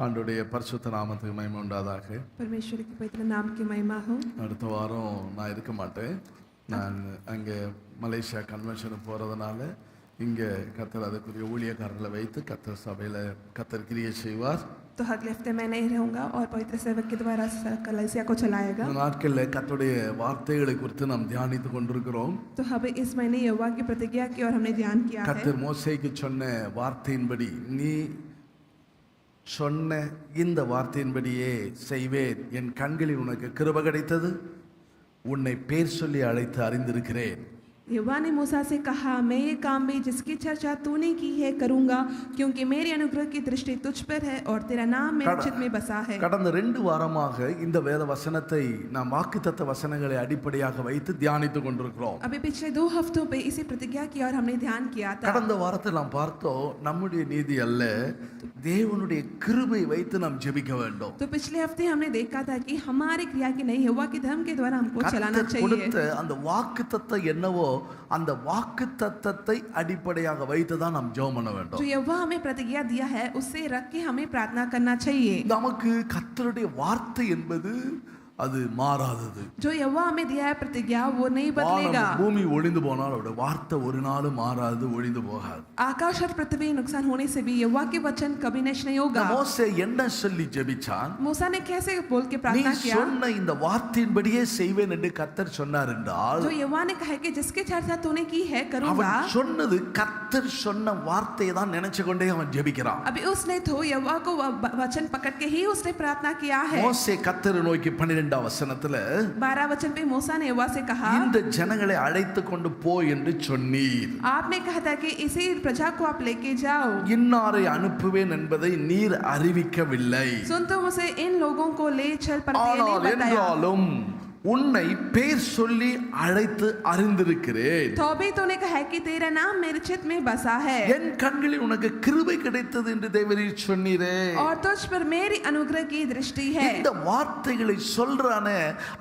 ஆண்டவருடைய பரிசுத்த நாமத்துக்கு மகிமை உண்டாதாக. परमेश्वर के पवित्र नाम की महिमा हो। அடுத்த வாரம் நான் இருக்க மாட்டேன். நான் அங்கே மலேசியா கன்வென்ஷனுக்கு போகிறதுனால இங்கே கர்த்தர் அதுக்குரிய ஊழியக்காரர்களை வைத்து கர்த்தர் சபையில் கர்த்தர் கிரியை செய்வார். तो अगले हफ्ते मैं नहीं रहूंगा और पवित्र सेवक के द्वारा कलीसिया को चलाएगा। இந்த நாட்களில் கர்த்தருடைய வார்த்தைகளை குறித்து நாம் தியானித்து கொண்டிருக்கிறோம். तो हमें इस महीने यहोवा की प्रतिज्ञा की और हमने ध्यान किया है। கர்த்தர் மோசேக்கு சொன்ன வார்த்தையின்படி நீ சொன்ன இந்த வார்த்தையின்படியே செய்வேன், என் கண்களில் உனக்கு கிருபை கிடைத்தது, உன்னை பேர் சொல்லி அழைத்து அறிந்திருக்கிறேன். यहोवा ने मूसा से कहा, मैं ये काम भी जिसकी चर्चा तूने की है करूंगा, क्योंकि मेरी अनुग्रह की दृष्टि तुझ पर है और तेरा नाम मेरे चित्त में बसा है। கடந்த 2 வாரமாக இந்த வேத வசனத்தை நாம் வாக்குத்தத்த வசனங்களை அடிப்படையாக வைத்து தியானித்து கொண்டிருக்கிறோம். अभी पिछले 2 हफ्तों पे इसी प्रतिज्ञा की और हमने ध्यान किया था। கடந்த வாரத்தில் நாம் பார்த்தோம், நம்முடைய நீதி அல்ல, தேவனுடைய கிருபை வைத்து நாம் ஜெபிக்க வேண்டும். तो पिछले हफ्ते हमने देखा था कि हमारी क्रिया की नहीं, यहोवा के धर्म के द्वारा हमको चलाना चाहिए। கொடுத்த அந்த வாக்குத்தத்தம் என்னவோ அந்த வாக்குத்தத்தத்தை அடிப்படையாக வைத்து தான் நாம் ஜெபம் பண்ண வேண்டும். जो यहोवा हमें प्रतिज्ञा दिया है उससे रख के हमें प्रार्थना करना चाहिए। நமக்கு கர்த்தருடைய வார்த்தை என்பது அது மாறாதது. जो यहोवा हमें दिया है प्रतिज्ञा वो नहीं बदलेगा। பூமி ஒளிந்து போனால் அவருடைய வார்த்தை ஒரு நாளும் மாறாது, ஒளிந்து போகாது. आकाश और पृथ्वी नुकसान होने से भी यहोवा के वचन कभी नष्ट नहीं होगा। மோசே என்ன சொல்லி ஜெபிச்சான்? मूसा ने कैसे बोल के நீ प्रार्थना किया? சொன்ன இந்த வார்த்தையின்படியே செய்வேன் என்று கர்த்தர் சொன்னார் என்றால், जो यहोवा ने कहा कि जिसकी चर्चा तूने की है करूंगा, அவன் சொன்னது கர்த்தர் சொன்ன வார்த்தையை தான் நினைச்சு கொண்டே அவன் ஜெபிக்கிறான். अभी उसने तो यहोवा को वचन पकड़ के ही उसने प्रार्थना किया है। மோசே கர்த்தரை நோக்கி 12 வசனத்துல 12 वचन पे मूसा ने यहोवा से कहा, இந்த ஜனங்களை அழைத்து கொண்டு போ என்று சொன்னீர். आपने कहा था कि इसी प्रजा को आप लेके जाओ, இன்னாரை அனுப்புவேன் என்பதை நீர் அறிவிக்கவில்லை. सुन तो मुझे इन लोगों को ले चल पर ये नहीं ஆனால் बताया। என்றாலும் உன்னை பேர் சொல்லி அழைத்து அறிந்திருக்கிறேன். तो भी तूने कहा है कि तेरा नाम मेरे चित्त में बसा है என் கண்களில் உனக்கு கிருபை கிடைத்தது என்று தேவரீர் சொன்னீரே. और तुझ पर मेरी अनुग्रह की दृष्टि है। இந்த வார்த்தைகளை சொல்றானே,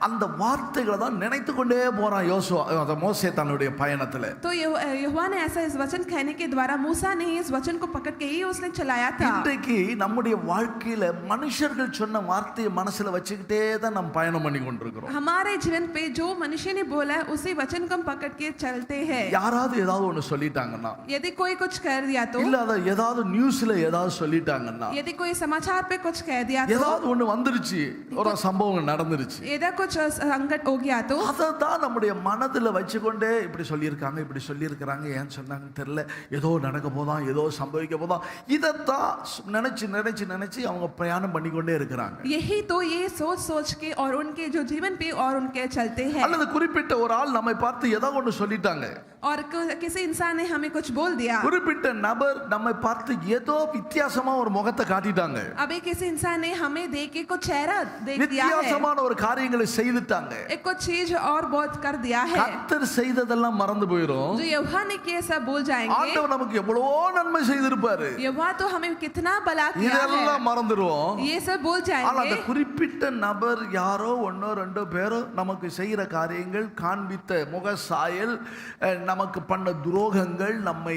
அந்த வார்த்தைகளை தான் நினைத்து கொண்டே போறான் யோசுவா மோசே தன்னுடைய பயணத்துல. तो यहोवा ने ऐसा इस वचन कहने के द्वारा मूसा ने इस वचन को पकड़ के ही उसने चलाया था। இன்றைக்கு நம்முடைய வாழ்க்கையில மனுஷர்கள் சொன்ன வார்த்தையை மனசுல வச்சுக்கிட்டே தான் நம்ம பயணம் பண்ணி கொண்டிருக்கிறோம். हमारे जीवन पे जो मनुष्य ने बोला है उसी वचन को हम पकड़ के चलते हैं। யாராவது ஏதாவது ஒன்னு சொல்லிட்டாங்கன்னா, यदि कोई कुछ कह दिया तो, இல்ல அத ஏதாவது நியூஸ்ல ஏதாவது சொல்லிட்டாங்கன்னா, यदि कोई समाचार पे कुछ कह दिया तो, ஏதாவது ஒன்னு வந்துருச்சு, ஒரு சம்பவம் நடந்துருச்சு, यदि कुछ संकट हो गया तो, அத தான் நம்முடைய மனதுல வச்சுக்கொண்டே இப்படி சொல்லியிருக்காங்க, இப்படி சொல்லியிருக்கிறாங்க, ஏன் சொன்னாங்கன்னு தெரியல, ஏதோ நடக்க போதான், ஏதோ சம்பவிக்க போதான், இதத்தான் நினைச்சு நினைச்சு நினைச்சு அவங்க பிரயாணம் பண்ணிக்கொண்டே இருக்கிறாங்க. यही तो ये सोच सोच के और उनके जो जीवन पे और उनके चलते हैं। அல்லது குறிப்பிட்ட ஒரு ஆள் நம்மை பார்த்து ஏதோ ஒன்னு சொல்லிட்டாங்க, और किसी इंसान ने हमें कुछ बोल दिया, குறிப்பிட்ட நபர் நம்மை பார்த்து ஏதோ வித்தியாசமா ஒரு முகத்தை காட்டிட்டாங்க, अभी किसी इंसान ने हमें देख के कुछ चेहरा देख दिया है, வித்தியாசமான ஒரு காரியங்களை செய்துட்டாங்க, एक कुछ चीज और बहुत कर दिया है, கர்த்தர் செய்ததெல்லாம் மறந்து போயிரும். जो यहोवा ने किया सब भूल जाएंगे। ஆண்டவர் நமக்கு எவ்வளவோ நன்மை செய்திருப்பாரு, यहोवा तो हमें कितना भला किया है, இதெல்லாம் மறந்துடுவோம். ये सब भूल ஆனா அந்த जाएंगे। குறிப்பிட்ட நபர் யாரோ ஒன்னோ ரெண்டோ பேரோ நமக்கு செய்யற காரியங்கள், காண்பித்த முக சாயல், நமக்கு பண்ண துரோகங்கள், நம்மை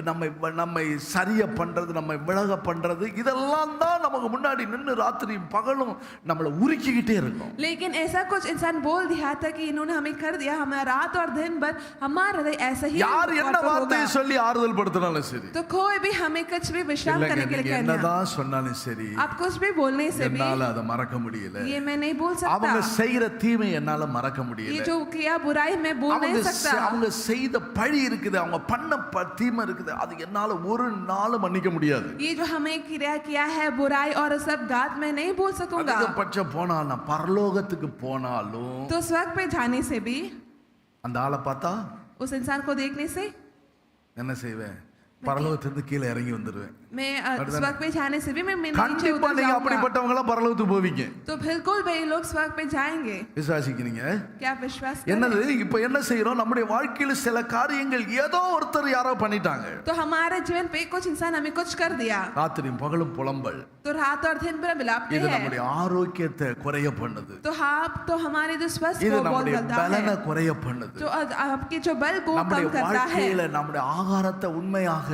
நம்மை நம்மை சரிய பண்றது, நம்மை விலக பண்றது, இதெல்லாம் தான் நமக்கு முன்னாடி நின்று ராத்திரி பகலும் நம்மளை உருக்கிக்கிட்டே இருக்கும். लेकिन ऐसा कुछ इंसान बोल दिया था कि इन्होंने हमें कर दिया, हमें रात और दिन भर हमारा हृदय ऐसा ही யார் என்ன होगा। வார்த்தையை சொல்லி ஆறுதல் படுத்தினாலும் சரி, तो कोई भी हमें कुछ भी विश्राम இல்லைங்க, करने के लिए நீங்க कहना, என்னதான் சொன்னாலும் சரி, आप कुछ भी बोलने से भी என்னால அதை மறக்க முடியல, ये मैं नहीं बोल அவங்க सकता, செய்யற தீமை என்னால மறக்க ये முடியல, जो किया बुराई मैं बोल नहीं सकता, அவங்க செய்த பழி இருக்குது, அவங்க பண்ண தீமை இருக்குது, அது என்னால ஒரு நாள் மன்னிக்க முடியாது. ये जो हमें किया है बुराई और सब गात मैं नहीं बोल सकूंगा। அதிகபட்சம் போனால் நான் பரலோகத்துக்கு போனாலும் तो स्वर्ग पे जाने से भी, அந்த ஆளை பார்த்தா उस इंसान को देखने से என்ன செய்வேன்? பரலோகத்திலிருந்து கீழே இறங்கி வந்துருவேன். मैं स्वर्ग पे जाने से भी मैं नीचे கண்டிப்பா उतर நீங்க जाऊंगा। அப்படிப்பட்டவங்க எல்லாம் பரலோகத்துக்கு போவீங்க. तो बिल्कुल वे लोग स्वर्ग पे जाएंगे। விசுவாசிக்கிறீங்க? क्या विश्वास என்னது करें? இப்ப என்ன செய்யறோம்? நம்முடைய வாழ்க்கையில சில காரியங்கள் ஏதோ ஒருத்தர் யாரோ பண்ணிட்டாங்க, तो हमारे जीवन पे कुछ इंसान हमें कुछ कर दिया, ராத்திரியும் பகலும் புலம்பல், तो रात और दिन भर विलापते இது हैं, நம்முடைய ஆரோக்கியத்தை குறைய பண்ணுது, तो हाँ तो हमारे जो स्वास्थ्य இது को बहुत நம்முடைய गलता பலனை है, குறைய பண்ணுது, जो आपके जो बल को நம்முடைய कम करता है, வாழ்க்கையில நம்முடைய ஆகாரத்தை உண்மையாக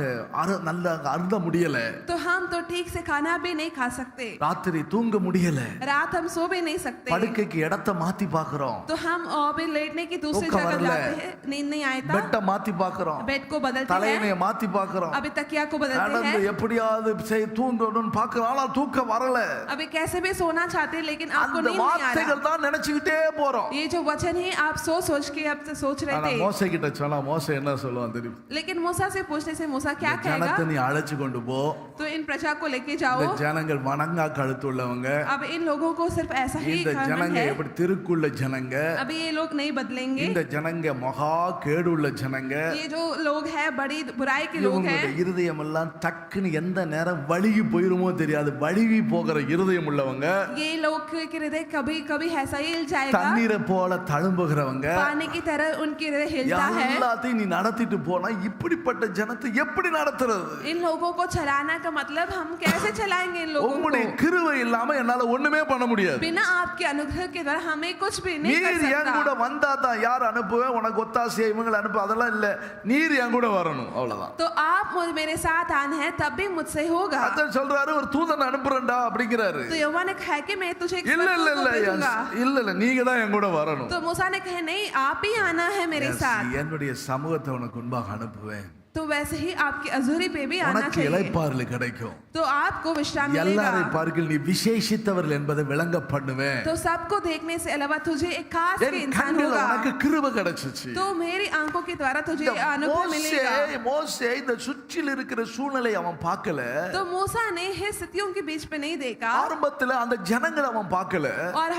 நல்ல அருந்த முடியல, முடியல, तो हम तो ठीक से खाना भी नहीं खा सकते, ராத்திரி தூங்க முடியல, रात हम सो भी नहीं सकते, படுக்கைக்கு இடத்தை மாத்தி பாக்குறோம், तो हम अभी लेटने की दूसरी तूक्का जगह वरला। जाते हैं, नींद नहीं आता, பெட்டை மாத்தி பாக்குறோம், बेड को बदलते हैं, தலையணைய மாத்தி பாக்குறோம், अभी तकिया को बदलते நடந்து हैं, எப்படியாவது தூங்கணும்னு பாக்குறோம், ஆனா தூக்கம் வரல. अभी कैसे भी सोना चाहते हैं लेकिन आपको அந்த नींद नहीं आ रहा। வார்த்தைகள் தான் நினைச்சுக்கிட்டே போறோம். ये जो वचन है आप सोच के अब से सोच रहे ஆனா थे, மோசே கிட்ட சொன்னா மோசே என்ன சொல்லுவான் தெரியும்? लेकिन मूसा से पूछने से मूसा क्या இந்த कहेगा, ஜனத்தை நீ அழைச்சு கொண்டு போ, तो इन प्रजा को लेके இந்த जाओ। ஜனங்கள் வணங்கா கழுத்துள்ளவங்க, अब इन लोगों को सिर्फ ऐसा ही இந்த करना ஜனங்க है, எப்படி திருக்குள்ள ஜனங்க, अभी ये लोग नहीं बदलेंगे, இந்த ஜனங்க மகா கேடுள்ள ஜனங்க, ये जो लोग हैं बड़ी बुराई के लोग இவங்களுடைய हैं, இருதயம் எல்லாம் டக்குன்னு எந்த நேரம் வழுகி போயிருமோ தெரியாது, வழுகி போகிற இருதயம் உள்ளவங்க, ये लोग के हृदय कभी कभी ऐसा ही हिल जाएगा, தண்ணீரை போல தழும்புகிறவங்க, पानी की तरह उनकी हृदय हिलता है। எல்லாத்தையும் நீ நடத்திட்டு போனா இப்படிப்பட்ட ஜனத்தை எப்படி நடத்துறது? इन लोगों को चलाना का मतलब हम कैसे चलाएंगे इन लोगों உங்களுடைய को, கிருபை இல்லாம என்னால ஒண்ணுமே பண்ண முடியாது. बिना आपके अनुग्रह के द्वारा हमें कुछ भी नहीं कर நீர் என் கூட सकता। வந்தா தான் யார் அனுப்புவேன், உனக்கு ஒத்தாசையா இவங்களை அனுப்பு, அதெல்லாம் இல்ல, நீர் என் கூட வரணும், அவ்வளவுதான். तो आप मेरे साथ आना है तब भी मुझसे होगा। அதான் சொல்றாரு, ஒரு தூதன் அனுப்புறேன்டா அப்படிங்கிறாரு. तो यहोवा ने कहा कि मैं तुझे एक இல்ல இல்ல स्वर्गदूत இல்ல को भेजूंगा। இல்ல இல்ல நீங்க தான் என் கூட வரணும். तो मूसा ने कहा नहीं आप ही आना है मेरे Yes, साथ। என்னுடைய சமூகத்தை உனக்கு முன்பாக அனுப்புவேன், तो वैसे ही आपकी अजूरी पे भी आना உனக்கு चाहिए, இளைப்பாறுதல் கிடைக்கும், तो आपको विश्राम मिलेगा। எல்லாரை பார்க்கில் நீ விசேஷித்தவர்கள் என்பதை விளங்க பண்ணுவேன். तो सबको देखने से अलावा तुझे एक खास के என் इंसान கண்ணில் होगा, உனக்கு கிருபை கிடைச்சிச்சு. तो मेरी आंखों के द्वारा तुझे இந்த अनुभव मिलेगा। மோசே இந்த சுற்றில் இருக்கிற சூழ்நிலை அவன் பார்க்கல, तो मूसा ने हे स्थितियों के बीच पे नहीं देखा, ஆரம்பத்துல அந்த ஜனங்களை அவன் பார்க்கல, और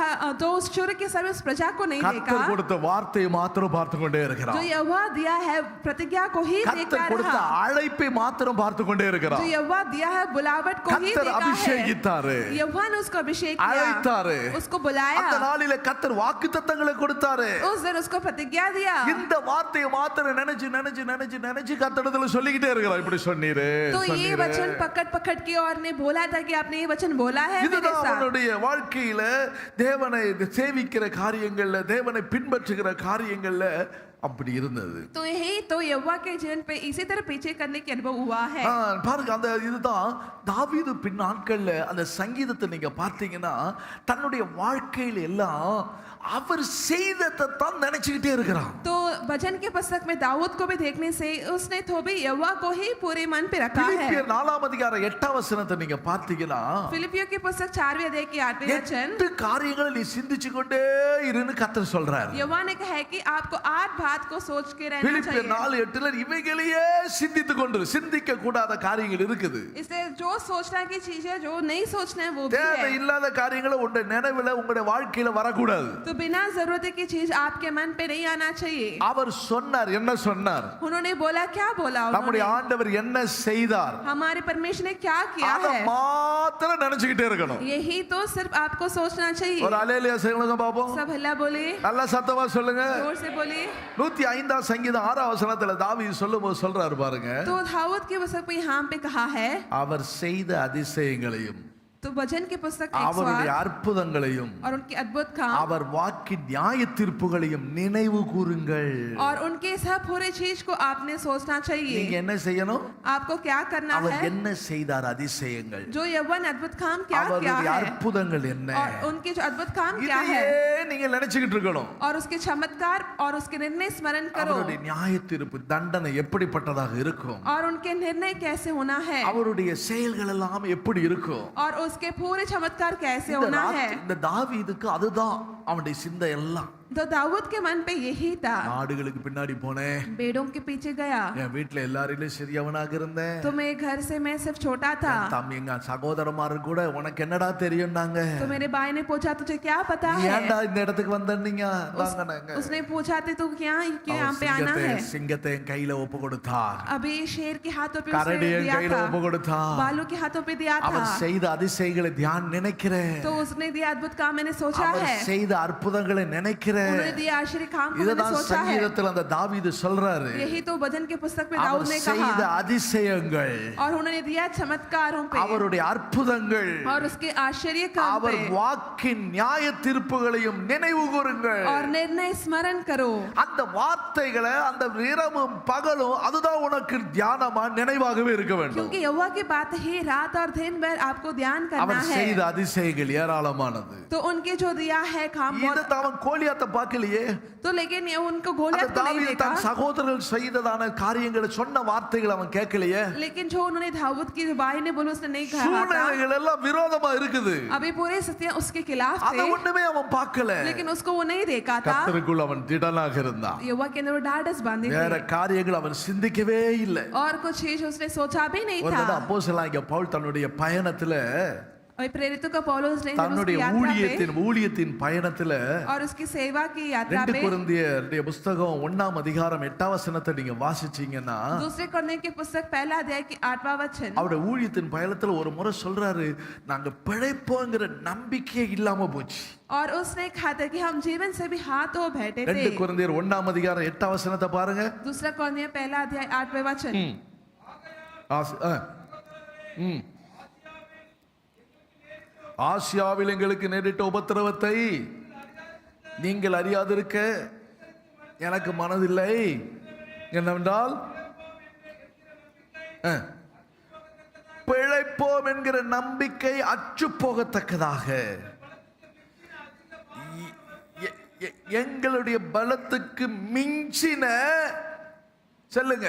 तो उस शुरू के समय उस प्रजा को नहीं देखा, கர்த்தர் கொடுத்த வார்த்தையை மாத்திரம் பார்த்து கொண்டே இருக்கிறான், जो यहोवा दिया है प्रतिज्ञा को ही देखता கர்த்தர் கொடுத்த रहा, அழைப்பை மாத்திரம் பார்த்து கொண்டே जो இருக்கிறான். यहोवा दिया है बुलावट को ही கர்த்தர் देखा है। அபிஷேகித்தாரு, यहोवा ने उसको अभिषेक அழைத்தாரு, किया, उसको बुलाया, அந்த நாளிலே கர்த்தர் வாக்குத்தத்தங்களை கொடுத்தாரு. उस दिन उसको प्रतिज्ञा दिया। இந்த வார்த்தையை மாத்திரம் நினைச்சு நினைச்சு நினைச்சு நினைச்சு கர்த்தரிடத்துல சொல்லிக்கிட்டே இருக்கிறான், இப்படி சொன்னீரே तो ये சொன்னீரே. वचन पकड़ पकड़ के और ने बोला था कि आपने ये वचन बोला है मेरे இதுதான் साथ। அவனுடைய வாழ்க்கையில தேவனை சேவிக்கிற காரியங்கள்ல, தேவனை பின்பற்றுகிற காரியங்கள்ல அப்படி இருந்தது. तो यही तो यहोवा के जीवन पे इसी तरह पीछे करने की अनुभव हुआ है। பாருங்க, அந்த இதுதான் தாவீது பின் நாட்கள்ல அந்த சங்கீதத்தை நீங்க பார்த்தீங்கன்னா தன்னுடைய வாழ்க்கையில எல்லாம் அவர் செய்ததை தான் நினைச்சுக்கிட்டே இருக்கிறான். तो भजन के पुस्तक में दाऊद को भी देखने से उसने तो भी यहोवा को ही पूरे मन पे रखा है। பிலிப்பியர் 4 அதிகாரம் 8 வசனத்தை நீங்க பார்த்தீங்கன்னா, फिलिपियों की पुस्तक 4वें अध्याय की 8वें वचन, 8 காரியங்களை நீ சிந்திச்சு கொண்டே இருன்னு கர்த்தர் சொல்றாரு. यहोवा ने कहा है कि आपको 8 बात को सोच के रहना பிலிப்பியர் चाहिए। 4:8 இவைகளையே சிந்தித்து கொண்டு, சிந்திக்க கூடாத காரியங்கள் இருக்குது. इसलिए जो सोचना की चीज है, जो नहीं सोचना है वो भी தேவை है। இல்லாத காரியங்களை உங்களுடைய நினைவுல உங்களுடைய வாழ்க்கையில வரக்கூடாது. तो बिना जरूरत की चीज आपके मन पे नहीं आना चाहिए। அவர் சொன்னார், என்ன சொன்னார்? उन्होंने बोला, क्या बोला நம்முடைய उन्होंने? ஆண்டவர் என்ன செய்தார்? हमारे परमेश्वर ने क्या किया அத है, மாத்திரம் நினைச்சுக்கிட்டே இருக்கணும். यही तो सिर्फ आपको सोचना चाहिए। ஒரு அல்லேலூயா சொல்லுங்க பாப்போம். सब हल्ला बोले, நல்ல சத்தமா சொல்லுங்க. जोर से बोले। 105 சங்கீதம் 6 வசனத்துல தாவீது சொல்லும்போது சொல்றாரு பாருங்க, तो दाऊद के पुस्तक में यहाँ पे कहा है, அவர் செய்த அதிசயங்களையும் तो भजन की पुस्तक அவருடைய 108 அற்புதங்களையும் और उनके अद्भुत काम அவர் வாக்கின் நியாய தீர்ப்புகளையும் நினைவு கூறுங்கள். और उनके सब पूरे चीज को आपने सोचना நீங்க चाहिए। என்ன செய்யணும்? आपको क्या करना அவர் है, என்ன செய்தார், அதிசயங்கள், जो यहोवा ने अद्भुत काम क्या किया அவருடைய है, அற்புதங்கள் என்ன, और उनके जो अद्भुत काम क्या இதையே है, நீங்க நினைச்சுக்கிட்டு இருக்கணும். और उसके चमत्कार और उसके निर्णय स्मरण करो, அவருடைய நியாய தீர்ப்பு தண்டனை எப்படிப்பட்டதாக இருக்கும், और उनके निर्णय कैसे होना है, அவருடைய செயல்கள் எல்லாம் எப்படி இருக்கும். और उसके पूरे चमत्कार कैसे இந்த होना है। இந்த தாவீதுக்கு அதுதான் அவனுடைய சிந்தை எல்லாம். तो दाऊद के मन पे यही था, நாடுகளுக்கு பின்னாடி போனேன், बेड़ों के पीछे गया, என் வீட்டுல எல்லாரிலும் சிறியவனாக இருந்தேன், तो मेरे घर से मैं सिर्फ छोटा था, தம்பி எங்க சகோதரமாரு கூட உனக்கு என்னடா தெரியும்னாங்க, तो मेरे भाई ने पूछा तुझे क्या पता நீ है, ஏன்டா இந்த இடத்துக்கு வந்தீங்க வாங்கனாங்க. उसने पूछा थे तू क्या यहाँ पे आना है, சிங்கத்தை என் கையில ஒப்பு கொடுத்தார், अभी शेर के हाथों पे उसने கரடி என் दिया கையில था, ஒப்பு கொடுத்தார், बालू के हाथों पे दिया அவர் था, செய்த அதிசயங்களை தியான் நினைக்கிறேன், तो उसने दिया अद्भुत काम मैंने सोचा அவர் है, செய்த அற்புதங்களை நினைக்கிறேன். उन्होंने दिया आश्चर्य काम को मैंने இதுதான் सोचा है। சங்கீதத்தில் அந்த தாவீது சொல்றாரு, यही तो भजन के पुस्तक में அவர் दाऊद ने செய்த कहा, அதிசயங்கள், और उन्होंने दिया चमत्कारों पे அவருடைய அற்புதங்கள், और उसके आश्चर्य काम அவர் पे, வாக்கின் நியாய தீர்ப்புகளையும் நினைவு கூறுங்கள். और निर्णय स्मरण करो। அந்த வார்த்தைகளை அந்த இரவும் பகலும் அதுதான் உனக்கு தியானமா நினைவாகவே இருக்க வேண்டும். क्योंकि यहोवा की बात ही रात और दिन भर आपको ध्यान करना அவர் செய்த है। அதிசயங்கள் ஏராளமானது. तो उनके जो दिया है काम இது அவன் கோலியாத்தை பார்க்கலையே, तो लेकिन ये उनको அந்த गोलियत को नहीं தாவீது देखा, தன் சகோதரர்கள் செய்ததான காரியங்களை சொன்ன வார்த்தைகளை அவன் கேட்கலையே. लेकिन जो उन्होंने दाऊद की जो भाई ने बोला उसने नहीं कहा था। சூழ்நிலைகள் எல்லாம் விரோதமா இருக்குது, अभी पूरे सत्य उसके खिलाफ அத थे, ஒண்ணுமே அவன் பார்க்கல. लेकिन उसको वो नहीं देखा था। கர்த்தருக்குள் அவன் திடனாக இருந்தான். यहोवा के अंदर वो ढाढ़स बांधे வேற थे காரியங்கள் அவன் சிந்திக்கவே இல்லை. और कुछ चीज उसने सोचा भी नहीं ஒரு था। தடவை அப்போஸ்தலனாகிய பவுல் தன்னுடைய பயணத்துல, और प्रेरितों का पौलुस ने जब தன்னுடைய उसकी यात्रा ஊழியத்தின் பயணத்துல पे और उसकी सेवा की यात्रा 2 पे, கொரிந்தியருடைய புத்தகம் 1ஆம் அதிகாரம் 8ஆம் வசனத்தை நீங்க வாசிச்சீங்கன்னா, दूसरे कुरिन्थियों की पुस्तक पहला अध्याय की 8वां वचन, அவருடைய ஊழியத்தின் பயணத்துல ஒரு முறை சொல்றாரு, நாங்க பிழைப்போங்கிற நம்பிக்கையே இல்லாம போச்சு. और उसने कहा था कि हम जीवन से भी हाथों बैठे 2 थे। கொரிந்தியர் 1ஆம் அதிகாரம் 8ஆம் வசனத்தை பாருங்க. दूसरा कुरिन्थियों पहला अध्याय 8वें वचन, ஆசியாவில் எங்களுக்கு நேரிட்ட உபத்திரவத்தை நீங்கள் அறியாதிருக்க எனக்கு மனதில்லை. என்னவென்றால் பிழைப்போம் என்கிற நம்பிக்கை அற்று போகத்தக்கதாக எங்களுடைய பலத்துக்கு மிஞ்சின, சொல்லுங்க,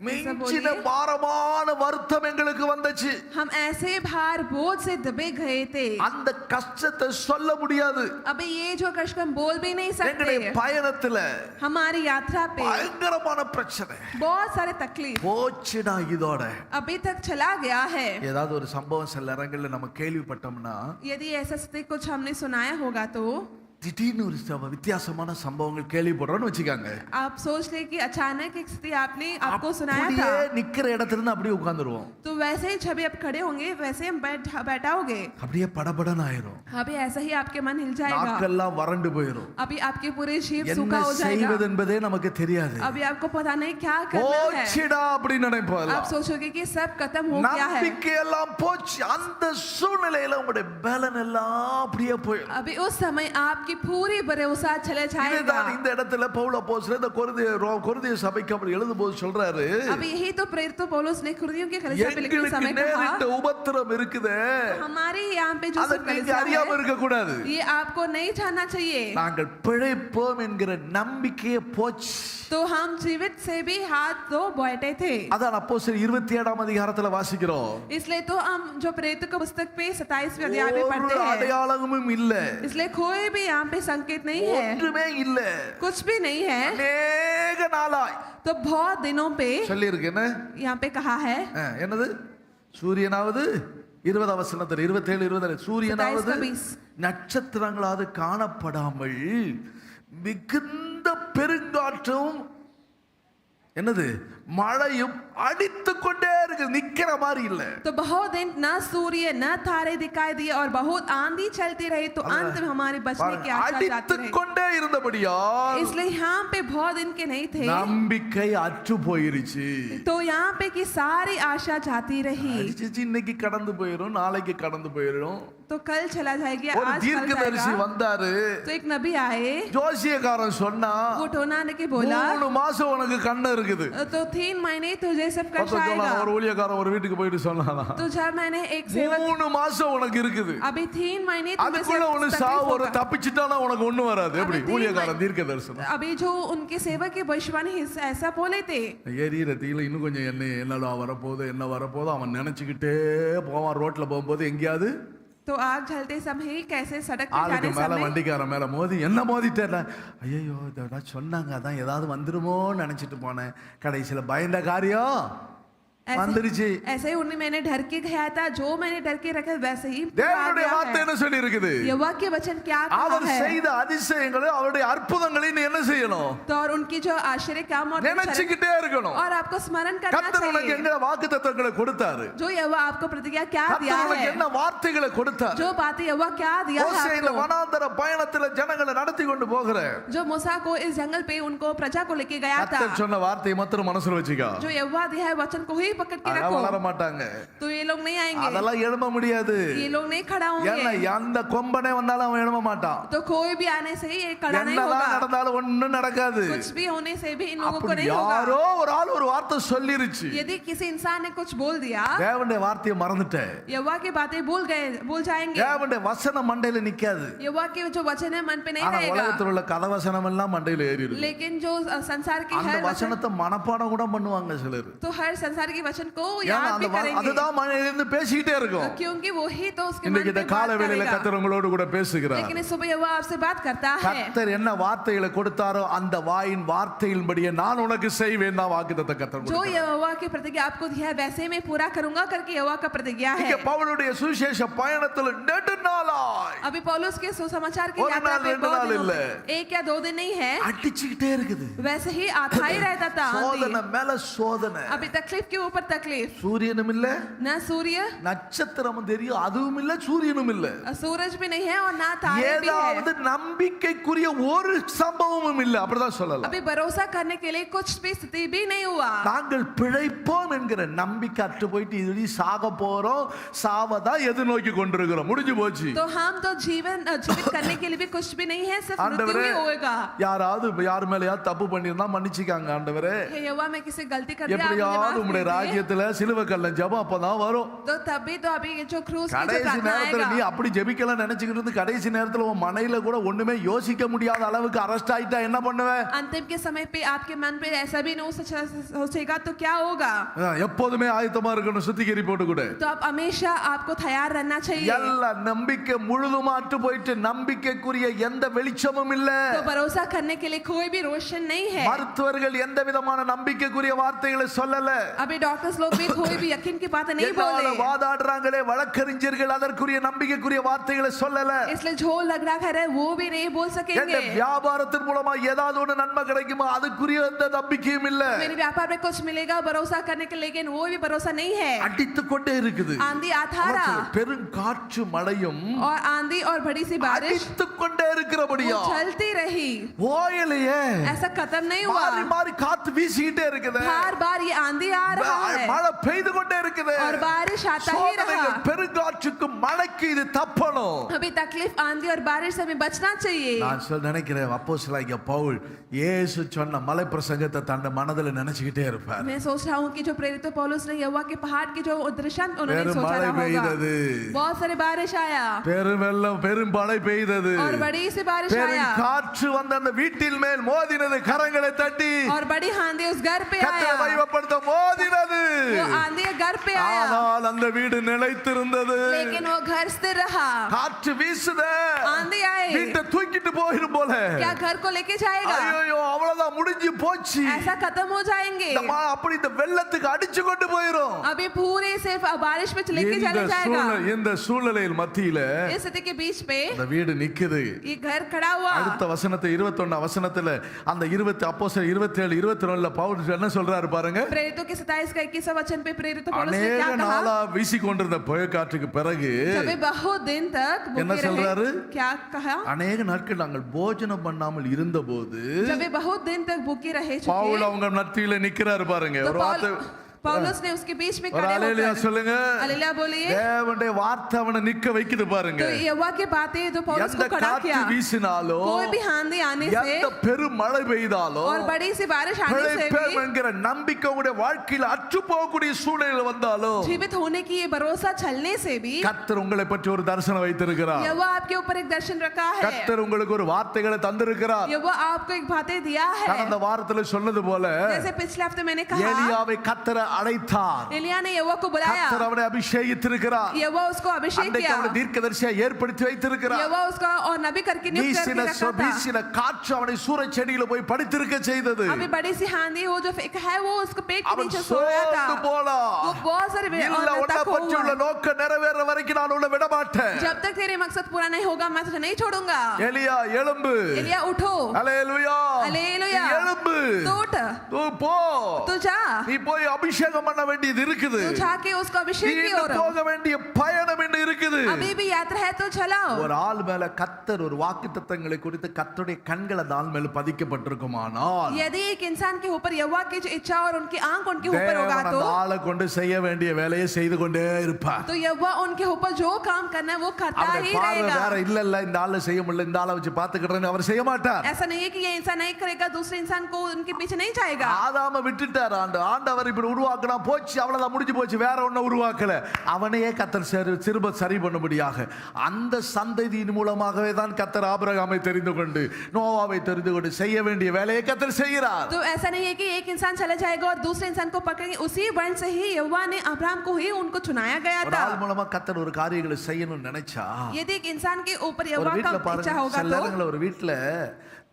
மிஞ்சின பாரமான வருத்தம் எங்களுக்கு வந்துச்சு. हम ऐसे भार बोझ से दबे गए थे। அந்த கஷ்டத்தை சொல்ல முடியாது. अभी ये जो कष्ट हम बोल भी नहीं सकते। எங்களுடைய பயணத்துல हमारी यात्रा पे பயங்கரமான பிரச்சனை, बहुत सारे तकलीफ போச்சுடா இதோட. अभी तक चला गया है। ஏதாவது ஒரு சம்பவம் சில இடங்கள்ல நம்ம கேள்விப்பட்டோம்னா, यदि ऐसा स्थिति कुछ हमने सुनाया होगा तो திடீர்னு ஒரு வித்தியாசமான சம்பவங்கள் கேள்விப்படுறோம்னு வச்சுக்காங்க, आप सोच ले कि अचानक एक स्थिति आपने आपको सुनाया அப்படியே था, நிக்கிற இடத்துல இருந்து அப்படியே உட்கார்ந்துருவோம். तो वैसे ही जब आप खड़े होंगे वैसे हम बैठाओगे, அப்படியே படபடன்னு ஆயிரும். अभी ऐसा ही आपके मन हिल जाएगा, நாக்கெல்லாம் வறண்டு போயிரும். अभी आपके पूरे जीव என்ன सूखा हो जाएगा, செய்வது என்பதே நமக்கு தெரியாது. अभी आपको पता नहीं क्या करना है। போச்சுடா அப்படின்னு நினைப்போம். आप सोचोगे कि सब खत्म हो गया है। நம்பிக்கை எல்லாம் போச்சு. அந்த சூழ்நிலையில உங்களுடைய பலன் எல்லாம் அப்படியே போயிடும். अभी उस समय आपकी पूरी भरोसा चले जाएगा। இதுதான் இந்த இடத்துல பவுல் அப்போஸ்தலன் இந்த கொரிந்திய சபைக்கு அவர் எழுதும்போது சொல்றாரு, अभी यही तो प्रेरित पौलुस ने कुरिन्थियों के कलीसिया पे लिखते எங்களுக்கு समय நேரிட்ட कहा, உபத்திரம் இருக்குதே, हमारे यहाँ पे जो அதை सब நீங்க कलीसिया அறியாம है இருக்க கூடாது. ये आपको नहीं जानना चाहिए। நாங்கள் பிழைப்போம் என்கிற நம்பிக்கையே போச்சு. तो हम जीवित से भी हाथ तो बैठे थे। அதான் அப்போஸ்தலர் 27ஆம் அதிகாரத்துல வாசிக்கிறோம். इसलिए तो हम जो प्रेरित का पुस्तक पे 27वें अध्याय में ஒரு पढ़ते हैं, அடையாளமும் இல்ல, इसलिए कोई भी यहाँ पे संकेत नहीं है, ஒன்றுமே இல்ல. कुछ भी नहीं है। அநேக நாளாய் तो बहुत दिनों पे சொல்லி இருக்கு என்ன, यहाँ पे कहा है, என்னது, சூரியனாவது 20ஆம் வசனத்துல 27 20 சூரியனாவது 27 நட்சத்திரங்களாவது காணப்படாமல் மிகுந்த பெருங்காற்றும் என்னது மழையும் அடித்து கொண்டே இருக்கு, நிக்கிற மாதிரி இல்ல. तो बहुत दिन न सूर्य न तारे दिखाई दिए और बहुत आंधी चलती रही, तो अंत में हमारे बचने की आशा அடித்து जाती रही। கொண்டே இருந்தபடியால் इसलिए यहाँ पे बहुत दिन के नहीं थे, நம்பிக்கை அற்று போயிருச்சு. तो यहाँ पे की सारी आशा जाती रही। அடிச்சிச்சு, இன்னைக்கு கடந்து போயிரும், நாளைக்கு கடந்து போயிரும். तो कल चला जाएगी, ஒரு आज कल தீர்க்கதரிசி जाएगा। வந்தாரு, तो एक नबी आए, ஜோசியக்காரன் சொன்னா, वो टोना ने के बोला, 3 மாசம் உனக்கு கண்ணு இருக்குது. तो 3 महीने तुझे सब कष्ट ஒரு आएगा। ஊழியக்காரன் ஒரு வீட்டுக்கு போயிட்டு சொன்னானா, तो जब मैंने एक सेवक, 3 மாசம் உனக்கு இருக்குது, अभी 3 महीने तुझे அதுக்குள்ள सब ஒன்னு तकलीफ சாவு ஒரு होगा। தப்பிச்சிட்டானா உனக்கு ஒண்ணு வராது. எப்படி अभी 3 ஊழியக்காரன் தீர்க்க தரிசனம் अभी जो उनके सेवक के भविष्यवाणी ऐसा बोले थे, எரியிற தீயில இன்னும் கொஞ்சம் என்னடா வரப்போகுது என்ன வரப்போகுது அவன் நினைச்சுக்கிட்டே போவான். ரோட்ல போகும்போது எங்கேயாவது तो आग जलते समय कैसे सड़क पे ஆளுக்கு जाने மேல समय வண்டிக்காரன் மேல மோதி என்ன மோதிட்டேன், ஐயோ இதோட சொன்னாங்க அதான் ஏதாவது வந்துருமோன்னு நினைச்சிட்டு போனேன், கடைசியில பயந்த காரியம் வந்துருச்சு. ऐसे ही उन्हें मैंने डर के गया था, जो मैंने डर के रखा वैसे ही पूरा आ தேவனுடைய गया வார்த்தை है। என்ன சொல்லி இருக்குது? यहोवा के वचन क्या कहा அவர் है? செய்த அதிசயங்களை அவருடைய அற்புதங்களை நீ என்ன செய்யணும்? तो और उनकी जो आश्चर्य काम और நினைச்சுக்கிட்டே இருக்கணும். और आपको स्मरण करना கர்த்தர் உனக்கு चाहिए। என்ன வாக்குத்தத்தங்களை கொடுத்தாரு? जो यहोवा आपको प्रतिज्ञा क्या दिया கர்த்தர் உனக்கு है, என்ன வார்த்தைகளை கொடுத்தாரு? जो बातें यहोवा क्या दिया है மோசேயின் आपको। வனாந்தர பயணத்துல ஜனங்களை நடத்தி கொண்டு போகிற जो मूसा को इस जंगल पे उनको प्रजा को लेके गया था, கர்த்தர் சொன்ன வார்த்தையை மாத்திரம் மனசுல வச்சுக்கோ. जो यहोवा दिया है वचन को ही पकड़ के அதெல்லாம் रखो, வளர மாட்டாங்க. तो ये लोग नहीं आएंगे, அதெல்லாம் எழும்ப முடியாது. ये लोग नहीं खड़ा ஏன்னா होंगे। அந்த கொம்பனே வந்தாலும் அவன் எழும்ப மாட்டான். तो कोई भी आने से ये खड़ा नहीं என்னதான் होगा, நடந்தாலும் ஒண்ணும் நடக்காது. कुछ भी होने से भी इन लोगों को அப்படி नहीं होगा। யாரோ ஒரு ஆள் ஒரு வார்த்தை சொல்லிருச்சு. यदि किसी इंसान ने कुछ बोल दिया, தேவனுடைய வார்த்தையை மறந்துட்டேன். यहोवा की बातें भूल जाएंगे। தேவனுடைய வசனம் மண்டையில நிக்காது. यहोवा के जो वचन है मन पे नहीं ஆனா रहेगा, உலகத்துல உள்ள கதை வசனம் எல்லாம் மண்டையில ஏறிடும். लेकिन जो संसार की அந்த हर वचन, வசனத்தை மனப்பாடம் கூட பண்ணுவாங்க சிலர். तो हर संसार के वचन को ஏன்னா याद அந்த भी करेंगे, அதுதான் மண்டையில இருந்து பேசிக்கிட்டே இருக்கும். क्योंकि वो ही तो उसके मन இன்னைக்கு पे இந்த கால बात வேளையில करेगा। கர்த்தர் உங்களோடு கூட பேசுகிறார். लेकिन इस सुबह यहोवा आपसे बात करता है, கர்த்தர் என்ன வார்த்தைகளை கொடுத்தாரோ அந்த வாயின் வார்த்தையின்படியே நான் உனக்கு செய்வேன் தான் வாக்குத்தத்தம் கர்த்தர் जो கொடுத்தார். यहोवा की प्रतिज्ञा आपको दिया है वैसे मैं पूरा करूंगा करके यहोवा का प्रतिज्ञा है। இங்க பவுலுடைய சுவிசேஷ பயணத்துல நெடுநாளாய் अभी पौलुस के सुसमाचार की और यात्रा नाल पे रेंडु बहुत नाल दिनों इल्ले। पे, एक या दो दिन नहीं है, அடிச்சுக்கிட்டே இருக்குது. वैसे ही आता ही रहता था आंधी। சோதனை மேல சோதனை. अभी तकलीफ के ऊपर तकलीफ, சூரியனும் இல்ல, ना सूर्य நட்சத்திரமும் தெரியும், அதுவும் இல்ல, சூரியனும் இல்ல. सूरज भी नहीं है और ना तारे भी ஏதாவது है। நம்பிக்கைக்குரிய ஒரு சம்பவமும் இல்ல, அப்படிதான் சொல்லலாம். अभी भरोसा करने के लिए कुछ भी स्थिति भी नहीं हुआ। நாங்கள் பிழைப்போம் என்கிற நம்பிக்கை அற்று போயிட்டு இதுவரை சாக போறோம், சாவதான் எதிர்நோக்கி கொண்டிருக்கிறோம். முடிஞ்சு போச்சு. तो हम तो जीवित करने के लिए भी कुछ भी नहीं है, सिर्फ मृत्यु ஆண்டவரே, ही होगा। யாராவது யார் மேலயாவது தப்பு பண்ணியிருந்தா மன்னிச்சுக்காங்க ஆண்டவரே. हे यहोवा मैं किसी गलती कर दिया, आप मुझे எப்படியாவது माफ உங்களுடைய कीजिए। ராஜ்யத்துல சிலுவை கல்ல ஜெபம் அப்பதான் வரும். तो तभी तो अभी ये जो क्रूस की जो கடைசி प्रार्थना நேரத்துல நீ आएगा, அப்படி ஜெபிக்கல நினைச்சுக்கிட்டு இருந்து கடைசி நேரத்துல உன் மனையில கூட ஒண்ணுமே யோசிக்க முடியாத அளவுக்கு அரெஸ்ட் ஆயிட்டா என்ன பண்ணுவ? अंतिम के समय पे आपके मन पे ऐसा भी नहीं सोचेगा तो क्या होगा? எப்போதுமே ஆயத்தமா இருக்கணும் சுத்திகரி போட்டு கூட. तो आप हमेशा आपको तैयार रहना चाहिए। எல்லா நம்பிக்கை முழுதுமாட்டு போயிட்டு நம்பிக்கைக்குரிய எந்த வெளிச்சமும் இல்ல. तो भरोसा करने के लिए कोई भी रोशन नहीं है। மருத்துவர்கள் எந்த விதமான நம்பிக்கைக்குரிய வார்த்தைகளை சொல்லல. अभी डॉक्टर्स लोग भी कोई भी यकीन की बातें नहीं என்னால बोले, வாதாடுறாங்களே வழக்கறிஞர்கள் அதற்குரிய நம்பிக்கைக்குரிய வார்த்தைகளை சொல்லல. इसलिए जो लग रहा है वो भी नहीं बोल எந்த सकेंगे। வியாபாரத்தின் மூலமா ஏதாவது ஒன்று நன்மை கிடைக்குமா அதுக்குரிய எந்த நம்பிக்கையும் இல்ல. मेरे व्यापार में कुछ मिलेगा भरोसा करने के, लेकिन वो भी भरोसा नहीं है। அடித்து கொண்டே இருக்குது. आंधी आता रहा பெருங்காற்று மழையும் और आंधी और बड़ी सी बारिश அடித்து கொண்டே இருக்கிறபடியா वो चलती रही, ஓயலையே ऐसा खत्म नहीं हुआ। மாறி மாறி காத்து வீசிக்கிட்டே இருக்குது. बार बार ये आंधी आ रहा है மழை பெய்து கொண்டே இருக்குது. और बारिश आता ही रहा। சோதனைகள் பெருங்காற்றுக்கு மழைக்கு இது தப்பணும். अभी तकलीफ आंधी और बारिश से हमें बचना चाहिए। நான் நினைக்கிறேன் அப்போஸ்தலனாகிய பவுல் இயேசு சொன்ன மலை பிரசங்கத்தை தன் மனதில் நினைச்சுக்கிட்டே இருப்பார். मैं सोच रहा हूँ कि जो प्रेरित पौलुस ने यहोवा के पहाड़ की जो दृश्य उन्होंने பெரும் सोचा மழை रहा பெய்தது. होगा, बहुत सारे बारिश आया பெரும் வெள்ளம் பெரும் மழை பெய்தது. और बड़ी सी बारिश பெரும் आया காற்று வந்து அந்த வீட்டின் மேல் மோதினது, கரங்களை தட்டி और बड़ी आंधी उस घर पे கர்த்தரை आया, மகிமைப்படுத்த மோதினது. वो आंधी घर पे आया, ஆனால் அந்த வீடு நிலைத்திருந்தது. लेकिन वो घर स्थिर रहा। காற்று வீசுத, आंधी आए, வீட்டை தூக்கிட்டு போயிரும் போல. क्या घर को लेके जाएगा? ஐயோ அவ்வளவுதான் முடிஞ்சு போச்சு. ऐसा खत्म हो जाएंगे, அப்படி இந்த வெள்ளத்துக்கு அடிச்சு கொண்டு போயிரும். अभी पूरे सिर्फ बारिश में लेके चले जाएगा। இந்த சூழ்நிலையில் மத்தியில इस स्थिति के बीच पे இந்த வீடு நிக்குது. ये घर खड़ा हुआ। அடுத்த வசனத்தை 21 வசனத்துல அந்த 20 அப்போஸ்தலர் 27 24ல பவுல் என்ன சொல்றாரு பாருங்க. प्रेरितों के 27 का 21 वचन पे प्रेरित पौलुस ने அநேக क्या कहा? நாளா வீசி கொண்டிருந்த புயக்காற்றுக்கு பிறகு जब वे बहुत दिन तक என்ன भूखे சொல்றாரு? रहे, क्या कहा? அநேக நாட்கள் நாங்கள் போஜனம் பண்ணாமல் இருந்தபோது जब वे बहुत दिन तक भूखे रहे பவுல் चुके, அவங்க மத்தியில நிக்கிறாரு பாருங்க. तो ஒரு வார்த்தை पौलुस ने उसके बीच में ஒரு खड़े அல்லேலூயா होकर சொல்லுங்க. हालेलुया बोलिए। தேவனுடைய வார்த்தை அவனை நிக்க வைக்குது பாருங்க. तो यहोवा की बातें जो पौलुस எந்த को खड़ा காற்று किया, வீசினாலோ कोई भी आंधी आने से எந்த பெரும் மழை பெய்தாலோ और बड़ी सी बारिश आने से பிழைப்பேன் भी, என்கிற நம்பிக்கை உங்களுடைய வாழ்க்கையில் அற்று போகக்கூடிய சூழ்நிலை வந்தாலோ जीवित होने की ये भरोसा चलने से भी கர்த்தர் உங்களை பற்றி ஒரு தரிசனம் வைத்திருக்கிறார். यहोवा आपके ऊपर एक दर्शन रखा है, கர்த்தர் உங்களுக்கு ஒரு வார்த்தைகளை தந்திருக்கிறார். यहोवा आपको एक बातें दिया है। கடந்த வாரத்துல சொன்னது போல जैसे पिछले हफ्ते मैंने कहा, எலியாவை கர்த்தர் அழைத்தார். एलिया ने यहोवा को बुलाया, கர்த்தர் அவனை அபிஷேகித்திருக்கிறார். यहोवा उसको अभिषेक அன்றைக்கு किया, அவனை தீர்க்கதரிசியா ஏற்படுத்தி வைத்திருக்கிறார். यहोवा उसका और नबी करके नियुक्त करके रखा था। வீசின காற்று அவனை சூறைச்செடியில போய் படுத்திருக்க செய்தது. अभी बड़ी सी आंधी वो जो फेंक है वो उसको पेट के அவன் नीचे सोया था, சோர்ந்து போனான். वो बहुत सारे இல்ல உன்னை பற்றி உள்ள நோக்கம் நிறைவேற வரைக்கும் நான் உன்னை விட மாட்டேன். जब तक तेरे मकसद पूरा नहीं होगा मैं तुझे नहीं छोड़ूंगा। எலியா எழும்பு, एलिया उठो, அல்லேலூயா, हालेलुया, எழும்பு, तू उठ, தூ போ, तू जा, நீ போய் அபிஷேகம் பண்ண வேண்டியது இருக்குது. तू जाके उसको अभिषेक की நீ ओर, போக வேண்டிய பயணம் என்ன இருக்குது. अभी भी यात्रा है तो चलाओ। ஒரு ஆள் மேல கர்த்தர் ஒரு வாக்குத்தத்தங்களை குறித்து கர்த்தருடைய கண்கள் அந்த ஆள் மேல பதிக்கப்பட்டிருக்குமானால் यदि एक इंसान के ऊपर यहोवा की जो इच्छा और उनकी आंख उनके ऊपर தேவன் होगा அந்த तो ஆளை கொண்டு செய்ய வேண்டிய வேலையை செய்து கொண்டே இருப்பார். तो यहोवा उनके ऊपर जो काम करना है वो करता அவருடைய ही பார்வை रहेगा। வேற இல்ல இல்ல இந்த ஆளை செய்ய முடியல இந்த ஆளை வச்சு பாத்துக்கிட்டேன்னு அவர் செய்ய மாட்டார். ऐसा नहीं है कि ये इंसान नहीं करेगा दूसरे इंसान को उनके पीछे नहीं जाएगा। ஆதாம விட்டுட்டார். ஆண்டவர் இப்படி உருவாக்கினா போச்சு, அவ்வளவுதான், முடிஞ்சு போச்சு, வேற ஒன்னும் உருவாக்கல. அவனையே கர்த்தர் திரும்ப சரி பண்ணும்படியாக அந்த சந்ததியின் மூலமாகவே தான் கர்த்தர் ஆபிரகாமை தெரிந்து கொண்டு நோவாவை தெரிந்து கொண்டு செய்ய வேண்டிய வேலையை கர்த்தர் செய்கிறார். तो ऐसा नहीं है कि एक इंसान चला जाएगा और दूसरे इंसान को पकड़ेंगे, उसी वर्ण से ही यहोवा ने अब्राहम को ही उनको चुनाया गया ஒரு था। ஆள் மூலமா கர்த்தர் ஒரு காரியங்களை செய்யணும்னு நினைச்சா यदि एक इंसान के ऊपर ஒரு यहोवा வீட்டுல का इच्छा பாருங்க, होगा சில तो நேரங்களில் ஒரு வீட்டுல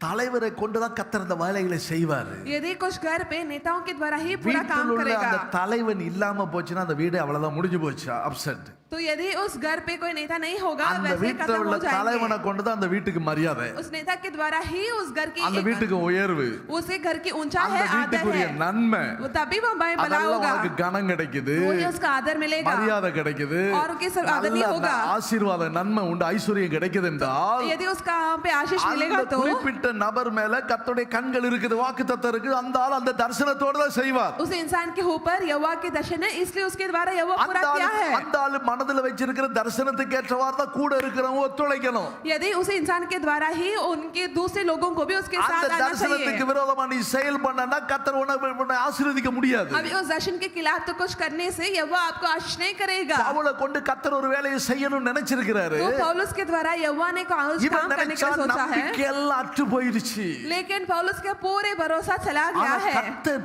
தலைவரை கொண்டுதான் கர்த்தர் அந்த வேலைகளை செய்வாரு. यदि कुछ घर पे नेताओं के द्वारा ही पूरा काम வீட்டில் உள்ள அந்த करेगा, தலைவன் இல்லாம போச்சுன்னா அந்த வீடு அவ்வளவுதான், முடிஞ்சு போச்சு, அப்செட். तो यदि उस घर पे कोई नेता नहीं होगा அந்த वैसे வீட்டில் खत्म உள்ள हो जाएंगे। தலைவனை கொண்டுதான் அந்த வீட்டுக்கு மரியாதை, उस नेता के द्वारा ही उस घर की அந்த வீட்டுக்கு உயர்வு, उसे घर की ऊंचा அந்த है, आदर வீட்டுக்குரிய है, நன்மை, वो तभी वो भला அதெல்லாம் होगा, உனக்கு கனம் கிடைக்குது, वही उसका आदर मिलेगा, மரியாதை கிடைக்குது, और उनके सब आदर नहीं நல்ல होगा। ஆசீர்வாத நன்மை உண்டு, ஐஸ்வர்யம் கிடைக்குது என்றால் यदि उसका पे आशीष मिलेगा அந்த तो குறிப்பிட்ட நபர் மேல கர்த்தருடைய கண்கள் இருக்குது, வாக்குத்தத்தம் இருக்குது, அந்த ஆள் அந்த தரிசனத்தோட தான் செய்வார். उस इंसान के ऊपर यहोवा के दर्शन है, इसलिए उसके द्वारा यहोवा पूरा किया है। அந்த ஆள் மனதில் வச்சிருக்கிற தரிசனத்துக்கு ஏற்றவாறு தான் கூட இருக்கிறவங்க ஒத்துழைக்கணும். यदि उस इंसान के द्वारा ही उनके दूसरे लोगों को भी उसके அந்த साथ आना தரிசனத்துக்கு चाहिए। விரோதமா நீ செயல் பண்ணனா கர்த்தர் உன்னை ஆசீர்வதிக்க முடியாது. अभी उस दर्शन के खिलाफ तो कुछ करने से यहोवा आपको आशीष नहीं करेगा। பவுலை கொண்டு கர்த்தர் ஒரு வேலையை செய்யணும்னு நினைச்சிருக்கிறாரு. तो पौलुस के द्वारा यहोवा ने काम இவன் करने நினைச்சா का सोचा है, நம்பிக்கை எல்லாம் அற்று போயிடுச்சு. लेकिन पौलुस का पूरे भरोसा चला ஆனா गया है। கர்த்தர்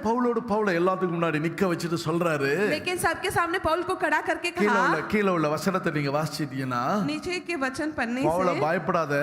பவுலை எல்லாத்துக்கும் முன்னாடி நிக்க வச்சுட்டு சொல்றாரு, लेकिन सबके सामने पौल को खड़ा करके கீழே कहा, உள்ள வசனத்தை நீங்க வாசிச்சீங்கன்னா, नीचे के वचन पढ़ने பவுலை से பயப்படாத,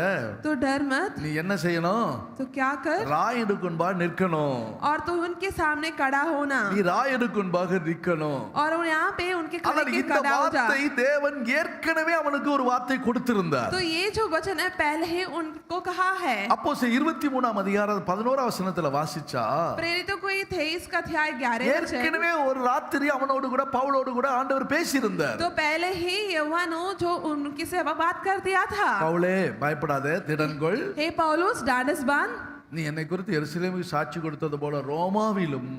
तो डर मत, நீ என்ன செய்யணும், तो क्या कर, ராயனுக்கு முன்பாக நிற்கணும், और तो उनके सामने खड़ा होना, நீ ராயனுக்கு முன்பாக நிற்கணும். और यहाँ पे उनके खड़े ஆனால் के இந்த खड़ा हो जा। வார்த்தை தேவன் ஏற்கனவே அவனுக்கு ஒரு வார்த்தை கொடுத்திருந்தார். तो ये जो वचन है पहले ही उनको कहा है। அப்போஸ்தலர் 23ஆம் அதிகாரம் 11ஆம் வசனத்துல வாசிச்சா, प्रेरितों को ये 23 का अध्याय 11 वचन, ஏற்கனவே ஒரு ராத்திரி அவனோடு கூட பவுலோடு கூட ஆண்டவர் பேசியிருந்தார். तो पहले ही यहोवा जो उनकी से बात कर दिया था, பவுலே பயப்படாதே, திடன்கொள், हे पौलुस डांडस बांध, நீ என்னை குறித்து எருசலேமுக்கு சாட்சி கொடுத்தது போல ரோமாவிலும்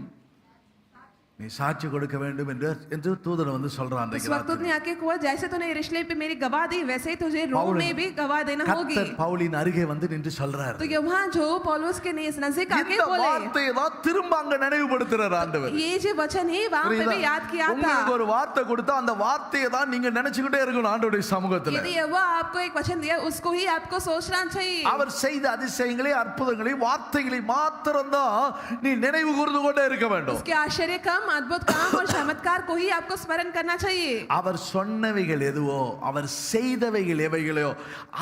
நீ சாட்சி கொடுக்க வேண்டும் என்று தூதன் வந்து சொல்றான். उस वक्त उसने आके कहा, जैसे तूने यरूशलेम पे मेरी गवाह दी वैसे ही तुझे रोम में भी गवाह देना होगी। கர்த்தர் பவுலின் அருகே வந்து நின்று சொல்றார். तो यहाँ जो पौलुस के नजदीक आके இந்த बोले, வார்த்தையை தான் திரும்ப அங்க நினைவுபடுத்துறார் ஆண்டவர். ये जो वचन है वहां पे भी याद किया था। உங்களுக்கு ஒரு வார்த்தை கொடுத்தா அந்த வார்த்தையை தான் நீங்க நினைச்சுக்கிட்டே இருக்கணும் ஆண்டவருடைய சமூகத்துல. यदि वो आपको एक वचन दिया उसको ही आपको सोचना चाहिए। அவர் செய்த அதிசயங்களை, அற்புதங்களை, வார்த்தைகளை மாத்திரம்தான் நீ நினைவு கூர்ந்து கொண்டே இருக்க வேண்டும். उसके आश्चर्य काम, अद्भुत काम और चमत्कार को ही आपको स्मरण करना चाहिए। அவர் சொன்னவைகள் எதுவோ, அவர் செய்தவைகள் எவைகளோ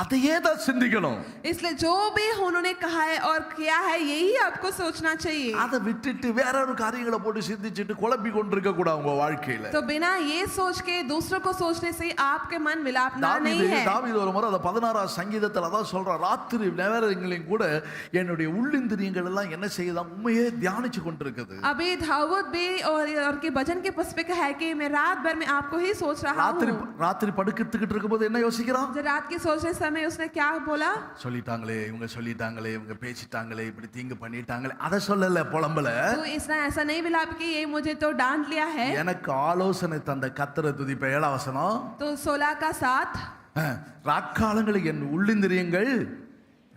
அதையே தான் சிந்திக்கணும். इसलिए जो भी उन्होंने कहा है और किया है यही आपको सोचना चाहिए। அதை விட்டுட்டு வேற ஒரு காரியங்களை போட்டு சிந்திச்சிட்டு குழப்பி கொண்டிருக்க கூடாது உங்க வாழ்க்கையில. तो बिना ये सोच के दूसरों को सोचने से आपके मन विलापना नहीं है। தாவீது ஒரு முறை அந்த 16ஆம் சங்கீதத்துல அதான் சொல்றான், ராத்திரி நேரங்களிலும் கூட என்னுடைய உள்ளிந்திரியங்கள் எல்லாம் என்ன செய்யுதா, உண்மையே தியானிச்சு கொண்டிருக்குது. अभी दाऊद भी और के भजन के पुस्तक है कि मैं रात भर में आपको ही सोच रहा हूँ। ராத்திரி படுக்கிறதுக்கிட்டு இருக்கும்போது என்ன யோசிக்கிறான், जब रात की सोचने समय उसने क्या बोला, சொல்லிட்டாங்களே இவங்க பேசிட்டாங்களே, இப்படி தீங்கு பண்ணிட்டாங்களே, அதை சொல்லல, புலம்பல. तो इसने ऐसा नहीं विलाप कि ये मुझे तो डांट लिया है। எனக்கு ஆலோசனை தந்த கர்த்தரை துதிப்ப 7ஆம் வசனம், तो 16 का 7, ராக்காலங்களில் என் உள்ளிந்திரியங்கள்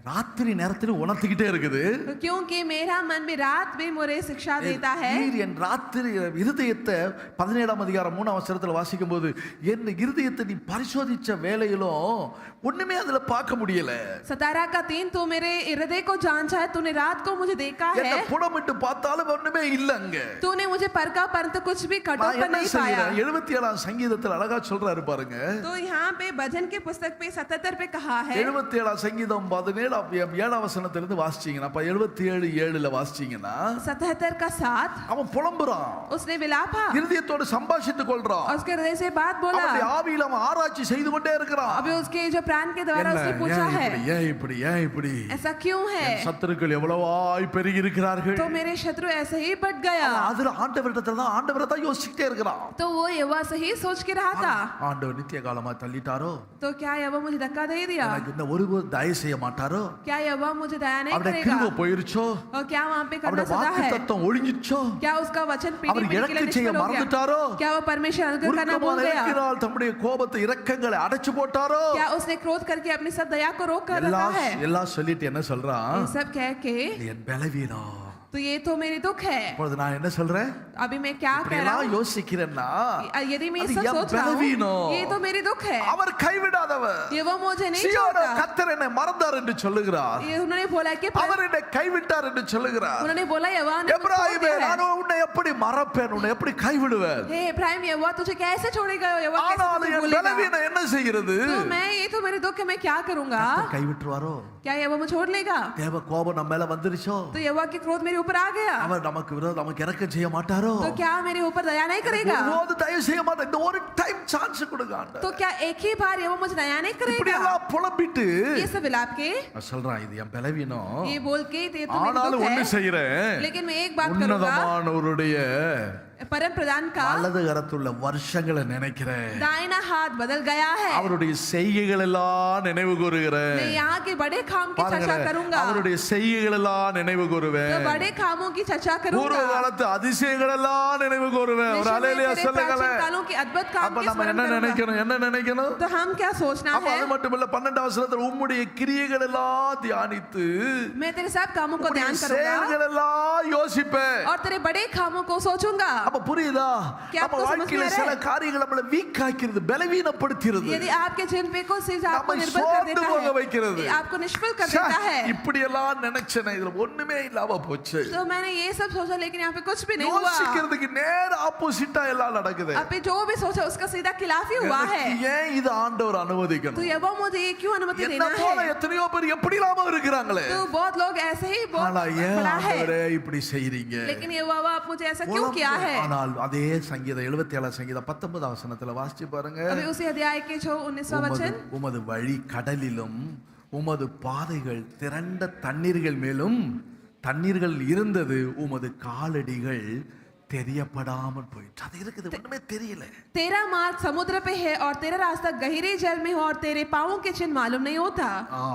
ராத்திரி நேரத்துல உணர்த்திக்கிட்டே இருக்குது. क्योंकि मेरा मन भी रात में मुझे शिक्षा देता है. நீர் என் ராத்திரி இருதயத்தை 17ஆம் அதிகாரம் 3ஆம் வசனத்துல வாசிக்கும் போது என் இருதயத்தை நீ பரிசோதிச்ச வேளையிலும் ஒண்ணுமே அதுல பார்க்க முடியல. 17 का 3 तू मेरे हृदय को जांचा है, तूने रात को मुझे देखा है. என்ன புடமிட்டு பார்த்தாலும் ஒண்ணுமே இல்ல அங்க. तूने मुझे परखा परंतु कुछ भी खटोल पर नहीं पाया. 77ஆம் சங்கீதத்துல அழகா சொல்றாரு பாருங்க. तो यहाँ पे भजन के पुस्तक पे 77 पे कहा है. 77ஆம் சங்கீதம் 17ஆம் வசனத்துல இருந்து வாசிச்சீங்கன்னா அப்ப 77:7ல வாசிச்சீங்கன்னா 77 का 7 அவன் புலம்புறான். उसने विलापा. இருதயத்தோடு சம்பாஷித்துக் கொள்றான். और उसके हृदय से बात बोला. அவனுடைய ஆவியில அவன் ஆராய்ச்சி செய்து கொண்டே இருக்கிறான். अभी उसके जो प्राण के द्वारा उसने पूछा है ஏன் இப்படி ऐसा क्यों है. சத்துருக்கள் எவ்வளவாய் பெருகி இருக்கிறார்கள். तो मेरे शत्रु ऐसे ही बढ़ गया. அதுல ஆண்டவரை தான் யோசிச்சிட்டே இருக்கிறான். तो वो यहोवा से ही सोच के रहा था. ஆண்டவர் நித்திய காலமா தள்ளிட்டாரோ. तो क्या यहोवा मुझे धक्का दे दिया. எனக்கு இந்த ஒருபோது தயவு செய்ய மாட்டாரோ. क्या यहोवा मुझे दया नहीं அவருடைய करेगा. கிருபை போயிருச்சோ. और क्या वहां पे करना அவருடைய सदा है. வாக்குத்தத்தம் ஒழிஞ்சிச்சோ. क्या उसका वचन पीढ़ी அவர் पीढ़ी के लिए இறக்க செய்ய निष्फल हो மறந்துட்டாரோ. गया. क्या वो परमेश्वर अनुग्रह करना भूल गया. இருக்கிறாள் தம்முடைய கோபத்தை இரக்கங்களை அடைச்சு போட்டாரோ. क्या उसने क्रोध करके अपनी सब दया को रोक कर रखा है. எல்லாம் சொல்லிட்டு என்ன சொல்றான். ये सब कह के என் பலவீனம். तो ये तो मेरी दुख है. இப்பொழுது நான் என்ன சொல்றேன். अभी मैं क्या कह रहा हूँ. யோசிக்கிறேன்னா यदि मैं सब सोच रहा हूँ ये तो मेरी दुख है. அவர் கைவிடாதவர். ये वो मुझे नहीं சீயோன் छोड़ता. கர்த்தர் என்னை மறந்தார் என்று சொல்லுகிறார். ये उन्होंने बोला कि அவர் என்னை கைவிட்டார் என்று சொல்லுகிறார். उन्होंने बोला यहोवा ने मुझे छोड़ எப்ராயிமே दिया है. நான் உன்னை எப்படி மறப்பேன் உன்னை எப்படி கைவிடுவேன். हे इब्राहिम यहोवा तुझे कैसे छोड़ेगा. यहोवा कैसे ஆனால் तुझे என் भूलेगा. பலவீனம் என்ன செய்கிறது. तो मैं ये तो मेरी दुख है मैं क्या करूंगा. கைவிட்டுவாரோ. क्या यहोवा मुझे छोड़ लेगा. தேவ கோபம் நம்ம மேல வந்துருச்சோ. तो यहोवा की क्रोध मेरे ऊपर आ गया. அவர் நமக்கு விரோதம் நமக்கு இரக்கம் செய்ய மாட்டாரோ. तो क्या मेरे ऊपर दया नहीं करेगा. ஒருபோது தயவு செய்ய மாட்டார். இந்த ஒரு டைம் சான்ஸ் கொடுங்க ஆண்டவர். तो क्या एक ही बार यहोवा मुझे दया नहीं இப்படி करेगा. எல்லாம் புலம்பிட்டு ये सब विलाप के சொல்றான் இது என் பலவீனம். ये बोल के ये तो मेरी ஆனாலும் दुख ஒண்ணு है. செய்றேன். लेकिन मैं एक बात करूंगा. உன்னதமானவருடைய परम प्रधान का வலது கரத்துள்ள வருஷங்களை நினைக்கிறேன். दाहिना हाथ बदल गया है. அவருடைய செய்கைகள் எல்லாம் நினைவு கூறுகிறேன். मैं यहाँ के बड़े काम की चर्चा करूंगा. அவருடைய செய்கைகள் எல்லாம் நினைவு கூறுவேன். तो बड़े कामों की चर्चा பூர்வ करूंगा. காலத்து அதிசயங்கள் எல்லாம் நினைவு கூறுவேன். ஒரு அல்லேலூயா சொல்லுங்களேன். कालों की अद्भुत काम அப்ப की நம்ம स्मरण என்ன करूंगा. நினைக்கணும். तो हम क्या सोचना அப்ப है. அது மட்டுமல்ல 12ஆம் வசனத்துல உம்முடைய கிரியைகள் எல்லாம் தியானித்து मैं तेरे सब कामों को ध्यान करूंगा செயல்கள் எல்லாம் யோசிப்பேன். और तेरे बड़े कामों को सोचूंगा. அப்ப புரியுதா. क्या நம்ம आपको समझ வாழ்க்கையில में आ रहा சில है? காரியங்கள் நம்மள வீக் ஆக்கிறது பலவீனப்படுத்துறது. यदि आपके जीवन पे कोई चीज आपको நம்மை निर्बल कर देता சோர்ந்து போக வைக்கிறது. है आपको निष्फल कर देता है. இப்படி எல்லாம் நினைச்சேனே இதுல ஒண்ணுமே இல்லாம போச்சு. तो मैंने ये सब सोचा लेकिन यहाँ पे कुछ भी नहीं हुआ. யோசிக்கிறதுக்கு நேர் ஆப்போசிட்டா எல்லாம் நடக்குது. अभी जो भी सोचा उसका सीधा खिलाफ ही हुआ है. ஏன் இது ஆண்டவர் அனுமதிக்கணும். तो यहोवा मुझे ये क्यों अनुमति என்ன देना போல है. எத்தனையோ பேர் எப்படி இல்லாம இருக்கிறாங்களே. तो बहुत लोग ऐसे ही बहुत ஆனா ஏன் बड़ा है. ஆண்டவரே இப்படி செய்றீங்க. लेकिन यहोवा आप मुझे ऐसा क्यों किया है. ஆனால் அதே சங்கீதம் 77 சங்கீதம் 19 வசனத்துல வாசிச்சு பாருங்க. अभी उसी अध्याय के जो 19वां वचन. உமது வழி கடலிலும் உமது பாதைகள் திரண்ட தண்ணீர்கள் மேலும் தண்ணீர்கள் இருந்தது உமது காலடிகள் தெரியப்படாமல் போயிட்டு. அது இருக்குது ஒண்ணுமே தெரியல. तेरा मार्ग समुद्र पे है और तेरा रास्ता गहरे जल में हो और तेरे पांवों के चिन्ह मालूम नहीं होता.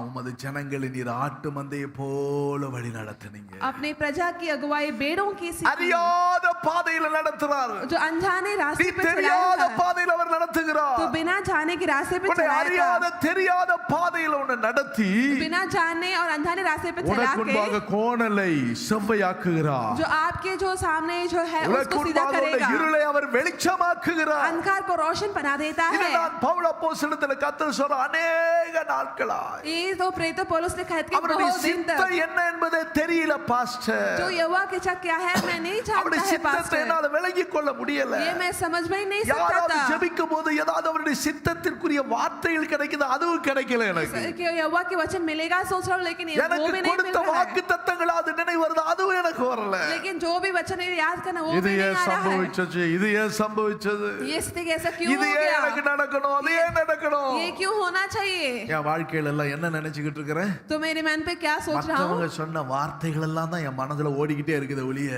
உமது ஜனங்களை நீர் ஆட்டு மந்தையை போல வழி நடத்துனீங்க. अपने प्रजा की अगुवाई बेड़ों की सी அறியாத பாதையில நடத்துறார். जो अनजाने रास्ते पे தெரியாத चलाया பாதையில அவர் நடத்துகிறார். तो बिना जाने के रास्ते पे உன்னை चलाया அறியாத தெரியாத பாதையில உன்னை நடத்தி बिना जानने और अनजाने रास्ते पे चला உனக்கு முன்பாக के கோணலை செவ்வையாக்குகிறார். जो आपके जो सामने जो है உனக்கு उसको सीधा முன்பாக உள்ள करेगा. இருளை அவர் வெளிச்சமாக்குகிறார். अंधकार को रोशन बना देता है. இதுதான் பவுல் அப்போஸ்தலத்துல கர்த்தர் சொல்ற अनेक நாட்களாய் ये तो प्रेरित पौलुस ने कहा कि அவருடைய बहुत दिन சித்தம் तक என்ன என்பதே தெரியல பாஸ்டர். जो यहोवा की इच्छा क्या है मैं नहीं जानता அவருடைய है சித்தத்தை पास्टर. என்னால விளங்கிக் கொள்ள முடியல. ये मैं समझ में ही नहीं सकता யாராவது था. ஜெபிக்கும் போது ஏதாவது அவருடைய சித்தத்திற்குரிய வார்த்தைகள் கிடைக்குது அதுவும் கிடைக்கல எனக்கு. कि यहोवा के वचन मिलेगा सोच रहा हूं लेकिन ये वो எனக்கு भी नहीं मिल கொடுத்த रहा है. வாக்குத்தத்தங்கள் அது நினைவு வருது அதுவும் எனக்கு வரல. लेकिन जो भी वचन है याद करना वो இது भी नहीं ஏன் आ रहा है. சம்பவிச்சது இது ஏன் சம்பவிச்சது ये स्थिति ऐसा क्यों இது हो ஏன் गया. எனக்கு நடக்கணும் அது ஏன் நடக்கணும். ये क्यों होना चाहिए. என் வாழ்க்கையில எல்லாம் என்ன நினைச்சுக்கிட்டு இருக்கிறேன். तो मेरे मन पे क्या सोच रहा மற்றவங்க हूँ. சொன்ன வார்த்தைகள் எல்லாம் தான் என் மனதுல ஓடிக்கிட்டே இருக்குது ஒழிய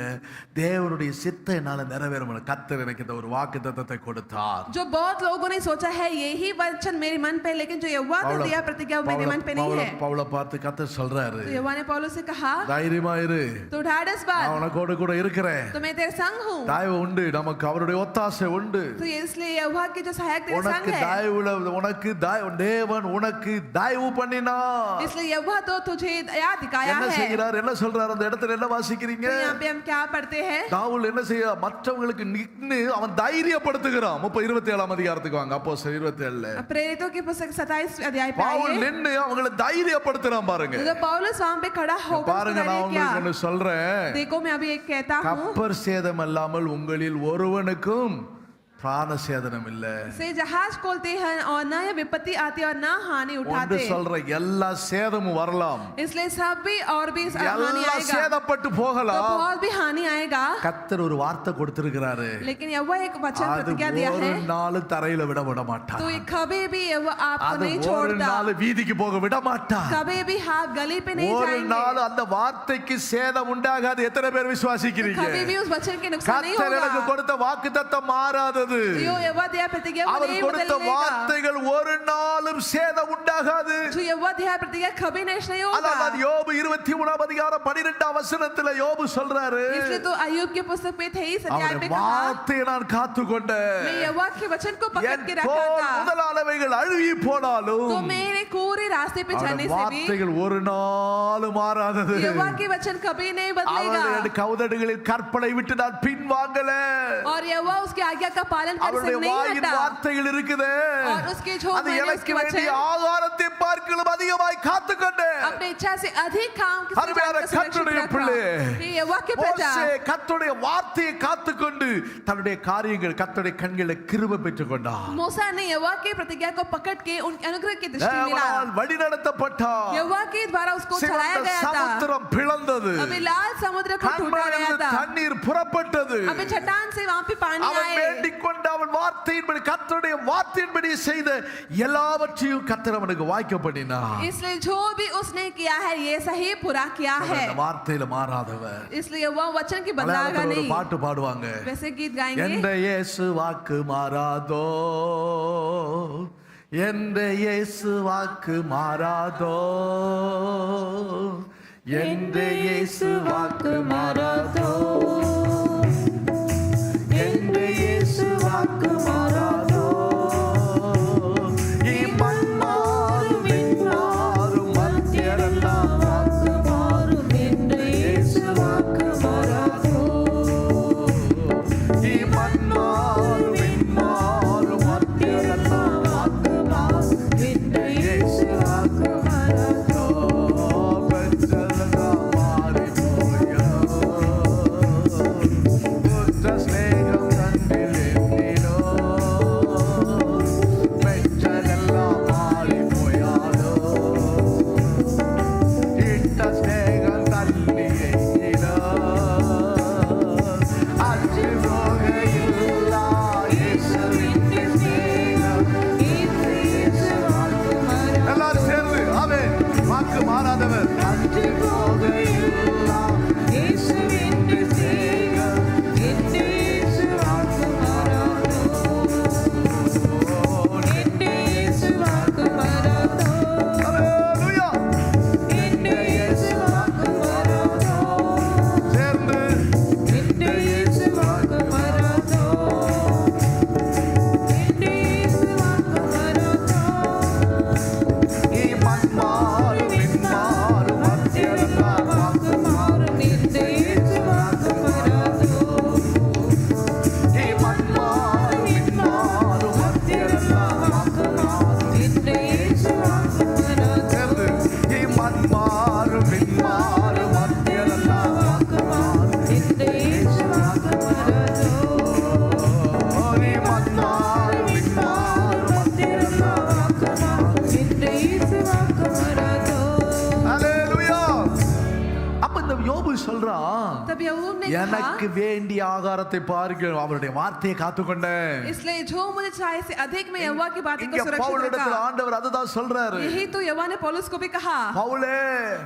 தேவனுடைய சித்தம் என்னால நிறைவேற முடியல. கர்த்தர் எனக்கு இந்த ஒரு வாக்குத்தத்தத்தை கொடுத்தார். जो बहुत लोगों ने सोचा है यही वचन मेरे मन पे लेकिन जो यहोवा का दिया प्रतिज्ञा वो मेरे मन पे नहीं है. பவுலை பார்த்து கர்த்தர் சொல்றாரு तो यहोवा ने पौलुस से कहा தைரியமா இரு तो ढाढ़स நான் बात உனக்கோடு கூட இருக்கிறேன். तो मैं तेरे संग हूँ। தயவு உண்டு, நமக்கு அவருடைய ஒத்தாசை உண்டு. तो इसलिए यहोवा की जो सहायक तेरे संग உனக்கு है, தேவன் உனக்கு தயவு பண்ணினார். इसलिए यहोवा तो तुझे दया दिखाया என்ன है। செய்கிறார், என்ன சொல்றார் அந்த இடத்துல, என்ன வாசிக்கிறீங்க? तो यहाँ पे हम क्या पढ़ते हैं? தாவூல் என்ன செய்ய மற்றவங்களுக்கு நின்னு அவன் தைரியப்படுத்துகிறான். 27 அதிகாரத்துக்கு வாங்க, அப்போஸ்தலர் 27. प्रेरितों की पुस्तक 27 अध्याय पे பவுல் आइए। நின்னு அவங்களை தைரியப்படுத்துறான் பாருங்க. तो पौलुस वहां पे खड़ा होकर பாருங்க, उसको நான் कह रहे உங்களுக்கு ஒன்னு क्या? சொல்றேன். देखो मैं अभी एक कहता हूँ, கப்பர் சேதம் அல்லாமல் உங்களில் ஒருவனுக்கும் பிராண சேதனம் இல்ல. से जहाज खोलते हैं और ना ये विपत्ति आती और ना हानि ஒன்று उठाते। சொல்ற, எல்லா சேதமும் வரலாம், इसलिए सब भी और भी हानि எல்லாம் आएगा, சேதப்பட்டு तो போகலாம். बहुत भी हानि आएगा। கர்த்தர் ஒரு வார்த்தை கொடுத்திருக்கிறாரு, लेकिन यहोवा एक वचन அது प्रतिज्ञा दिया ஒரு है, நாள் தரையில விட மாட்டார். तो ये कभी भी यहोवा आपको அது नहीं ஒரு छोड़ता, நாள் வீதிக்கு போக விட மாட்டார். कभी भी हाथ गली पे नहीं ஒரு जाएंगे, நாள் அந்த வார்த்தைக்கு சேதம் உண்டாகாது. எத்தனை பேர் விசுவாசிக்கிறீங்க? कभी भी उस वचन के नुकसान नहीं கர்த்தர் எனக்கு होगा। கொடுத்த வாக்குத்தத்தம் மாறாதது. जो यहोवा दिया प्रतिज्ञा वो அவர் नहीं கொடுத்த बदलेगा। வார்த்தைகள் ஒரு நாளும் சேதம் உண்டாகாது. जो यहोवा दिया प्रतिज्ञा कभी नष्ट नहीं அதான் होगा। யோபு 23 அதிகாரம் 12 வசனத்துல யோபு சொல்றாரு, इसलिए तो अय्यूब के पुस्तक पे 23 अध्याय அவருடைய पे कहा, வார்த்தையை நான் காத்துக்கொண்டேன். मैं यहोवा के वचन को पकड़ என் के रखा தோல் था, முதலானவைகள் அழுகி போனாலும் तो मेरे कोरे रास्ते पे चलने அவருடைய से भी வார்த்தைகள் ஒரு நாளும் மாறாதது. यहोवा के वचन कभी नहीं बदलेगा। அவருடைய கவுதடுகளில் கற்பனை விட்டு நான் பின்வாங்கல. और यहोवा उसकी आज्ञा का पालन करने அவருடைய से नहीं வாயின் हटा, வார்த்தைகள் இருக்குது, और उसके जो அது मैंने எனக்கு उसके வேண்டிய वचन ஆகாரத்தை பார்க்கலும் அதிகமாய் காத்துக்கொண்டேன். अपने इच्छा से अधिक काम की அருமையான सुरक्षित கர்த்தருடைய रखा। பிள்ளை, ये यहोवा के प्रजा மோசே கர்த்தருடைய வார்த்தையை காத்துக்கொண்டு தன்னுடைய காரியங்கள் கர்த்தருடைய கண்களை கிருபை பெற்றுக்கொண்டார். मूसा ने यहोवा की प्रतिज्ञा को पकड़ के उनके अनुग्रह की दृष्टि मिला, தேவனால் வழிநடத்தப்பட்டார். यहोवा के द्वारा उसको चलाया சிவந்த गया था। சமுத்திரம் பிளந்தது, अभी लाल समुद्र को टूटा गया கண்மலையிலிருந்து था, தண்ணீர் புறப்பட்டது. अभी चट्टान से वहां पे पानी அவன் आए। வேண்டிக் கொண்டு அவன் வார்த்தையின்படி கர்த்தருடைய வார்த்தையின்படி செய்த எல்லாவற்றையும் கர்த்தர் அவனுக்கு வாய்க்க பண்ணினார். इसलिए जो भी उसने किया है ये सही पूरा किया है, அந்த வார்த்தையில மாறாதவர். इसलिए वह वचन की बदलागा மலையாளத்துல ஒரு नहीं। பாட்டு பாடுவாங்க, वैसे गीत गाएंगे, என்ற இயேசு வாக்கு மாறாதோ, என்ற இயேசு வாக்கு மாறாதோ, என்ற இயேசு வாக்கு மாறாதோ, என்ற இயேசு வாக்கு மாறாதோ. இம்மண் மாறும், விண்மாறும், மத்தியரெல்லாம் வாக்கு மாறும், என்ற இயேசு வாக்கு மாறாதோ. இம்மண் மாறும், விண்மாறும், மத்தியரெல்லாம் வாக்கு மாறும், என்ற இயேசு வாக்கு மாறாதோ. பெற்றதெல்லாம் மாறி போயோ, புத்த ஸ்நேகம் தன்னில் எண்ணினோ, பெற்றதெல்லாம் மாறி போயாதோ, இட்ட ஸ்நேகம் தள்ளி எண்ணினோ, அச்சு போகையில்லா இயேசுவின் ஸ்நேகம், இந்த இயேசு வாக்கு மாறாதோ. எல்லாரும் சேர்ந்து ஆமென். வாக்கு மாறாதவர், அச்சு போகையில்லா இயேசுவின் ஸ்நேகம், இந்த இயேசு வாக்கு மாறாதோ, இந்த இயேசு வாக்கு மாறாதோ. ஹல்லேலூயா. இந்த இயேசு வாக்கு மாறாதோ. சேர்ந்து இந்த இயேசு வாக்கு மாறாதோ, இந்த இயேசு வாக்கு மாறாதோ. இம்மண் மாறும், விண்மாறும், மத்தியரெல்லாம் வாக்கு மாறும், இந்த இயேசு வாக்கு மாறாதோ. இம்மண் மாறும், விண்மாறும், மத்தியரெல்லாம் வாக்கு மாறும், இந்த இயேசு வாக்கு மாறாதோ. சேர்ந்து இம்மண் மாறும், விண்மாறும், மத்தியரெல்லாம் வாக்கு மாறும், இந்த இயேசு வாக்கு மாறாதோ. இம்மண் மாறும், விண்மாறும், மத்தியரெல்லாம் வாக்கு மாறும், இந்த இயேசு வாக்கு மாறாதோ. ஹல்லேலூயா. அப்ப இந்த யோபு சொல்றான், तब यहूब ने कहा, எனக்கு வேண்டிய ஆகாரத்தை பார்க்க அவருடைய வார்த்தையை காத்துக்கொண்டேன். इसलिए जो मुझे चाहे से अधिक मैं यहोवा की बातें को இங்க सुरक्षित பவுலிடத்துல रखा। ஆண்டவர் அதுதான் சொல்றாரு, यही तो यहोवा ने पौलुस को भी कहा, பவுலே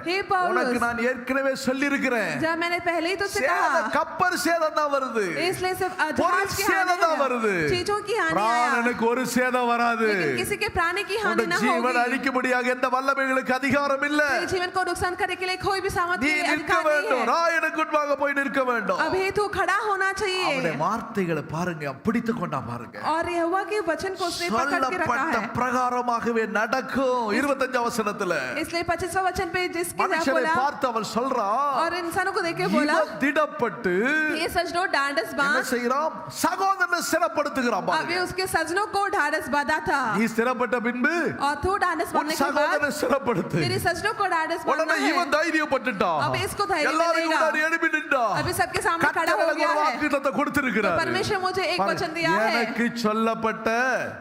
हे पौलुस, உனக்கு நான் ஏற்கனவே சொல்லியிருக்கிறேன், जब मैंने पहले ही तुझसे சேத कहा, கப்பர் சேதம் தான் வருது, इसलिए सिर्फ பொருள் जहाज की சேதம் தான் हानि வருது, है, चीजों की हानि आया, பிராணனுக்கு ஒரு சேதம் வராது. लेकिन किसी के प्राणी की हानि உன்னுடைய न ஜீவன் होगी। அழிக்கும்படியாக எந்த வல்லமைகளுக்கு அதிகாரம் இல்ல. तेरे जीवन को नुकसान करने के लिए कोई भी सामर्थ्य நீ नहीं, நிற்க अधिकार नहीं வேண்டும், है। ராயனுக்கு முன்பாக போய் நிற்க வேண்டும். अब हेतु खड़ा होना அவருடைய चाहिए வார்த்தைகளை பாருங்க, பிடித்து கொண்டா பாருங்க. और यहोवा के वचन को उसने पकड़ के रखा சொல்லப்பட்ட है. பிரகாரமாகவே நடக்கும். 25 வசனத்துல इसलिए 25वां वचन पे जिसके साथ மனுஷனை बोला பார்த்து அவர் சொல்றா, और इंसानों को देख के बोला இவன் திடப்பட்டு ये सजनों ढांढस என்ன बांध. செய்யறான்? சகோதரனை சிறப்படுத்துகிறான். अभी उसके सजनों को ढांढस बांधा था நீ சிறப்பட்ட பின்பு और तू ढांढस உன் बांधने के बाद சகோதரனை சிறப்படுத்து. तेरे सजनों को ढांढस बांधना உடனே है. இவன் தைரியப்பட்டுட்டான். अब इसको धैर्य எல்லாரையும் मिलेगा. முன்னாடி எழுப்பி நின்றான். अभी सबके सामने खड़ा हो கர்த்தர் गया எனக்கு ஒரு है. வாக்குத்தத்தத்தை கொடுத்திருக்கிறார். परमेश्वर मुझे एक वचन दिया है, எனக்கு சொல்லப்பட்ட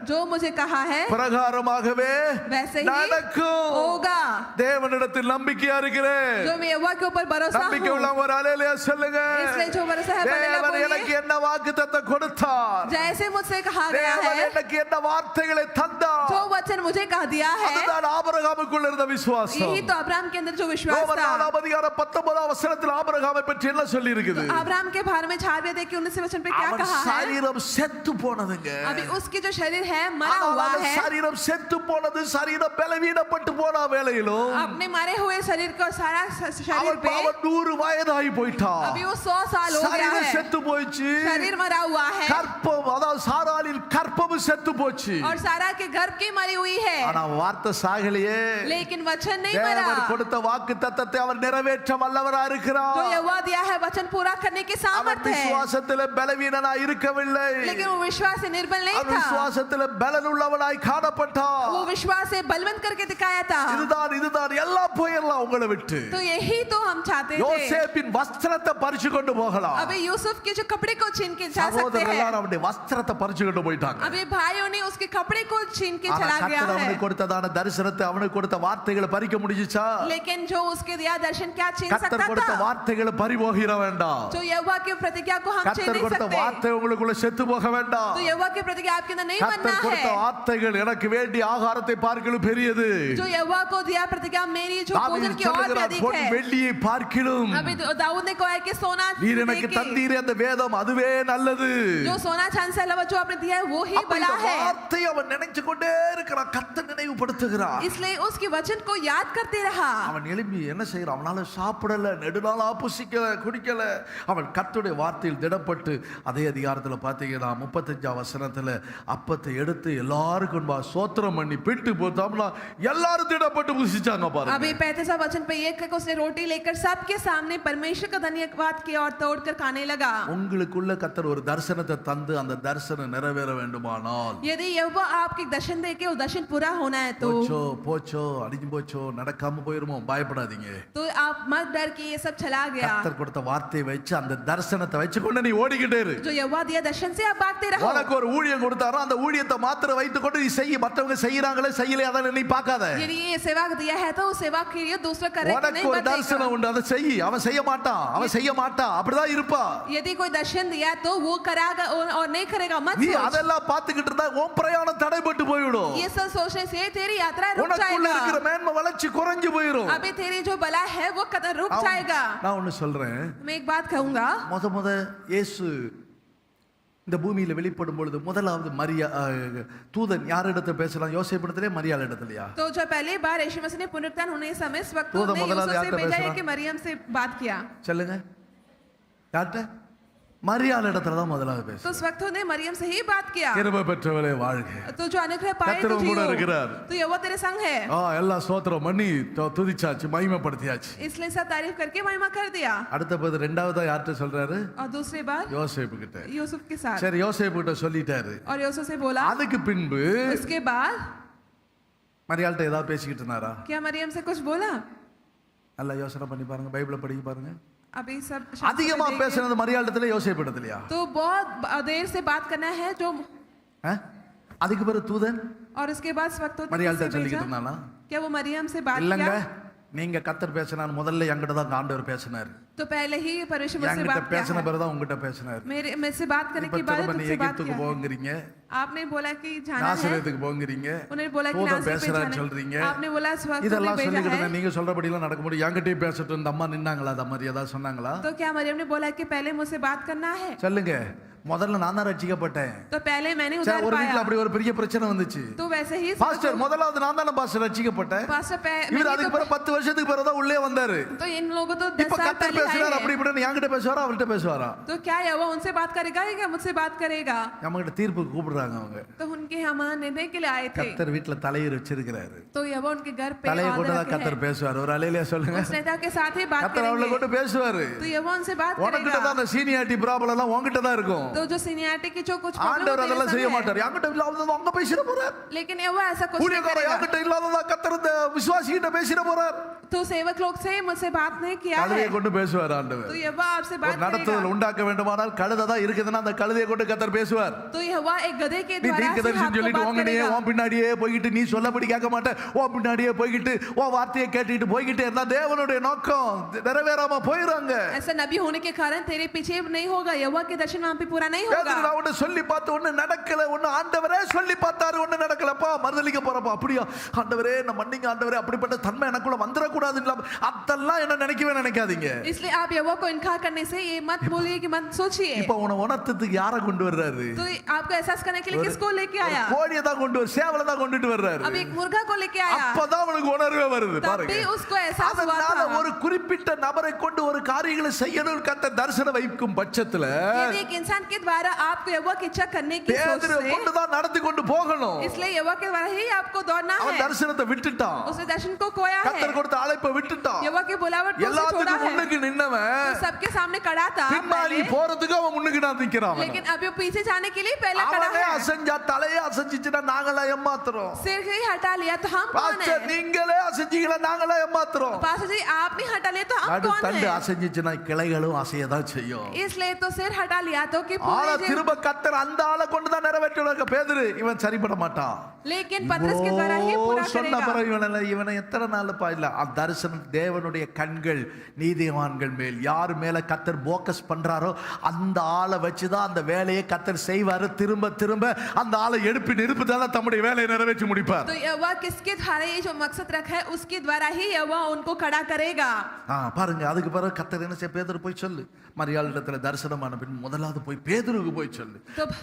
जो मुझे कहा है பிரகாரமாகவே वैसे ही நடக்கும். होगा. தேவனிடத்தில் நம்பிக்கையா இருக்கிறேன். जो मैं यहोवा के ऊपर भरोसा நம்பிக்கை हूँ, உள்ளவங்க ஒரு அல்லேலூயா சொல்லுங்க. इसलिए जो भरोसा है தேவன் बोलिए. எனக்கு என்ன வாக்குத்தத்தம் கொடுத்தார், जैसे मुझसे कहा गया தேவன் है, எனக்கு என்ன வார்த்தைகளை தந்தார், जो वचन मुझे कहा दिया है, அதுதான் ஆபிரகாமுக்குள்ள இருந்த விசுவாசம். यही तो अब्राहम के अंदर जो विश्वास ரோமர் था. 4 அதிகாரம் 19 வசனத்தில் ஆபிரகாமை பற்றி என்ன சொல்லி இருக்குது? अब्राहम के बारे में 4वें अध्याय के 19वें वचन पे क्या அவன் कहा है? சரீரம் செத்து போனதுங்க. अभी उसकी जो शरीर है मरा ஆனால் हुआ அந்த है. சரீரம் செத்து போனது, சரீரம் பலவீனப்பட்டு போன வேளையிலும் अपने मारे हुए शरीर को सारा शरीर அவன் पे 100 வயதாகி போயிட்டான். अभी वो 100 साल हो गया சரீரம் है. செத்து போயிடுச்சு. शरीर मरा हुआ है கற்பம், அதாவது சாராளின் கற்பம் செத்து போச்சு. और सारा के गर्भ की मरी हुई है, ஆனா வார்த்தை சாகலையே. लेकिन वचन नहीं मरा. தேவன் கொடுத்த வாக்கு தத்தத்தை அவர் நிறைவேற்ற வல்லவரா இருக்கிறார். जो यहोवा दिया है वचन पूरा करने की அவன் सामर्थ्य है, விசுவாசத்திலே பலவீனனா இருக்கவில்லை. लेकिन वो विश्वास से निर्बल नहीं அவன் था. விசுவாசத்திலே பலனுள்ளவனாய் காணப்பட்டான். वो विश्वास से बलवंत करके दिखाया था. இதுதான் எல்லாம் போயிடலாம் உங்களை விட்டு. तो यही तो हम चाहते थे. யோசேப்பின் வஸ்திரத்தை பறிச்சு கொண்டு போகலாம். अभी यूसुफ के जो कपड़े को छीन के जा सकते சகோதரர்கள் हैं. எல்லாரும் அவனுடைய வஸ்திரத்தை பறிச்சு கொண்டு போயிட்டாங்க. अभी भाइयों ने उसके कपड़े को छीन के ஆனா चला गया கர்த்தர் है, அவனுக்கு கொடுத்ததான தரிசனத்தை, அவனுக்கு கொடுத்த வார்த்தைகளை பறிக்க முடிஞ்சுச்சா? लेकिन जो उसके दिया दर्शन क्या छीन கர்த்தர் सकता கொடுத்த था? வார்த்தைகளை பறிபோகிற வேண்டாம். जो यहोवा की प्रतिज्ञा को हम छीन கர்த்தர் नहीं கொடுத்த सकते. வார்த்தை உங்களுக்குள்ள செத்து போக வேண்டாம். तो यहोवा की प्रतिज्ञा आपके अंदर नहीं बनना கர்த்தர் கொடுத்த है. வார்த்தைகள் எனக்கு வேண்டிய ஆகாரத்தை பார்க்கிலும் பெரியது. जो यहोवा को दिया प्रतिज्ञा मेरी जो தாவீது भोजन की और भी சொல்லுகிறார், अधिक பொன் है. வெள்ளியை பார்க்கிலும் अभी दाऊद ने कहा है कि सोना நீர் எனக்கு देके, தந்தீரே அந்த வேதம் அதுவே நல்லது. जो सोना चांदी से अलावा जो आपने दिया है वो ही அப்ப बड़ा இந்த है. வார்த்தை அவன் நினைச்சு கொண்டே இருக்கிறான். கர்த்தர் நினைவுபடுத்துகிறார். इसलिए उसके वचन को याद करते रहा. அவன் எழும்பி என்ன செய்யறான்? அவனால சாப்பிடல, நெடுநாளா புசிக்கல, குடிக்கல. அவன் கர்த்தருடைய வார்த்தையில் திடப்பட்டு அதே அதிகாரத்துல பாத்தீங்கன்னா 35 வசனத்துல அப்பத்தை எடுத்து எல்லாருக்கும் முன்பா சோத்திரம் பண்ணி பிட்டு போட்டாம்னா எல்லாரும் திடப்பட்டு புசிச்சாங்க பாருங்க. अभी 35वां वचन पे ये कहकर उसने रोटी लेकर सबके सामने परमेश्वर का धन्यवाद किया और तोड़कर खाने लगा. உங்களுக்குள்ள கர்த்தர் ஒரு தரிசனத்தை தந்து அந்த தரிசனம் நிறைவேற வேண்டுமானால், यदि यहोवा आपके दर्शन दे के वो दर्शन पूरा होना है तो போச்சோ அடிஞ்சு போச்சோ நடக்காம போயிருமோ பயப்படாதீங்க. तो आप मत डर कि ये सब चला गया. கர்த்தர் கொடுத்த வார்த்தையை வச்சு அந்த தரிசனத்தை வச்சு கொண்டு நீ ஓடிக்கிட்டே இரு. जो यहोवा दिया दर्शन से आप भागते रहो. உனக்கு ஒரு ஊழியம் கொடுத்தாரோ அந்த ஊழியத்தை மாத்திர வைத்து கொண்டு நீ செய்ய, மற்றவங்க செய்யறாங்களே செய்யலையே அதை நீ பார்க்காத. यदि ये सेवा दिया है तो उस सेवा के लिए दूसरा कर रहे हैं உனக்கு ஒரு தரிசனம் உண்டு, அதை செய். அவன் செய்ய மாட்டான், அப்படிதான் இருப்பா. यदि कोई दर्शन दिया तो वो करागा और नहीं करेगा मत நீ सोच. அதெல்லாம் பார்த்துக்கிட்டு இருந்தா உன் பிரயாணம் தடைபட்டு போயிடும். ये सब सोचने से तेरी यात्रा रुक உனக்குள்ள जाएगा. இருக்கிற மேன்மை வளர்ச்சி குறைஞ்சு போயிடும். अभी तेरी जो बला है वो कदर रुक जाएगा. நான் ஒன்னு சொல்றேன். मैं एक बात कहूंगा. முத இயேசு இந்த பூமியில வெளிப்படும் பொழுது முதலாவது மரியா தூதன் யார் இடத்துல பேசலாம்? யோசேப்பு இடத்திலே, மரியாள் இடத்துலயா? तो जो पहली बार यीशु मसीह ने पुनरुत्थान होने के समय इस वक्त तो ने முதலாவது यूसुफ से யார்கிட்ட भेजा है பேசுறான்? कि मरियम से बात किया. சொல்லுங்க, யார்கிட்ட? மரியாள் இடத்துல தான் முதலாவது तो பேச. उस वक्त ने मरियम से ही बात किया. கிருபை பெற்றவளே வாழ்க. तो जो अनुग्रह पाए கர்த்தர் तो கூட जियो. இருக்கிறார். तो यहोवा तेरे संग है. எல்லாம் ஸ்தோத்திரம் பண்ணி துதிச்சாச்சு, மகிமைப்படுத்தியாச்சு. इसलिए सब तारीफ करके महिमा कर दिया. அடுத்த போது ரெண்டாவதா யார்கிட்ட சொல்றாரு? और दूसरी बार யோசேப்பு கிட்ட. यूसुफ के साथ. சரி, யோசேப்பு கிட்ட சொல்லிட்டாரு. और यूसुफ से बोला. அதுக்கு பின்பு उसके बाद மரியாள்கிட்ட ஏதாவது பேசிக்கிட்டு இருந்தாரா? क्या मरियम से कुछ बोला? நல்லா யோசனை பண்ணி பாருங்க, பைபிளை படிக்க பாருங்க. अभी सब அதிகமா பேசுனது மரியாள் இடத்துல, யோசேப்பு இடத்துலயா? तो बहुत देर से बात करना है जो. அதுக்கு பிறகு தூதன் और उसके बाद इस वक्त மரியாள்கிட்ட சொல்லிக்கிட்டு இருந்தானா? क्या वो मरियम से बात இல்லங்க, किया? நீங்க கர்த்தர் பேசினார் முதல்ல என்கிட்ட தான் ஆண்டவர் பேசினார். तो पहले ही परमेश्वर मुझसे என்கிட்ட बात किया பேசின है. பிறகு தான் உங்ககிட்ட பேசினார். मेरे से बात करने இப்ப के बाद திரும்ப நீ तुझसे बात எகிப்துக்கு किया है. போங்கறீங்க, आपने बोला कि जाना है. நாசரேத்துக்கு போங்கறீங்க, उन्होंने बोला कि தூதன் नासरत पे பேசுறான்னு जाना சொல்றீங்க. है. आपने बोला इस वक्त இதெல்லாம் भेजा சொல்லிக்கிட்டு है. நீங்க சொல்றபடி எல்லாம் நடக்க முடியும். என்கிட்டயே பேசட்டும். இந்த அம்மா நின்னாங்களா? அந்த மாதிரி ஏதாவது சொன்னாங்களா? तो क्या मरियम ने बोला कि पहले मुझसे बात करना है? சொல்லுங்க. முதல்ல நான் தான் ரட்சிக்கப்பட்டேன். तो पहले मैंने சரி, उधार ஒரு வீட்ல पाया. அப்படி ஒரு பெரிய பிரச்சனை வந்துச்சு. तो वैसे ही பாஸ்டர் முதலாவது நான் தான் பாஸ்டர் ரட்சிக்கப்பட்டேன். पास्टर இவர் அதுக்கு பிறகு 10 வருஷத்துக்கு பிறகு தான் உள்ளே வந்தாரு. तो इन लोगों तो 10 இப்ப साल கர்த்தர் पहले பேசுறாரு है। அப்படி இப்படி என்கிட்ட பேசுவாரா அவர்கிட்ட பேசுவாரா? तो क्या यहोवा उनसे बात करेगा या क्या मुझसे बात करेगा? நம்ம கிட்ட தீர்ப்புக்கு கூப்பிடுறாங்க அவங்க. तो उनके यहाँ निर्णय के लिए आए थे। கர்த்தர் வீட்ல தலையர் வச்சிருக்கிறாரு. तो यहोवा उनके घर पे தலையை கொண்டு தான் रखे கர்த்தர் हैं। பேசுவார். ஒரு அலையிலே சொல்லுங்க. उस नेता के साथ ही बात கர்த்தர் அவளை करेंगे। கொண்டு பேசுவாரு. तो यहोवा उनसे बात உனக்கிட்ட தான் करेगा। அந்த சீனியாரிட்டி ப்ராப்ளம் எல்லாம் உன்கிட்ட தான் இருக்கும். तो जो सीनियरिटी की जो कुछ ஆண்டவர் அதெல்லாம் प्रॉब्लम செய்ய है, மாட்டார். என்கிட்ட இல்லாதது அங்க பேசிட போறார். लेकिन यहोवा ऐसा कुछ नहीं ஊழியக்காரர் करेगा। என்கிட்ட இல்லாததா கர்த்தர் இந்த விசுவாசிகிட்ட பேசிட போறார். तो सेवक लोग से मुझसे बात नहीं किया है। கழுதையை கொண்டு பேசுவார் ஆண்டவர். तो यहोवा आपसे ஒரு बात நடத்துதல் करेगा। உண்டாக்க வேண்டுமானால் கழுதை தான் இருக்குதுன்னா அந்த கழுதையை கொண்டு கர்த்தர் பேசுவார். तो यहोवा एक गधे के நீ द्वारा से தீர்க்கதரிசி आपको சொல்லிட்டு बात உங்கனையே करेगा। உன் பின்னாடியே போய்கிட்டு நீ சொல்லபடி கேட்க மாட்டே, உன் பின்னாடியே போய்கிட்டு உன் வார்த்தையை கேட்டுட்டு போய்கிட்டே இருந்தா தேவனுடைய நோக்கம் நிறைவேறாம போயிடுறாங்க. ऐसा नबी होने के कारण तेरे पीछे नहीं होगा, यहोवा के दर्शन वहां पे पूरा नहीं होगा। பேதுரு நான் ஒன்னு சொல்லி பார்த்து ஒன்னு நடக்கல, ஒன்னு ஆண்டவரே சொல்லி பார்த்தாரு ஒன்னு நடக்கலப்பா, மறுதலிக்க போறப்பா. அப்படியா ஆண்டவரே நான் மன்னிங்க ஆண்டவரே, அப்படிப்பட்ட தன்மை எனக்குள்ள வந்துட கூடாது இல்லாம அதெல்லாம் என்ன நினைக்கவே நினைக்காதீங்க. इसलिए आप यहोवा को इनकार करने से ये मत बोलिए कि मत सोचिए। இப்ப உன உணர்த்தத்துக்கு யாரை கொண்டு வர்றாரு? तो आपको एहसास करने के लिए किसको लेके आया? கோழியை தான் கொண்டு வர, சேவலை தான் கொண்டுட்டு வர்றாரு. अब एक मुर्गा को लेके आया, அப்பதான் அவனுக்கு உணர்வே வருது तब பாருங்க. भी उसको एहसास हुआ அதனால था। ஒரு குறிப்பிட்ட நபரை கொண்டு ஒரு காரியங்களை செய்யணும் கர்த்தர் தரிசனம் வைக்கும் பட்சத்துல यदि एक इंसान के द्वारा आपको यहोवा की इच्छा करने की सोच பேதுரு से, கொண்டு தான் நடத்தி கொண்டு போகணும். इसलिए यहोवा के द्वारा ही आपको दौड़ना அவன் है। தரிசனத்தை விட்டுட்டான். उसने दर्शन को खोया है, கர்த்தர் கொடுத்த அழைப்பை விட்டுட்டான். यहोवा के बुलावट को उसे छोड़ा எல்லாத்துக்கும் है। முன்னுக்கு நின்னவன் तो सबके सामने खड़ा था பின்னாடி पहले, போறதுக்கு அவன் முன்னுக்கு நான் நிக்கிறான். लेकिन अभी वो पीछे जाने के लिए पहले खड़ा அவனே है। அசஞ்சா தலையே அசஞ்சிச்சுனா நாங்களா ஏமாத்துறோம். सिर ही हटा लिया तो हम कौन பாஸ்டர் है? நீங்களே அசஞ்சிங்களா நாங்களா ஏமாத்துறோம். पास्टर जी आप नहीं हटा लिए तो हम நடு कौन தண்டு है? அசஞ்சிச்சுனா கிளைகளும் அசையதான் செய்யும். इसलिए तो सिर हटा लिया तो कि ஆள पूरे जो- திரும்ப கர்த்தர் அந்த ஆளை கொண்டு தான் நிறைவேற்றுவாங்க. பேதுரு இவன் சரிப்பட மாட்டான். लेकिन पतरस के द्वारा ही पूरा சொன்ன करेगा। பிறகு இவனை எத்தனை நாள் இல்ல அந்த தரிசனம் தேவனுடைய கண்கள் நீதிமான்கள் மேல் யார் மேல கர்த்தர் போக்கஸ் பண்றாரோ அந்த ஆளை வச்சுதான் அந்த வேலையை கர்த்தர் செய்வாரு. திரும்ப திரும்ப அந்த ஆளை எடுப்பி நிறுப்புதான் தம்முடைய வேலையை நிறைவேற்றி முடிப்பார். तो यहोवा किसके द्वारा ये जो मकसद रखा है उसके द्वारा ही यहोवा उनको खड़ा करेगा। பாருங்க அதுக்கு பிறகு கர்த்தர் என்ன செய்ய, பேதுரு போய் சொல்லு, மரியாளிடத்துல தரிசனமான பின் முதலாவது போய் பேதுருக்கு போய் சொல்லு,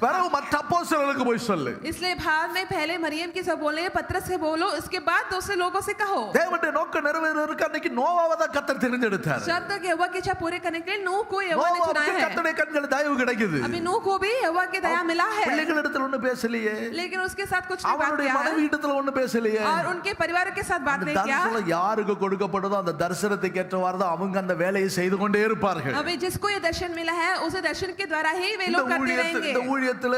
பிறகு மற்ற அப்போஸ்தலர்களுக்கு போய் சொல்லு. इसलिए बाद में पहले मरियम की सब बोले, पतरस से बोलो, उसके बाद दूसरे लोगों से कहो। தேவனுடைய நோக்கம் நிறைவேறதுக்கு அன்னைக்கு நோவாவை தான் கர்த்தர் தெரிஞ்செடுத்தார். जब तक यहोवा की इच्छा पूरे करने के लिए नूह को यहोवा ने चुना है। கர்த்தருடைய கண்கள் தயவு கிடைக்குது. अभी नूह को भी यहोवा की दया मिला है, பிள்ளைகளிடத்துல ஒண்ணு பேசலையே, लेकिन उसके साथ कुछ नहीं बात அவனுடைய किया மனைவி இடத்துல ஒண்ணு பேசலையே. और उनके परिवार के साथ बात அந்த नहीं किया। தரிசனம் யாருக்கு கொடுக்கப்படுதோ அந்த தரிசனத்துக்கு ஏற்றவாறு தான் அவங்க அந்த வேலையை செய்து கொண்டே இருப்பார்கள். अभी जिसको ये दर्शन मिला है उसे दर्शन के द्वारा ही वे இந்த लोग करते रहेंगे। ஊழியத்துல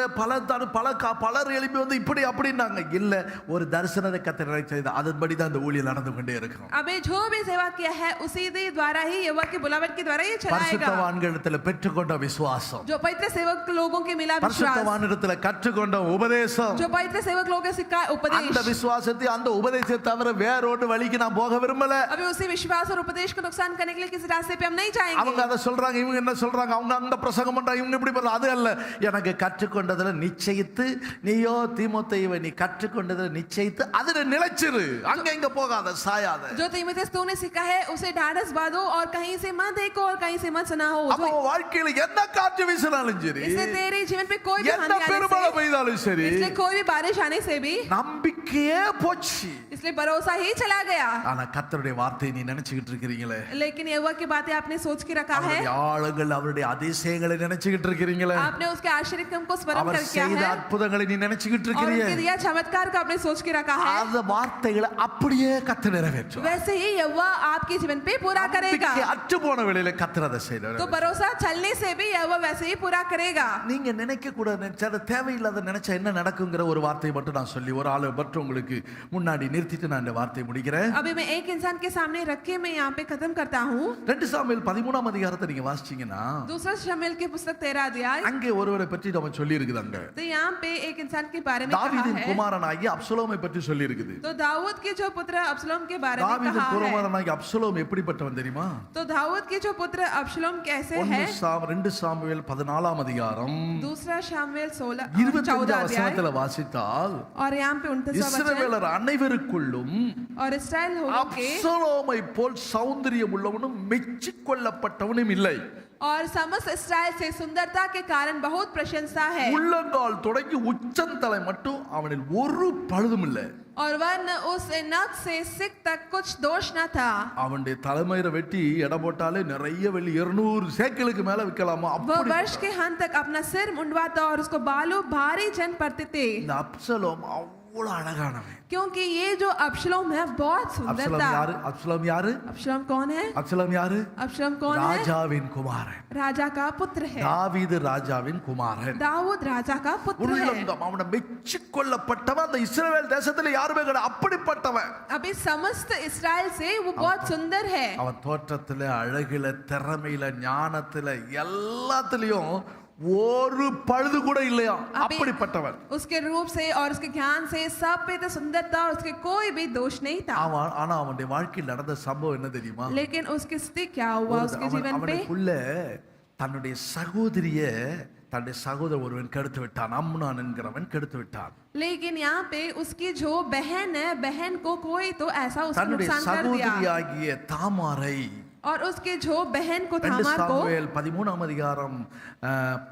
பலர் எழுப்பி வந்து இப்படி அப்படின்னாங்க இல்ல, ஒரு தரிசனத்தை கர்த்தர் செய்து அதன்படி தான் அந்த ஊழியம் நடந்து கொண்டே இருக்கும். अबे जो भी सेवा किया है उसी दे द्वारा ही यहोवा की बुलावट के द्वारा ही चलाएगा। பரிசுத்தவான்களிடத்துல பெற்றுக்கொண்ட விசுவாசம், जो पवित्र सेवक लोगों के मिला विश्वास, பரிசுத்தவானிடத்துல கற்றுக்கொண்ட உபதேசம், जो पवित्र सेवक लोगों से का அந்த उपदेश, விசுவாசத்தை அந்த உபதேசத்தை தவிர வேறொரு வழிக்கு நான் போக விரும்பல. अभी उसी विश्वास और उपदेश को नुकसान करने के लिए किसी रास्ते पे हम नहीं அவங்க जाएंगे। அதை சொல்றாங்க, இவங்க என்ன சொல்றாங்க, அவங்க அந்த பிரசங்கம் பண்றாங்க, இவங்க இப்படி பண்ணல, அது அல்ல. எனக்கு கற்றுக்கொண்டதுல நிச்சயித்து நீயோ தீமோத்தேயுவை நீ கற்றுக்கொண்டதுல நிச்சயித்து அதுல நிலைச்சிரு, அங்க இங்க போகாத சாயாத. जो तीमुथियुस तूने सीखा है उसे ढाढ़स बांधो और कहीं से मत देखो और कहीं से मत सुना हो। அப்ப உன் வாழ்க்கையில என்ன காற்று வீசினாலும் சரி, इसलिए तेरे जीवन पे कोई भी என்ன हानि आने பெருமழை से, பெய்தாலும் சரி, इसलिए कोई भी बारिश आने से भी நம்பிக்கையே போச்சு. इसलिए भरोसा ही चला गया। ஆனா கர்த்தருடைய வார்த்தையை நீ நினைச்சுக்கிட்டு இருக்கிறீங்களே, लेकिन यहोवा की बातें आपने सोच के रखा है, அவருடைய ஆளுங்கள் அவருடைய அதிசயங்களை நினைச்சுக்கிட்டு இருக்கிறீங்களே, आपने उसके आश्चर्यक्रम को स्मरण அவர் कर किया செய்த है அற்புதங்களை நீ நினைச்சுக்கிட்டு और இருக்கிறீங்க. उनके दिया चमत्कार को आपने सोच के रखा है, அந்த வார்த்தைகளை அப்படியே கர்த்தர் நிறைவேற்றுவார். वैसे ही यहोवा आपके जीवन पे पूरा करेगा। நம்பிக்கை அற்று போன வேளையில கர்த்தர் அதை செய்வார். तो भरोसा चलने से भी यहोवा वैसे ही पूरा करेगा। நீங்க நினைக்க கூட நினைச்சா தேவையில்லாத நினைச்சா என்ன நடக்குங்கிற ஒரு வார்த்தையை மட்டும் நான் சொல்லி ஒரு ஆளை மட்டும் உங்களுக்கு முன்னாடி நிறுத்திட்டு நான் இந்த வார்த்தையை முடிக்கிறேன். अभी मैं एक इंसान के सामने रख के मैं यहाँ पे खत्म करता हूँ। 2 சாமுவேல் 13ஆம் அதிகாரத்தை நீங்க வாசிச்சீங்கன்னா दूसरा शमूएल की पुस्तक 13 अध्याय, அங்கே ஒருவரை பற்றி நம்ம சொல்லி இருக்குதாங்க. तो यहाँ पे एक इंसान के बारे में कहा தாவீதின் है। குமாரனாகிய அப்சலோமை பற்றி சொல்லி இருக்குது. तो दाऊद के जो पुत्र अब्सलोम के बारे में தாவீதின் कहा है। குமாரனாகிய அப்சலோம் எப்படிப்பட்டவன் தெரியுமா? तो दाऊद के जो पुत्र अब्सलोम कैसे है? 2 சாமுவேல் 14ஆம் அதிகாரம் दूसरा शमूएल 14 25 14 अध्याय வசனத்துல வாசித்தால் और यहाँ पे 29वां वचन, இஸ்ரவேலர் அனைவருக்குள்ளும் இஸ்ரவேலுக்குள்ளும் और इस्राएल लोगों के அப்சலோமை போல் சௌந்தரியம் உள்ளவனும் மெச்சிக்கொள்ளப்பட்டவனும் இல்லை. और समस्त इस्राएल से सुंदरता के कारण बहुत प्रशंसा है உள்ளங்கால் தொடங்கி உச்சந்தலை மட்டும் அவனில் ஒரு பழுதும் இல்லை. और वरन उस नख से सिक तक कुछ दोष न था. அவனுடைய தலைமயிரை வெட்டி எடை போட்டாலே நிறைய வெள்ளி 200 சேக்கலுக்கு மேல விற்கலாமா वो அப்படி. वर्ष के अंत तक अपना सिर मुंडवाता और उसको बालों भारी जन पड़ते थे இந்த அப்சலோம் அவ்வளவு அழகானவன். क्योंकि ये जो अब्शलोम है बहुत सुंदर அப்சலோம் था. யாரு? அப்சலோம் யாரு? अब्शलोम कौन है? அப்சலோம் யாரு? अब्शलोम कौन है? ராஜாவின் குமாரன், राजा का पुत्र है. தாவீது ராஜாவின் குமாரன். दाऊद राजा का पुत्र है. உள்ளங்கம் அவனை மெச்சிக்கொள்ளப்பட்டவன் அந்த இஸ்ரவேல் தேசத்துல யாருமே கிடையாது, அப்படிப்பட்டவன். अभी समस्त इस्राएल से वो बहुत सुंदर है. அவன் தோற்றத்துல, அழகுல, திறமையில, ஞானத்துல எல்லாத்துலயும் ஒரு பழுது கூட இல்லையா, அப்படிப்பட்டவன். उसके रूप से और उसके ज्ञान से सब पे तो सुंदरता और उसके कोई भी दोष नहीं था. அவன் ஆனா அவனுடைய வாழ்க்கையில் நடந்த சம்பவம் என்ன தெரியுமா? लेकिन उसकी स्थिति क्या हुआ उसके जीवन पे? அவனுக்குள்ள தன்னுடைய சகோதரிய தன்னுடைய சகோதரர் ஒருவன் கெடுத்து விட்டான். அம்னான் என்கிறவன் கெடுத்து விட்டான். लेकिन यहाँ पे उसकी जो बहन है, बहन को कोई तो ऐसा उसको தன்னுடைய नुकसान कर दिया. சகோதரியாகிய தாமாரை और उसके जो बहन को 2 तामार को சாமுவேல் 13ஆம் அதிகாரம்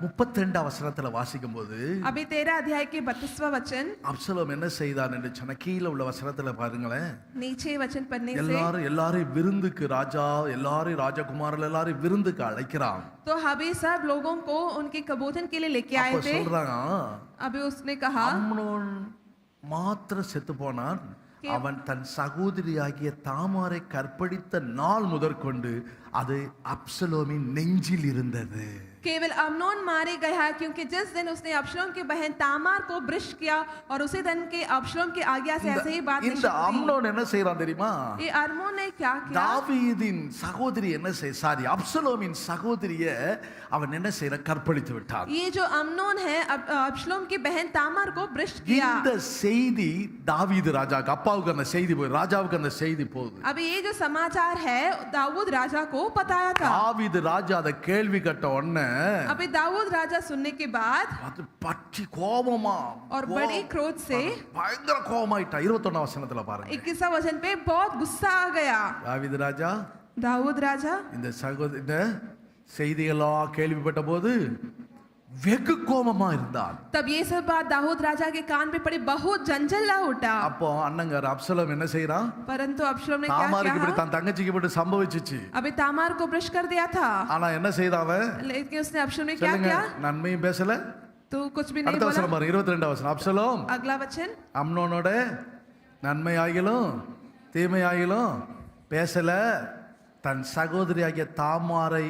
32 வசனத்துல வாசிக்கும் போது अभी 13 अध्याय के 32वां वचन அப்சலோம் என்ன செய்தான் என்று சொன்ன கீழே உள்ள வசனத்துல பாருங்களேன். नीचे वचन पढ़ने से எல்லாரும் விருந்துக்கு ராஜா எல்லாரும் ராஜகுமாரர்கள் எல்லாரும் விருந்துக்கு அழைக்கிறான். तो अभी सब लोगों को उनके कबूतन के लिए लेके आए அப்ப थे. சொல்றாங்க अभी उसने कहा அம்னோன் மாத்திரம் செத்து போனான். அவன் தன் சகோதரியாகிய தாமாரை கற்பழித்த நாள் முதற்கொண்டு அது அப்சலோமின் நெஞ்சில் இருந்தது. केवल अम्नोन मारे गया क्योंकि जिस दिन उसने अब्शलोम की बहन तामार को भ्रष्ट किया और उसी दिन के अब्शलोम की आज्ञा से ऐसे ही बात இந்த அம்னோன் என்ன செய்றான் தெரியுமா? ये अरमोन ने क्या किया? தாவீதின் சகோதரி என்ன சாரி அப்சலோமின் சகோதரிய அவன் என்ன செய்யற கற்பழித்து விட்டான். ये जो अम्नोन है अब्शलोम की बहन तामार को भ्रष्ट किया. இந்த செய்தி தாவீது ராஜாக்கு அப்பாவுக்கு அந்த செய்தி போய் ராஜாவுக்கு அந்த செய்தி போகுது. अभी ये जो समाचार है दाऊद राजा को बताया था. தாவீது ராஜா அத கேள்வி கேட்ட உடனே अभी दाऊद राजा सुनने के बाद அது பற்றி கோபமா और बड़ी क्रोध से பயங்கர கோபமாயிட்டா. 21ஆம் வசனத்துல பாருங்க. 21वां वचन पे बहुत गुस्सा आ गया. தாவீது ராஜா दाऊद राजा இந்த செய்தியெல்லாம் கேள்விப்பட்ட போது வெகு கோபமா இருந்தான். तब ये सब बात दाऊद राजा के कान पे पड़ी, बहुत जंजला उठा. அப்போ அண்ணங்கார அப்சலோம் என்ன செய்றான்? परंतु अब्शलोम ने क्या தாமாருக்கு இப்படி किया? தன் தங்கச்சிக்கு இப்படி சம்பவிச்சிச்சு. अभी तामार को भ्रष्ट कर दिया था. ஆனா என்ன செய்தான் அவன்? लेकिन उसने अब्शलोम ने क्या சொல்லுங்க. किया? நன்மையும் பேசல. तो कुछ भी नहीं அடுத்த बोला. வசனம் பாருங்க 22ஆம் வசனம். அப்சலோம் अगला वचन அம்னோனோட நன்மையாகிலும் தீமையாகிலும் பேசல. தன் சகோதரியாகிய தாமாரை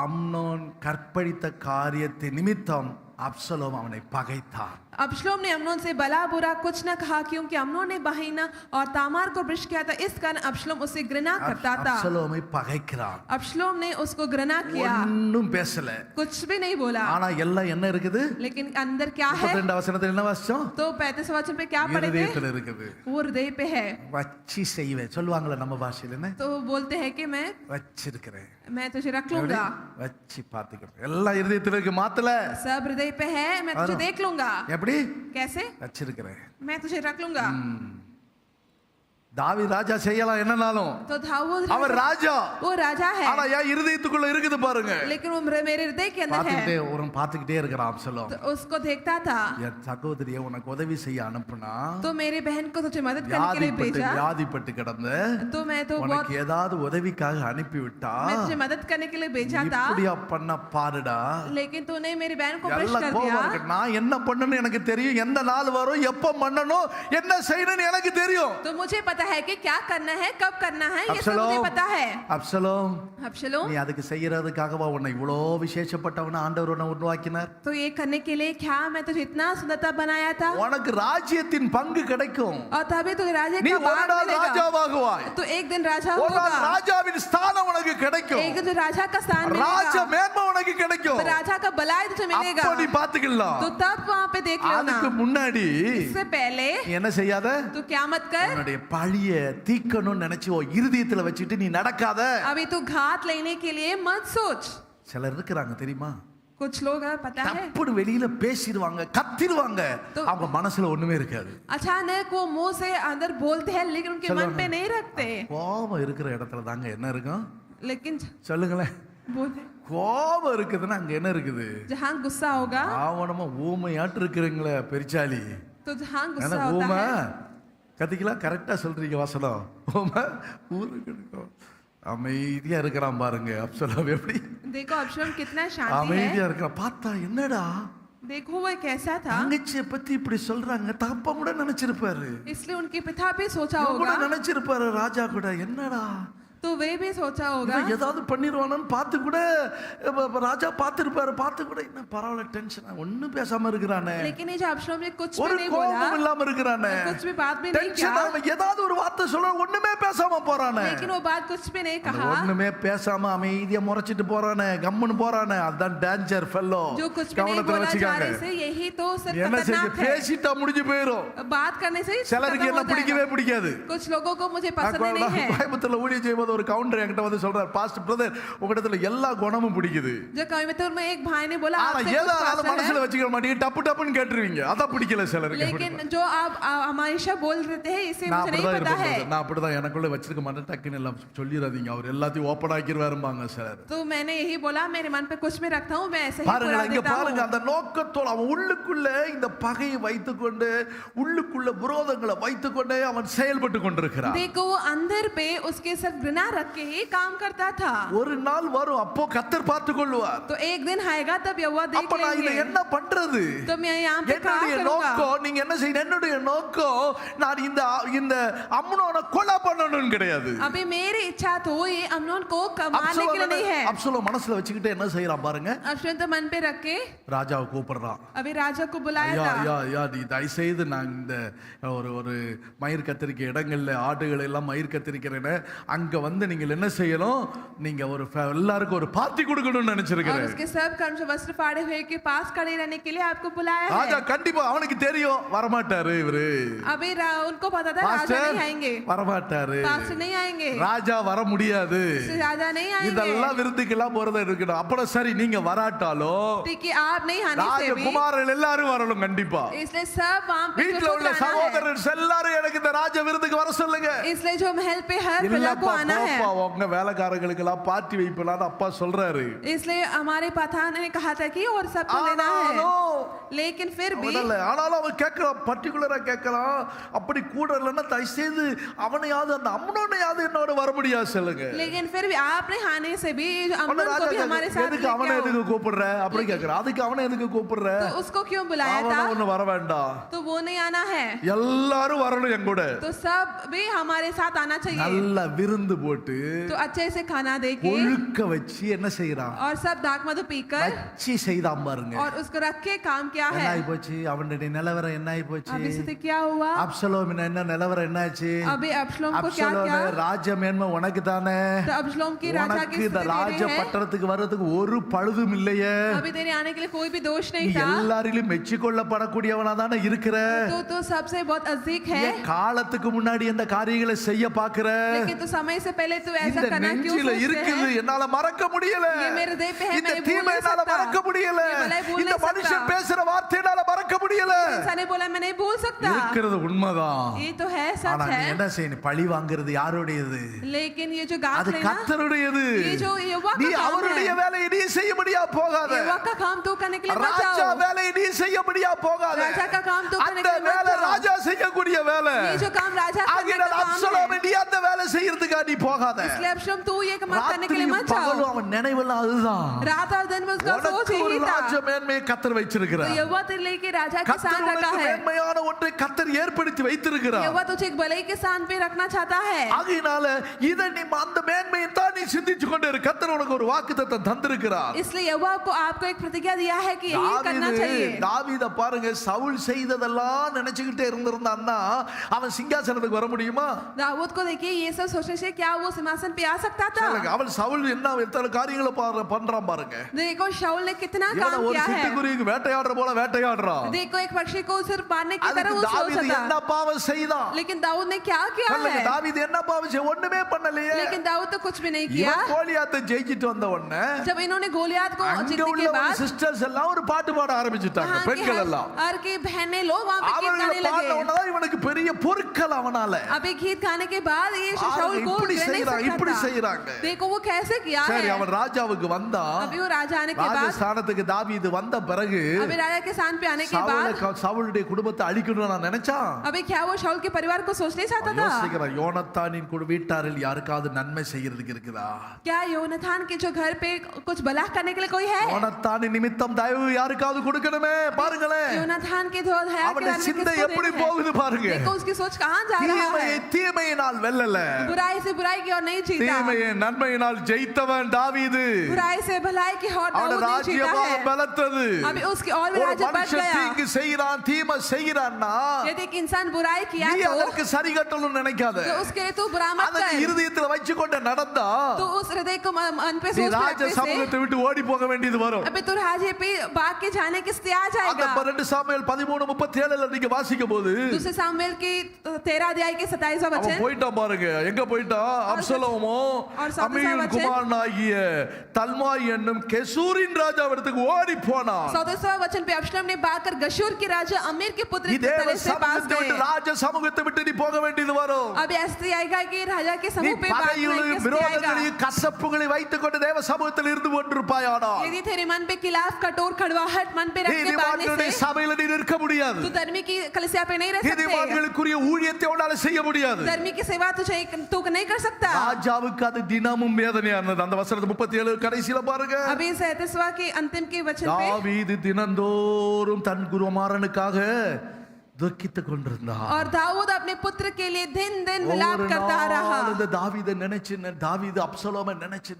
அம்னோன் கற்பழித்த காரியத்தை நிமித்தம் அப்சலோம் அவனை பகைத்தான். अब्शलोम ने अम्नोन से भला बुरा कुछ न कहा क्योंकि अम्नोन ने बहीना और तामार को भ्रष्ट किया था. इस कारण अब्शलोम उसे घृणा करता था. அப்சலோமை பகைக்கிறான். अब्शलोम ने उसको घृणा किया, ஒன்னும் பேசல. कुछ भी नहीं बोला. ஆனா எல்லாம் என்ன இருக்குது? लेकिन अंदर क्या है? 32 வசனத்துல என்ன வாசிச்சோம்? तो 35 वचन पे क्या पढ़ेंगे? இருதயத்துல இருக்குது. वो हृदय पे है. வச்சி செய்வேன் சொல்லுவாங்கல நம்ம பாஷையில என்ன? तो बोलते हैं कि मैं வச்சிருக்கிறேன். तुझे रख लूंगा. வச்சி பாத்துக்கிறேன். எல்லாம் இருதயத்துல இருக்கு, மாத்தல. सब हृदय पे है, मैं तुझे देख लूंगा. எப்படி? कैसे? வச்சிருக்கிறேன். मैं तुझे रख लूंगा. தாவீது ராஜா செய்யலாம் என்னனாலும், तो दाऊद அவர் ராஜா. वो राजा है, ஆனா ஏன் இருதயத்துக்குள்ள இருக்குது பாருங்க. लेकिन वो मेरे हृदय के अंदर है. பாத்துக்கிட்டே இருக்கிறான் அப்சலோம். तो उसको देखता था. என் சகோதரியை உனக்கு உதவி செய்ய அனுப்புனா, तो मेरी बहन को तुझे मदद करने के लिए भेजा. வியாதிப்பட்டு கிடந்த तो मैं तो बहुत உனக்கு ஏதாவது உதவிக்காக அனுப்பி விட்டா, मैं तुझे मदद करने के लिए भेजा था. இப்படியா பண்ண பாருடா. लेकिन तूने मेरी बहन को भ्रष्ट எல்லாம் कर கோவமா दिया. இருக்கு. நான் என்ன பண்ணணும்னு எனக்கு தெரியும். எந்த நாள் வரும், எப்ப பண்ணணும், என்ன செய்யணும்னு எனக்கு தெரியும். तो मुझे पता है कि क्या करना है, कब करना है, ये सब मुझे அப்சலோம் पता है. அப்சலோம் अब्शलोम நீ அதுக்கு செய்யறதுக்காகவா உன்னை இவ்வளோ விசேஷப்பட்டவன ஆண்டவர் உன்னை உருவாக்கினார்? तो ये करने के लिए क्या मैं तुझे इतना सुंदरता बनाया था? உனக்கு ராஜ்யத்தின் பங்கு கிடைக்கும். और तभी तुझे राजा நீ का ஒரு भाग நாள் मिलेगा. ராஜாவாகுவாய். तो एक दिन राजा ஒரு நாள் होगा. ராஜாவின் ஸ்தானம் உனக்கு கிடைக்கும். एक दिन राजा का स्थान ராஜ मिलेगा. மேன்மை உனக்கு கிடைக்கும். राजा का बलाई तुझे मिलेगा. அப்ப நீ பாத்துக்கலாம். तो तब वहां पे देख लेना. அதுக்கு முன்னாடி इससे पहले நீ என்ன செய்யாத? तू क्या मत कर. உன்னுடைய பழிய தீக்கணும்னு நினைச்சு இருதயத்துல வச்சுட்டு நீ நடக்காத. अभी तू घात लेने के लिए मत सोच. சிலர் இருக்கிறாங்க தெரியுமா? कुछ लोग हैं, पता है தப்புன்னு வெளியில பேசிடுவாங்க, கத்திடுவாங்க, அவங்க மனசுல ஒண்ணுமே இருக்காது. अचानक वो मुंह से अंदर बोलते हैं लेकिन उनके मन पे नहीं रखते. கோபம் இருக்கிற இடத்துல தாங்க என்ன இருக்கும்? लेकिन சொல்லுங்களேன். बोलते கோபம் இருக்குதுன்னா அங்க என்ன இருக்குது? जहाँ गुस्सा होगा ஆவணமா ஊமையாட்டு இருக்கிறீங்களே பெரிச்சாலி. तो जहाँ ஏன்னா गुस्सा होता ஊமை है கத்திக்கலாம் கரெக்டா சொல்றீங்க வசனம். ஊமை ஊருக்கு இருக்கும். அமைதியா இருக்கிறான் பாருங்க அப்சலோம். எப்படி देखो अब्शलोम कितना शांति है. அமைதியா இருக்கிறான். பார்த்தா என்னடா देखो वो कैसा था. தங்கச்சியை பத்தி இப்படி சொல்றாங்க. தப்பா கூட நினைச்சிருப்பாரு. इसलिए उनके पिता भी सोचा கூட होगा, நினைச்சிருப்பாரு ராஜா கூட, என்னடா तो वे भी सोचा होगा இவன் ஏதாவது பண்ணிடுவானு பார்த்து கூட ராஜா பார்த்திருப்பாரு. பார்த்து கூட என்ன பரவாயில்ல டென்ஷன் ஒன்னும் பேசாம இருக்கிறானே. लेकिन ये जो अब्शलोम ने कुछ भी ஒரு नहीं बोला, கோபம் இல்லாம இருக்கிறானே. कुछ भी बात भी नहीं டென்ஷன் किया, அவன் ஏதாவது ஒரு வார்த்தை சொல்ற ஒண்ணுமே பேசாம போறானே. लेकिन वो बात कुछ भी नहीं कहा, ஒண்ணுமே பேசாம அமைதியா முறைச்சிட்டு போறானே, கம்முன்னு போறானே. அதுதான் டேஞ்சர் ஃபெல்லோ. जो कुछ भी नहीं बोला जाने से यही तो सिर्फ என்ன செய்ய खतरनाक है. பேசிட்டா முடிஞ்சு போயிடும். बात करने से ही சிலருக்கு खत्म என்ன हो பிடிக்கவே जाएगा. பிடிக்காது. कुछ लोगों को मुझे पसंद नहीं है. கோயம்புத்தூர்ல ஊழியம் செய்யும்போது ஒரு கவுண்டர் என்கிட்ட வந்து சொல்றாரு, பாஸ்டர் பிரதர் உங்களிடத்துல எல்லா குணமும் பிடிக்குது, जो कोयम्बतूर में एक भाई ने बोला ஆனா आपसे कुछ ஏதாவது पसंद மனசுல है, வச்சுக்க மாட்டீங்க, டப்பு டப்புன்னு கேட்டுருவீங்க. அதான் பிடிக்கல சிலருக்கு. लेकिन जो आप हमेशा बोल देते हैं इसे நான் मुझे नहीं அப்படிதான் पता है. இருப்பேன். நான் அப்படிதான் எனக்குள்ள வச்சிருக்க மாட்டேன். டக்குன்னு எல்லாம் சொல்லிடாதீங்க, அவர் எல்லாத்தையும் ஓப்பன் ஆக்கிடுவாரும்பாங்க சிலர். तो मैंने यही बोला, मेरे मन पे कुछ भी रखता हूँ मैं ऐसे ही பாருங்க पूरा இங்க देता பாருங்க, हूँ. அந்த நோக்கத்தோட அவன் உள்ளுக்குள்ள இந்த பகையை வைத்துக்கொண்டு உள்ளுக்குள்ள விரோதங்களை வைத்துக்கொண்டே அவன் செயல்பட்டு கொண்டிருக்கிறான். देखो वो अंदर पे उसके सिर्फ घृणा रख के ही काम करता था. ஒரு நாள் வரும், அப்போ கர்த்தர் பார்த்து கொள்வார். तो एक दिन आएगा तब यहोवा देख அப்ப நான் இதை लेंगे. என்ன பண்றது? तो मैं यहाँ पे क्या என்னுடைய करूँगा? நோக்கம் நீங்க என்ன செய்யணும்? என்னுடைய நோக்கம் நான் இந்த இந்த அம்னோனை கொலை பண்ணணும்னு கிடையாது. अभी मेरी इच्छा तो ये अम्नोन को मारने के लिए नहीं है. அப்சலோம் மனசுல வச்சுக்கிட்டு என்ன செய்யறான் பாருங்க. अब्शलोम तो मन पे रख के ராஜாவை கூப்பிடுறான். अभी राजा को बुलाया ஐயா था. ஐயா ஐயா, நீ தயவு செய்து நான் இந்த ஒரு மயிர் கத்திரிக்க இடங்கள்ல ஆடுகளை எல்லாம் மயிர் கத்திரிக்கிறேன்னு அங்க வந்து நீங்கள் என்ன செய்யணும்? நீங்க ஒரு எல்லாருக்கும் ஒரு பார்ட்டி கொடுக்கணும்னு और நினைச்சிருக்கிறேன். उसके सब कर्म जो वस्त्र फाड़े हुए के पास खड़े रहने के लिए आपको बुलाया ராஜா है. கண்டிப்பா அவனுக்கு தெரியும் வரமாட்டாரு இவரு. अभी उनको पता था राजा பாஸ்டர் नहीं आएंगे, வரமாட்டாரு, पास्टर नहीं आएंगे, ராஜா வர முடியாது, राजा नहीं आएंगे. இதெல்லாம் விருந்துக்கெல்லாம் போறதா இருக்கணும். அப்புறம் சரி நீங்க வராட்டாலும் ठीक है, आप नहीं आने से भी ராஜகுமாரர்கள் எல்லாரும் வரணும் கண்டிப்பா. इसलिए सब वहाँ पे வீட்டுல உள்ள आना है. சகோதரர் எல்லாரும் எனக்கு இந்த ராஜ விருந்துக்கு வர சொல்லுங்க. इसलिए जो महल पे हर प्रजा को இல்லப்பா आना है. போப்பா, உங்க வேலைக்காரங்களுக்கு எல்லாம் பார்ட்டி வைப்பலான்னு அப்பா சொல்றாரு. इसलिए हमारे प्रधान ने कहा था कि और सबको लेना है, लेकिन फिर भी ஆனாலும் அவன் கேட்கறான், பர்டிகுலரா கேட்கறான். அப்படி கூட இல்லைன்னா தயவு செய்து அவனையாவது அந்த அம்னோனையாவது என்னோட வர முடியாது சொல்லுங்க. लेकिन फिर भी आपने आने से भी உடனே अम्नोन को ராஜா भी हमारे साथ எதுக்கு அவனை लेके எதுக்கு आओ. கூப்பிடுற அப்படி கேட்கறான். அதுக்கு அவனை எதுக்கு கூப்பிடுற? तो उसको क्यों बुलाया அவனை था? ஒண்ணு வர வேண்டாம், तो वो नहीं आना है, எல்லாரும் வரணும் என் கூட. तो सब भी हमारे साथ आना चाहिए. நல்ல விருந்து போட்டு तो अच्छे से खाना देके ஒழுக்க வச்சு என்ன செய்யறான்? और सब दाक मधु पीकर வச்சு செய்தான் பாருங்க. और उसको रख के काम किया என்ன है. ஆகி போச்சு? அவனுடைய நிலவரம் என்ன ஆகி போச்சு? अभी से क्या हुआ? அப்சலோம் என்ன நிலவரம் என்ன ஆச்சு? अभी अब्शलोम को क्या அப்சலோம் किया? ராஜ மேன்மை உனக்கு தானே. तो अब्शलोम की राजा உனக்கு की இந்த स्थिति ராஜ तेरी है. பட்டணத்துக்கு வர்றதுக்கு ஒரு பழுதும் இல்லையே. अभी तेरे आने के लिए कोई भी दोष நீ नहीं था. எல்லாரிலும் மெச்சிக்கொள்ளப்படக்கூடியவனா தானே இருக்கிற. तो सबसे बहुत अजीक है. ஏன் காலத்துக்கு முன்னாடி இந்த காரியங்களை செய்ய பாக்குற? लेकिन तो समय से पहले तू ऐसा இந்த करना क्यों நெஞ்சில सोचते இருக்குது, हैं? என்னால மறக்க முடியல. ये मेरे देह पे है, இந்த मैं भूल தீமை नहीं என்னால सकता. மறக்க முடியல. ये भलाई भूल இந்த नहीं மனுஷன் सकता. பேசுற வார்த்தை என்னால மறக்க முடியல. इंसान ने बोला मैं नहीं भूल सकता. இருக்கிறது உண்மைதான். ये तो है, ஆனா सच நீ है. என்ன செய்யணும்? பழி வாங்குறது யாருடையது? लेकिन ये जो गात அது है ना, கர்த்தருடையது. ये जो यहोवा நீ का काम அவருடைய है, வேலையை நீ செய்ய முடியா போகாத. यहोवा का काम तू करने के लिए मत ராஜா जाओ. வேலையை நீ செய்ய முடியா போகாத. राजा का काम तू करने அந்த के लिए வேலை मत जाओ. ராஜா செய்யக்கூடிய வேலை. ये जो काम राजा करने ஆகினால் का काम அப்சலோம் है, நீ அந்த வேலை செய்யறதுக்கா நீ போகாத. इसलिए अब्शलोम तू ये काम करने के लिए ராத்திரியும் मत जाओ. பகலும் அவன் நினைவெல்லாம் அதுதான். रात और दिन में उसका सोच உனக்கு ஒரு यही था. ராஜ மேன்மையை கர்த்தர் तो வச்சிருக்கிறார். यहोवा तेरे लिए के राजा के கர்த்தர் साथ रखा உனக்கு है. மேன்மையான ஒன்றை கர்த்தர் ஏற்படுத்தி வைத்திருக்கிறார். यहोवा तुझे एक भलाई के स्थान पे रखना चाहता है. ஆகையினால இதை நீ அந்த மேன்மையை தான் நீ சிந்திச்சு கொண்டு இரு. கர்த்தர் உனக்கு ஒரு வாக்குத்தத்தம் தந்திருக்கிறார். इसलिए यहोवा आपको एक प्रतिज्ञा दिया है कि यही करना चाहिए. தாவீத பாருங்க, சவுல் செய்ததெல்லாம் நினைச்சுக்கிட்டே இருந்திருந்தான்னா அவன் சிங்காசனத்துக்கு வர முடியுமா? दाऊद को देखिए, ये सब सोचने से क्या वो सिंहासन पे आ सकता था? சொல்லுங்க, அவன் சவுல் என்ன எத்தனை காரியங்களை பண்றான் பாருங்க. देखो शाऊल ने कितना இவனை काम ஒரு किया है. சிட்டுக்குருவிக்கு வேட்டையாடுற போல வேட்டையாடுறான். देखो एक पक्षी को सिर्फ मारने की तरह அதுக்கு वो सोच தாவீது என்ன था. பாவம் செய்தான்? लेकिन दाऊद ने क्या किया சொல்லுங்க, है? தாவீது என்ன பாவம் செய்ய? ஒண்ணுமே பண்ணலையே. लेकिन दाऊद तो कुछ भी नहीं किया। இவன் கோலியாத்தை ஜெயிச்சிட்டு வந்த உடனே जब इन्होंने गोलियात को அங்க जीतने உள்ள के बाद சிஸ்டர்ஸ் எல்லாம் ஒரு பாட்டு பாட ஆரம்பிச்சிட்டாங்க, वहाँ की பெண்கள் எல்லாம். हर की बहनें लोग वहाँ पे गीत அவர்கள் गाने பாடின लगे। உடனே இவனுக்கு பெரிய பொறுக்கல் அவனால. अभी गीत गाने के बाद ये शाऊल को இப்படி नहीं செய்றாங்க, இப்படி सकता था। செய்றாங்க. देखो वो कैसे किया சரி, है। அவன் ராஜாவுக்கு வந்தா, अभी वो राजा आने के बाद ராஜஸ்தானத்துக்கு தாவீது வந்த பிறகு अभी राजा के स्थान पे आने के बाद சவுலுடைய குடும்பத்தை அழிக்கணும்னு நான் நினைச்சான். अभी क्या वो शाऊल के परिवार को सोच नहीं चाहता था। யோசிக்கிறான், யோனத்தானின் வீட்டாரில் யாருக்காவது நன்மை செய்யறதுக்கு இருக்குதா? क्या योनाथान के जो घर पे कुछ भला करने के लिए कोई है? யோனத்தானின் நிமித்தம் தயவு யாருக்காவது கொடுக்கணுமே. பாருங்களேன், योनाथान के दो दया के அவனுடைய बारे में சிந்தை किसको எப்படி देना है? போகுது பாருங்க. देखो उसकी सोच कहाँ जा रहा है। தீமையினால் வெல்லல, बुराई से बुराई की ओर नहीं जीता, தீமையை நன்மையினால் ஜெயித்தவன் தாவீது. बुराई से भलाई की ओर அவன் दाऊद नहीं जीता ராஜ்யபாரம் है। பலத்தது. अभी उसकी और भी ஒரு राज्य बढ़ மனுஷன் गया। தீங்கு செய்யறான், தீமை செய்யறான்னா यदि एक इंसान बुराई किया நீ तो அதற்கு சரி கட்டணும்னு நினைக்காத. उसके लिए तू बुरा मत அதற்கு कर। இருதயத்துல வச்சுக்கொண்டு நடந்தா तो उस हृदय को मन पे நீ सोच ராஜ रखने से சமூகத்தை விட்டு ஓடி போக வேண்டியது வரும். अभी तू राज्य पे भाग के जाने की स्थिति आ அந்த जाएगा। 2 சாமுவேல் 13:37 நீங்க வாசிக்கும் போது दूसरे सामुएल की 13 अध्याय के 27वां அவன் वचन, போயிட்டான் பாருங்க. எங்க போயிட்டான்? அப்சலோமோ और 37वां அம்மியின் वचन, குமாரனாகிய தல்மாய் என்னும் கெசூரின் ராஜாவிடத்துக்கு ஓடி போனான். 37वां वचन पे अब्शलोम ने भागकर गशूर के राजा अमीर के पुत्र நீ के தேவ तरह से पास சமூகத்தை விட்டு गए। ராஜ சமூகத்தை விட்டு நீ போக வேண்டியது வரும். अब ऐसे आएगा कि राजा के நீ समूह पे भागने பகையுளையும் की स्थिति आएगा। விரோதங்களையும் கசப்புகளை வைத்துக் கொண்டு தேவ சமூகத்தில் இருந்து கொண்டிருப்பாயானால் यदि तेरे मन पे खिलाफ कठोर कड़वाहट मन पे रख के भागने நீதிமான்களுடைய से சபையில நீ நிற்க முடியாது. तू धर्मी की कलीसिया पे नहीं रह सकते। நீதிமான்களுக்குரிய ஊழியத்தை உன்னால செய்ய முடியாது. धर्मी की सेवा तू नहीं कर सकता। ராஜாவுக்கு அது தினமும் வேதனையா இருந்தது. அந்த வசனத்து 37 கடைசியில பாருங்க. अभी 37वां के अंतिम के वचन पे தாவீது தினந்தோறும் தன் குமாரனுக்காக துக்கித்துக் கொண்டிருந்தான். और दाऊद अपने पुत्र के लिए दिन दिन विलाप ஒவ்வொரு करता रहा। நாளும் இந்த தாவீதை நினைச்சு தாவீது அப்சலோமை நினைச்சு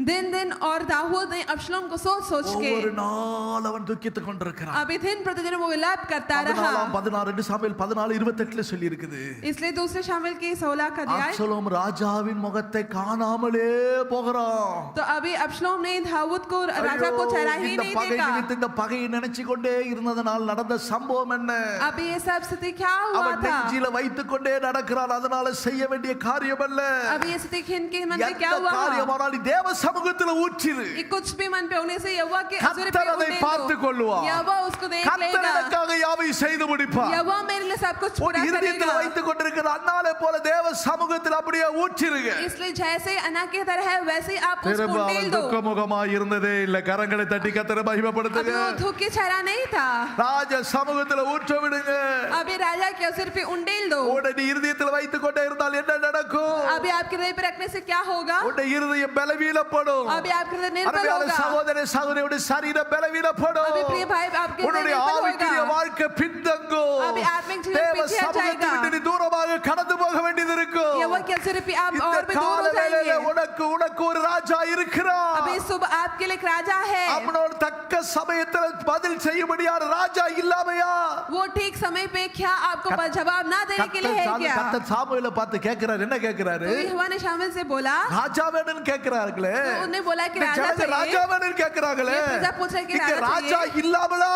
दिन दिन और दाऊद ने अब्शलोम को सोच सोच के ஒவ்வொரு நாள் அவன் துக்கித்துக் கொண்டிருக்கிறான். अभी दिन प्रतिदिन वो विलाप करता रहा। 2 சாமுவேல் 14:28 சொல்லி இருக்குது. इसलिए दूसरे शामिल की 16 का अध्याय, அப்சலோம் ராஜாவின் முகத்தை காணாமலே போகிறான். तो अभी अब्शलोम ने दाऊद को राजा को चेहरा ही இந்த नहीं பகை देखा। நிமித்தம் இந்த பகையை நினைச்சு கொண்டே இருந்ததனால் நடந்த சம்பவம் என்ன? अभी ये सब स्थिति क्या हुआ அவன் था? நெஞ்சில வைத்துக் கொண்டே நடக்கிறான். அதனால செய்ய வேண்டிய காரியம் அல்ல. अभी ये स्थिति इनके मन में क्या எந்த हुआ? காரியமானாலும் நீ தேவ சமூகத்துல ஊற்றிரு. ये कुछ भी मन पे होने से यहोवा के हजूर पे கர்த்தர் அதை उठने பார்த்துக் दो। கொள்ளுவார். यहोवा उसको देख கர்த்தர் लेगा। எனக்காக யாவை செய்து முடிப்பார். यहोवा मेरे लिए सब कुछ உன் पूरा இருதயத்தில் करेगा। வைத்துக் கொண்டிருக்கிற அன்னாலே போல தேவ சமூகத்தில் அப்படியே ஊற்றிருங்க. इसलिए जैसे अन्ना की तरह है वैसे ही आप उसको திரும்ப उंडेल அவன் दो। துக்கமுகமாய் இருந்ததே இல்ல. கரங்களை தட்டி கர்த்தரை अभी மகிமைப்படுத்துங்க. वो दुखी चेहरा नहीं था। ராஜ சமூகத்துல ஊற்ற விடுங்க. अभी राजा के अवसर पे उंडेल दो। உன்னை இருதயத்தில் வைத்துக் கொண்டே இருந்தால் என்ன நடக்கும்? अभी आपके हृदय पे रखने से क्या होगा? உன்னுடைய இருதயம் பலவீனப்படும். अभी आपका हृदय निर्बल அருமையான होगा। சகோதர சகோதரியுடைய சரீரம் பலவீனப்படும். अभी प्रिय भाई आपके हृदय உன்னுடைய निर्बल ஆவிக்குரிய होगा। வாழ்க்கை பின்தங்கும். अभी आत्मिक जीवन தேவ पीछे हट சமூகத்தை जाएगा। விட்டு நீ தூரமாக கடந்து போக வேண்டியது இருக்கும். यहोवा के अवसर पे आप இந்த और भी दूर கால हो வேளையில जाएंगे। உனக்கு ஒரு ராஜா இருக்கிறார். अभी सुबह आपके लिए एक राजा है। அவனோட தக்க சமயத்தில் பதில் செய்யும்படியான ராஜா இல்லாமையா? वो ठीक समय पे क्या आपको जवाब ना देने के लिए है क्या? கர்த்தர் சாமுவேலை பார்த்து கேட்கிறார். என்ன கேட்கிறாரு? तो यहोवा ने शामिल से बोला, ராஜா வேணும்னு கேட்கிறார்களே. तो उन्होंने बोला कि இந்த राजा ஜனங்க चाहिए। ராஜா வேணும்னு கேட்கிறாங்களே. ये प्रजा पूछ रहे कि இங்க राजा ராஜா चाहिए। இல்லாமலா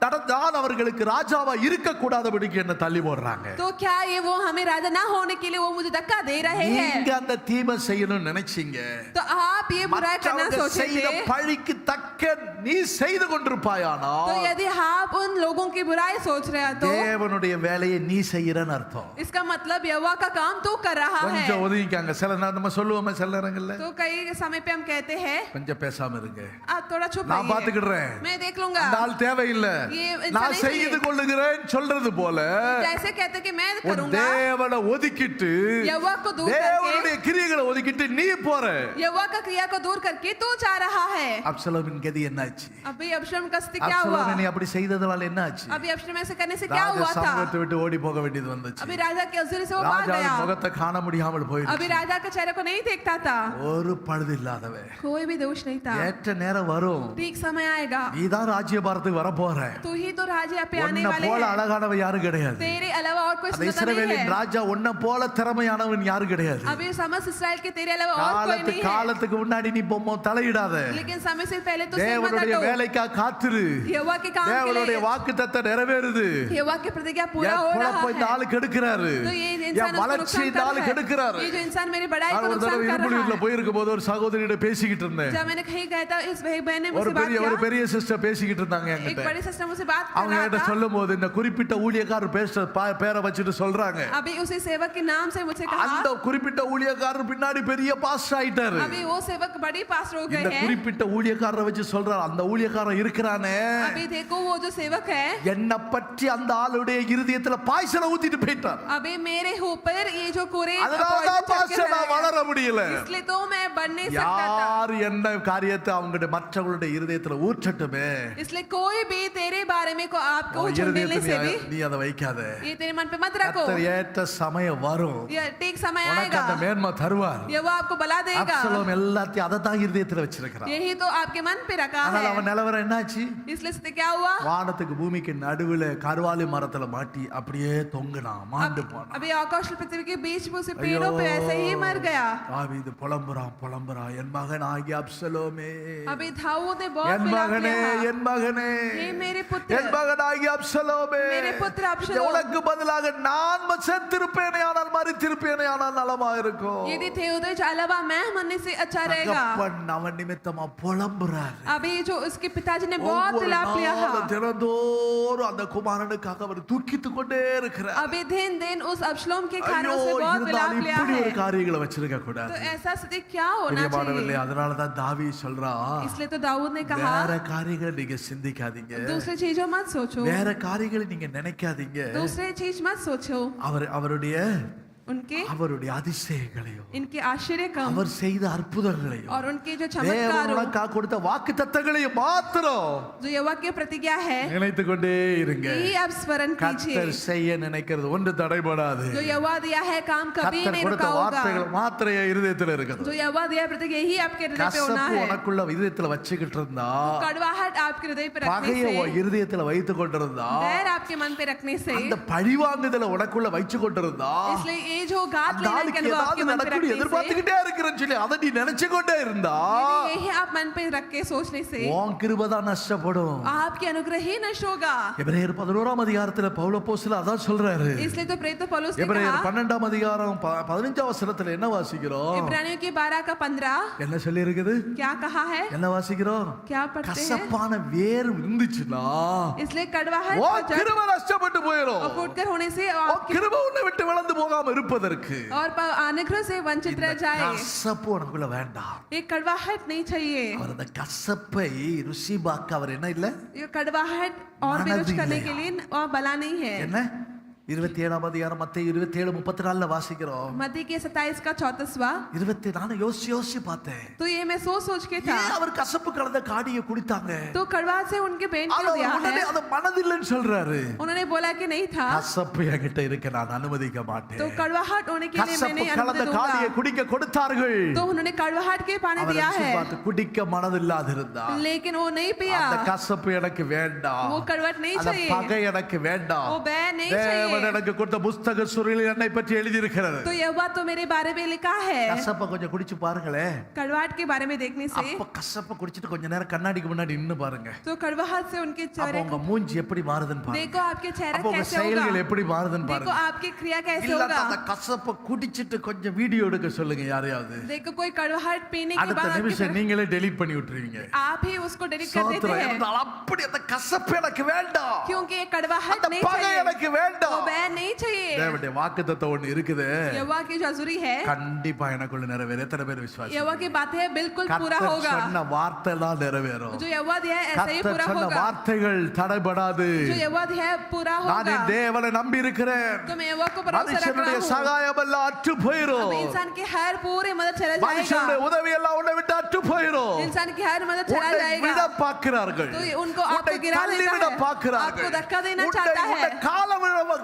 நடந்தால் அவர்களுக்கு ராஜாவா இருக்க கூடாதபடிக்கு என்ன தள்ளி போடுறாங்க. तो क्या ये वो हमें राजा ना होने के लिए वो मुझे धक्का दे रहे हैं? நீங்க அந்த தீமை செய்யணும்னு நினைச்சீங்க. तो आप ये बुराई करना மற்றவங்க सोचे செய்த थे। பழிக்கு தக்க நீ செய்து கொண்டிருப்பாயானால் तो यदि आप उन लोगों की बुराई सोच रहे हो तो தேவனுடைய வேலையை நீ செய்யறன்னு அர்த்தம். इसका मतलब यहोवा का काम तू कर रहा है। கொஞ்சம் ஒதுங்கிக்காங்க. சில நேரம் நம்ம சொல்லுவோமே சில நேரங்கள்ல तो कई समय पे हम कहते हैं கொஞ்சம் பேசாம இருங்க, आप थोड़ा चुप நான் रहिए, பாத்துக்கிடுறேன், मैं देख लूंगा। அந்த ஆள் தேவையில்லை, ये इंसान நான் नहीं செய்து चाहिए। கொள்ளுகிறேன் சொல்றது போல जैसे कहते कि मैं உன் करूंगा, தேவனை ஒதுக்கிட்டு यहोवा को दूर தேவனுடைய करके கிரியைகளை ஒதுக்கிட்டு நீ போற. यहोवा का क्रिया को दूर करके तू जा रहा है। அப்சலோமின் கதி என்னாச்சு? अभी अब्शलोम का स्थिति क्या हुआ? அப்சலோம் நீ அப்படி செய்ததனால என்னாச்சு? अभी अब्शलोम ऐसे करने से क्या ராஜ हुआ था? சமூகத்தை விட்டு ஓடி போக வேண்டியது வந்துச்சு. अभी राजा के अवसर से वो भाग गया। ராஜாவின் முகத்தை காண முடியாமல் अभी போயிடுச்சு. राजा के चेहरे को नहीं देखता था। ஒரு பழுது இல்லாதவன். कोई भी दोष नहीं था। ஏற்ற நேரம் வரும், ठीक समय आएगा, நீதான் ராஜ்யபாரத்துக்கு வர போற. तू ही तो राजा पे आने உன்னை वाले போல हैं அழகானவன் யாரும் கிடையாது. तेरे अलावा और कोई அந்த सुंदर नहीं இஸ்ரவேலின் है ராஜா உன்னை போல திறமையானவன் யாரும் கிடையாது. अभी समस्त इस्राएल के तेरे अलावा और कोई नहीं है காலத்துக்கு முன்னாடி நீ பொம்மை தலையிடாத. लेकिन समय से पहले तो सिर मत தேவனுடைய हटो வேலைக்காக காத்திரு. यहोवा के काम के தேவனுடைய लिए வாக்குத்தத்தம் நிறைவேறுது. यहोवा की प्रतिज्ञा पूरा என் हो रहा பொழப்பை இந்த है ஆளு கெடுக்கிறாரு. तो ये என் इंसान उसको வளர்ச்சி नुकसान இந்த कर ஆளு रहा है கெடுக்கிறாரு. ये जो इंसान मेरी बड़ाई நான் को ஒரு தடவை नुकसान कर இரும்புலி रहा வீட்டுல है போயிருக்கும் போது ஒரு சகோதரியிட பேசிக்கிட்டு இருந்தேன். जब मैंने कहीं गया था इस भाई बहन ने ஒரு मुझसे बात ஒரு किया பெரிய சிஸ்டர் பேசிக்கிட்டு இருந்தாங்க एक என்கிட்ட. बड़ी सिस्टर मुझसे बात कर அவங்க रहा என்கிட்ட था சொல்லும் போது இந்த குறிப்பிட்ட ஊழியக்காரர் பேரை வச்சுட்டு சொல்றாங்க, अभी उसी सेवक के नाम से मुझे कहा அந்த குறிப்பிட்ட ஊழியக்காரர் பின்னாடி பெரிய பாஸ்டர் ஆயிட்டாரு. अभी वो सेवक बड़ी पास्टर हो இந்த गए हैं குறிப்பிட்ட ஊழியக்காரரை வச்சு சொல்றாரு, அந்த ஊழியக்காரன் இருக்கிறானே अभी देखो वो जो सेवक है என்னை பற்றி அந்த ஆளுடைய இருதயத்துல பாய்ச்சல ஊத்திட்டு போயிட்டார். अभी मेरे ऊपर ये जो कोरे அதனாலதான் பாஸ்டர் நான் வளர முடியல. इसलिए तो मैं बढ़ नहीं सकता था யார் என்ன காரியத்தை அவங்களுடைய மற்றவங்களுடைய இருதயத்துல ஊற்றட்டுமே, इसलिए कोई भी तेरे बारे में को आपको உன் झुंडने से இருதயத்துல भी நீ அதை வைக்காத. ये तेरे मन पे मत रखो கர்த்தர் ஏற்ற சமயம் வரும், ये ठीक समय உனக்கு आएगा அந்த மேன்மை தருவார். ये वो आपको बला देगा அப்சலோம் எல்லாத்தையும் அதை தான் இருதயத்துல வச்சிருக்கிறான். यही तो आपके मन पे रखा ஆனால் है அவன் நிலவரம் என்னாச்சு, इसलिए से क्या हुआ வானத்துக்கு பூமிக்கு நடுவுல கருவாலி மரத்துல மாட்டி அப்படியே தொங்குனான், மாண்டு போனான். अभी आकाश और पृथ्वी के बीच में उसे पेड़ों पे ऐसे ही मर गया தாவீது புலம்புறான், என் மகன் ஆகிய அப்சலோமே, अभी दाऊद ने बहुत என் विलाप மகனே, किया என் மகனே, हे मेरे पुत्र என் மகன் ஆகிய அப்சலோமே, मेरे पुत्र अब्शलोम உனக்கு பதிலாக நான் செத்திருப்பேனே ஆனால் மரித்திருப்பேனே ஆனால் நலமா இருக்கும். यदि थे उदय अलावा मैं मरने से अच्छा रहेगा தகப்பன் அவன் நிமித்தமா புலம்புறார். अभी जो उसके पिताजी ने बहुत ஒவ்வொரு विलाप किया நாளும் தினந்தோறும் அந்த குமாரனுக்காக அவர் துக்கித்துக் கொண்டே இருக்கிறார். अभी दिन दिन उस अब्शलोम के कारण ஐயோ, से बहुत विलाप இருந்தாலும் लिया இப்படி ஒரு है காரியங்களை வச்சிருக்க கூடாது. तो ऐसा स्थिति क्या होना பிரியமானவர்களே, चाहिए அதனாலதான் தாவீது சொல்றான், इसलिए तो दाऊद ने कहा வேற காரியங்களை நீங்க சிந்திக்காதீங்க, दूसरी चीजों मत सोचो வேற காரியங்களை நீங்க நினைக்காதீங்க. दूसरी चीज मत सोचो அவருடைய उनके அதிசயங்களையும் इनके आश्चर्य कम அவர் செய்த அற்புதங்களையும் और उनके जो தேவன் चमत्कारों உனக்காக கொடுத்த வாக்குத்தத்தங்களையும் மாத்திரம் जो यहोवा की प्रतिज्ञा है நினைத்து கொண்டே இருங்க. यही आप स्मरण कीजिए கர்த்தர் செய்ய நினைக்கிறது ஒன்று தடைபடாது. जो यहोवा दिया है काम कभी கர்த்தர் नहीं கொடுத்த रुका होगा வார்த்தைகள் மாத்திரைய இருதயத்துல இருக்குது. जो यहोवा दिया प्रतिज्ञा यही आपके हृदय पे होना கசப்பு है உனக்குள்ள இதயத்துல வச்சுக்கிட்டு இருந்தா, कड़वाहट आपके हृदय पे रखने பகைய से உன் இருதயத்துல வைத்து கொண்டிருந்தா, बैर आपके मन पे रखने से அந்த பழிவாங்குதல உனக்குள்ள வச்சு கொண்டிருந்தா, इसलिए ये जो घात அந்த लेने के ஆளுக்கு अनुभव ஏதாவது आपके मन पे நடக்கணும் रखने से எதிர்பார்த்துக்கிட்டே இருக்கிறேன்னு சொல்லி அதை நீ நினைச்சு கொண்டே இருந்தா, यदि यही आप मन पे रख के सोचने से உன் கிருபை தான் நஷ்டப்படும். आपके अनुग्रह ही नष्ट होगा எபிரேயர் 11ஆம் அதிகாரத்துல பவுல் அப்போஸ்தலன் அதான் சொல்றாரு. इसलिए तो प्रेरित पौलुस ने எபிரேயர் कहा 12ஆம் அதிகாரம் 15ஆம் வசனத்துல என்ன வாசிக்கிறோம்? इब्रानियों के 12 का 15 என்ன சொல்லி இருக்குது? क्या कहा है என்ன வாசிக்கிறோம்? क्या पढ़ते हैं கசப்பான வேர் இருந்துச்சுன்னா इसलिए कड़वाहट ஓ और जड़ கிருபை நஷ்டப்பட்டு போயிடும். और फूटकर होने से ஓ आपकी கிருபை உன்னை விட்டு விலந்து போகாம இருப்பதற்கு और अनुग्रह से वंचित रह जाए கசப்பு உனக்குள்ள வேண்டாம். ये कड़वाहट नहीं चाहिए அவர் அந்த கசப்பை ருசி பார்க்க அவர் என்ன இல்ல, ये कड़वाहट और भी कुछ करने के लिए और भला नहीं है என்ன 27ஆம் அதிகாரம் மத்தேயு 27:34 வாசிக்கிறோம். मत्ती के 27 का 34वां 24 யோசிச்சு பார்த்தேன். तो ये मैं सोच के था ஏன் அவர் கசப்பு கலந்த காடியை குடித்தாங்க? तो कड़वाहट से उनके बेन ஆனா क्यों दिया உடனே है அது மனதில்லைன்னு சொல்றாரு. उन्होंने बोला कि नहीं था கசப்பு என்கிட்ட இருக்க நான் அனுமதிக்க மாட்டேன். तो कड़वाहट होने के लिए मैं கசப்பு नहीं கலந்த अनुमति காடியை दूंगा குடிக்க கொடுத்தார்கள். तो उन्होंने कड़वाहट के पानी அவர் दिया ருசி है பார்த்து குடிக்க மனதில்லாதிருந்தா, लेकिन वो नहीं पिया அந்த கசப்பு எனக்கு வேண்டாம், वो कड़वाहट नहीं அந்த चाहिए பகை எனக்கு வேண்டாம். वो बैर नहीं தேவன் चाहिए எனக்கு கொடுத்த புஸ்தக சுருளில் என்னை பற்றி எழுதி இருக்கிறது. तो यह बात तो मेरे बारे में लिखा है கசப்பை கொஞ்சம் குடிச்சு பாருங்களேன். कड़वाहट के बारे में देखने से அப்ப கசப்பை குடிச்சிட்டு கொஞ்ச நேரம் கண்ணாடிக்கு முன்னாடி நின்னு பாருங்க. तो कड़वाहट से उनके அப்ப चेहरे உங்க மூஞ்சி எப்படி மாறுதுன்னு பாருங்க. देखो आपके चेहरा அப்ப உங்க कैसे होगा செயல்கள் எப்படி மாறுதுன்னு देखो பாருங்க. आपकी क्रिया कैसे இல்ல होगा அந்த கசப்பை குடிச்சிட்டு கொஞ்சம் வீடியோ எடுக்க சொல்லுங்க யாரையாவது. देखो कोई कड़वाहट पीने के அடுத்த बाद நிமிஷம் நீங்களே டெலீட் பண்ணி விட்டுருவீங்க. आप ही उसको डिलीट कर देते சோத்திரம். हैं இருந்தாலும் அப்படி அந்த கசப்பு எனக்கு வேண்டாம், क्योंकि ये कड़वाहट அந்த नहीं பகை चाहिए எனக்கு वो வேண்டாம். बैर नहीं चाहिए தேவனுடைய வாக்குத்தத்தம் ஒண்ணு இருக்குது, यहोवा की जो अज़ूरी है கண்டிப்பா எனக்குள்ள நிறைவேறும். எத்தனை பேர் விசுவாசி? यहोवा की बातें बिल्कुल पूरा கர்த்தர் होगा சொன்ன வார்த்தை எல்லாம் நிறைவேறும். जो यहोवा दिया है ऐसा ही கர்த்தர் पूरा சொன்ன होगा வார்த்தைகள் தடைபடாது. जो यहोवा दिया है पूरा நான் होगा என் தேவனை நம்பி இருக்கிறேன். तो मैं यहोवा को भरोसा रख மனுஷனுடைய रहा हूँ சகாயம் எல்லாம் அற்று போயிரும். अब इंसान की हर पूरी मदद चला மனுஷனுடைய जाएगा உதவி எல்லாம் உன்னை விட்டு அற்று போயிரும். इंसान की हर मदद चला உன்னை விட जाएगा பார்க்கிறார்கள், तो उनको உன்னை आपको गिरा தள்ளி देता விட है பார்க்கிறார்கள், आपको धक्का देना உன்னை चाहता है கால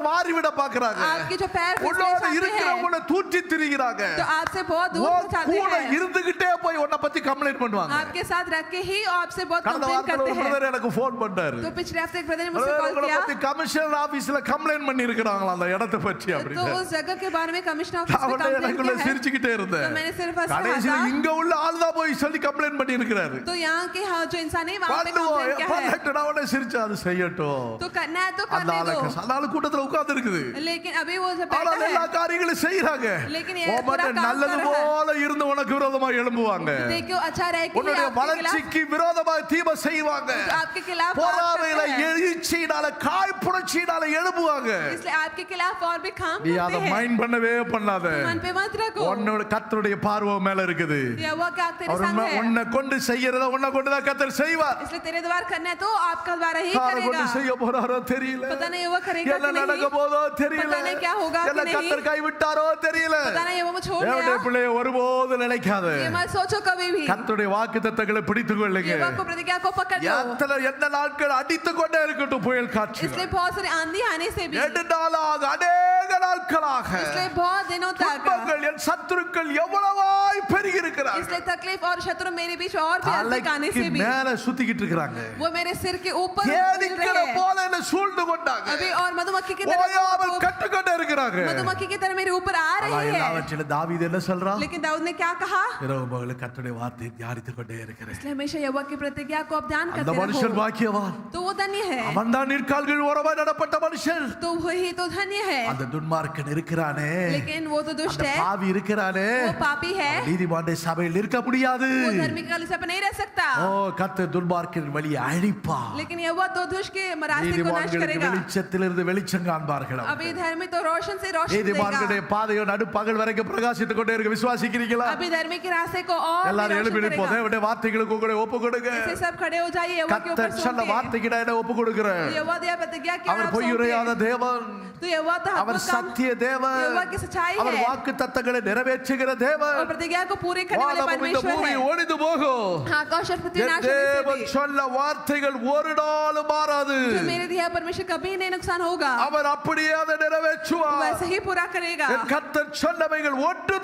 மாறி விட பாக்குறாங்க आपके जो पैर फिसले உன்னோட जाते हैं இருக்கிறவங்கள தூற்றி திரிகிறாங்க तो आपसे बहुत दूर உன் जाते கூட हैं இருந்துகிட்டே போய் உன்னை பத்தி கம்ப்ளைண்ட் பண்ணுவாங்க आपके साथ रख के ही आपसे बहुत கடந்த कंप्लेन வாரத்துல करते ஒரு हैं பிரதர் எனக்கு ஃபோன் பண்ணாரு तो पिछले हफ्ते एक ब्रदर ने मुझसे कॉल உங்களை किया பத்தி கமிஷனர் ஆபீஸ்ல கம்ப்ளைண்ட் பண்ணி இருக்காங்களா அந்த இடத்தை பற்றி तो அப்படின்னு उस जगह के बारे में कमिश्नर ऑफिस में அவனே कंप्लेन எனக்குள்ள किया है சிரிச்சுக்கிட்டே तो இருந்தேன் मैंने सिर्फ हंसा கடைசியில था இங்க உள்ள ஆள் தான் போய் சொல்லி கம்ப்ளைண்ட் பண்ணி இருக்காரு तो यहाँ के जो इंसान है वहाँ पे பண்ணுவோம் कंप्लेन किया है பண்ணட்டும் அவனே சிரிச்சு அது செய்யட்டும் तो करना है तो அந்த करने दो ஆளுக்கு அந்த ஆளு கூட்டத்துல உட்கார்ந்து இருக்குது लेकिन अभी वो जब ஆனா बैठा எல்லா है காரியங்களும் செய்யறாங்க लेकिन ये உன்கிட்ட पूरा काम நல்லது कर रहा है போல இருந்து உனக்கு விரோதமா எழும்புவாங்க देखो अच्छा रहे कि உன்னுடைய आपके खिलाफ வளர்ச்சிக்கு விரோதமா தீமை செய்வாங்க जो आपके खिलाफ बात பொறாமையில करते हैं எழுச்சியினால காழ்ப்புணர்ச்சியினால எழும்புவாங்க इसलिए आपके खिलाफ और भी काम நீ அதை करते हैं மைண்ட் பண்ணவே பண்ணாத मन पे मत रखो உன்னோட கர்த்தருடைய பார்வை மேல இருக்குது ये वो क्या तेरे அவர் संग है உன்னை கொண்டு செய்யறத உன்னை கொண்டு தான் கர்த்தர் செய்வார் इसलिए तेरे द्वारा करना है तो आपका द्वारा ही யாரை கொண்டு करेगा செய்ய போறாரோ தெரியல पता नहीं वो करेगा என்ன कि நடக்க नहीं போதோ தெரியல पता नहीं क्या होगा कि என்ன नहीं கர்த்தர் கைவிட்டாரோ தெரியல पता नहीं वो छोड़ தேவனுடைய गया பிள்ளையை ஒருபோதும் நினைக்காத ये मत सोचो कभी भी கர்த்தருடைய வாக்குத்தத்தங்களை பிடித்துக் கொள்ளுங்க ये वाक्य प्रतिज्ञा को पकड़ लो எந்த நாட்கள் அடித்துக் கொண்டே இருக்கட்டும் புயல் காற்று इसलिए बहुत सारी आंधी आने से भी நெடுநாளாக அநேக நாட்களாக इसलिए बहुत दिनों तक துன்பங்கள் என் சத்துருக்கள் எவ்வளவாய் பெருகி இருக்கிறார்கள் इसलिए तकलीफ और शत्रु मेरे बीच और भी अधिक आने தலைக்கு से भी மேல சுத்திக்கிட்டு இருக்காங்க वो मेरे सिर के ऊपर उड़ தேடிக்கிற रहे हैं போல என்ன சூழ்ந்து கொண்டாங்க अभी और मधुमक्खी की तरह ஓயாமல் கட்டுக்கொண்டே இருக்கிறாங்க मधुमक्खी की तरह मेरे ऊपर आ ஆனா रही है எல்லாவற்றிலும் தாவீது என்ன சொல்றான் लेकिन दाऊद ने क्या कहा இரவு பகல் கர்த்தருடைய வார்த்தையை தியானித்துக் கொண்டே இருக்கிறேன் इसलिए हमेशा यहोवा की प्रतिज्ञा को आप ध्यान அந்த करते மனுஷன் रहो பாக்கியவான் तो वो धन्य है அவன் தான் நீர்க்கால்கள் ஓரமாய் நடப்பட்ட மனுஷன் तो वही तो धन्य है அந்த துன்மார்க்கன் இருக்கிறானே लेकिन वो तो दुष्ट அந்த है பாவி இருக்கிறானே वो पापी है நீதிமானுடைய சபையில் இருக்க முடியாது वो धार्मिक काल से नहीं रह सकता ஓ கர்த்தர் துன்மார்க்கன் வழியை அழிப்பா लेकिन यहोवा तो दुष्ट के रास्ते को नाश நீதிமான்களுக்கு करेगा வெளிச்சத்திலிருந்து வெளிச்சம் காண்பார்கள் अभी धर्मी तो रोशन से रोशन நீதிமான்களுடைய देगा பாதையோ நடுப்பகல் வரைக்கும் பிரகாசித்துக் கொண்டே இருக்கு விசுவாசிக்கிறீங்களா अभी धर्मी के रास्ते को और भी எல்லாரும் रोशन எழுப்பி करेगा நிற்போம் தேவனுடைய வார்த்தைகளுக்கு கூட ஒப்பு கொடுங்க ऐसे सब खड़े हो जाइए यहोवा के ऊपर கர்த்தர் சொன்ன सुनिए வார்த்தைக்கு நான் என்ன ஒப்பு கொடுக்கிறேன் यहोवा दिया प्रतिज्ञा की அவர் आप பொய்யுரையாத सौंपिए தேவன் तो यहोवा तो அவர் आपको काम சத்திய தேவன் यहोवा की सच्चाई அவர் है வாக்கு தத்தங்களை நிறைவேற்றுகிற தேவன் और प्रतिज्ञा को पूरे करने वाले வானமும் இந்த परमेश्वर பூமி है ஒழிந்து போகும் आकाश और पृथ्वी என் नाश होने से தேவன் भी சொன்ன வார்த்தைகள் ஒரு நாளும் மாறாது जो मेरे दिया परमेश्वर कभी नहीं नुकसान होगा அவர் அப்படியே அதை वो நிறைவேற்றுவார் वैसे ही पूरा करेगा என் கர்த்தர் சொன்னவைகள் ஒன்று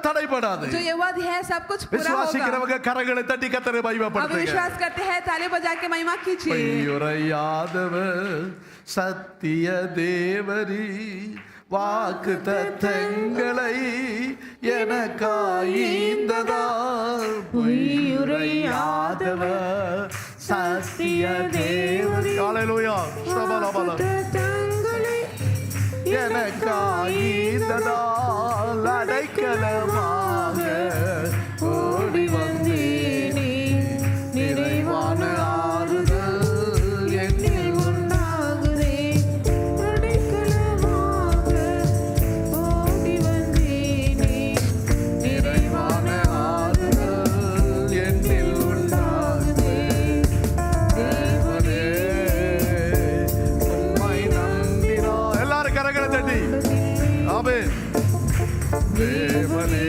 தடைபடாது जो यहोवा दिया है सब कुछ पूरा होगा விசுவாசிக்கிறவங்க கரங்களை தட்டி கர்த்தரை अब மகிமைப்படுத்துங்க विश्वास करते हैं ताली बजा के महिमा कीजिए பொய்யுரையாதவர் சத்திய தேவரி வாக்கு தத்தங்களை எனக்காய்ந்ததால் பொய்யுரையாதவர் சத்திய தேவரி ஹalleluya ஸ்தோத்திரம் எனக்காய்ந்ததால் அடைக்கலமாக ஓடி வந்தேனே நிறைவான ஆறுதல் என்னில் உண்டாகுதே அடைக்கலமாக ஓடி வந்தேனே நிறைவான ஆறுதல் என்னில் உண்டாகுதே தேவனே உம்மை நம்பினோம் எல்லாரும் கரங்களை தட்டி ஆமென் தேவனே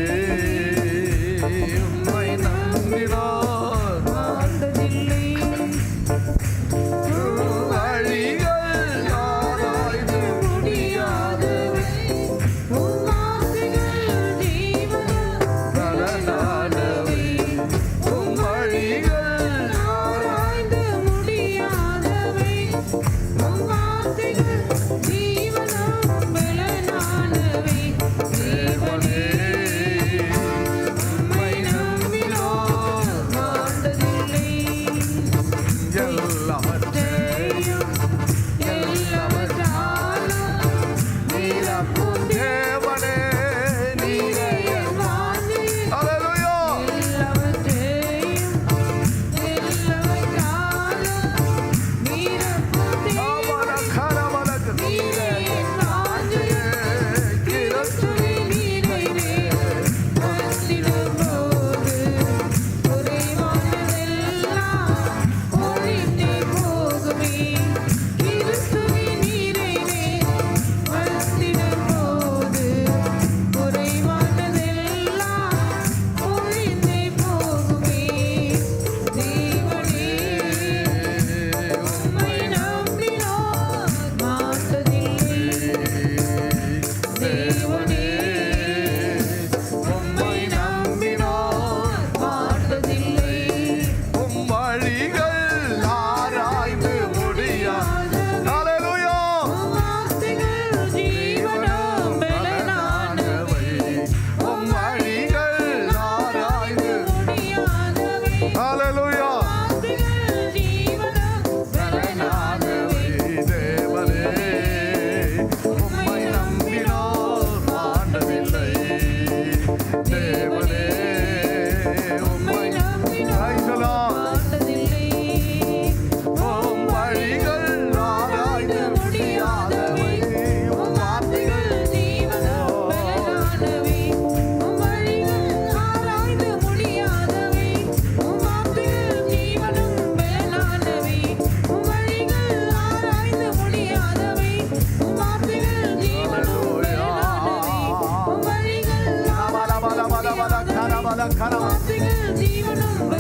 வார்த்தைகள் ஜீவனும்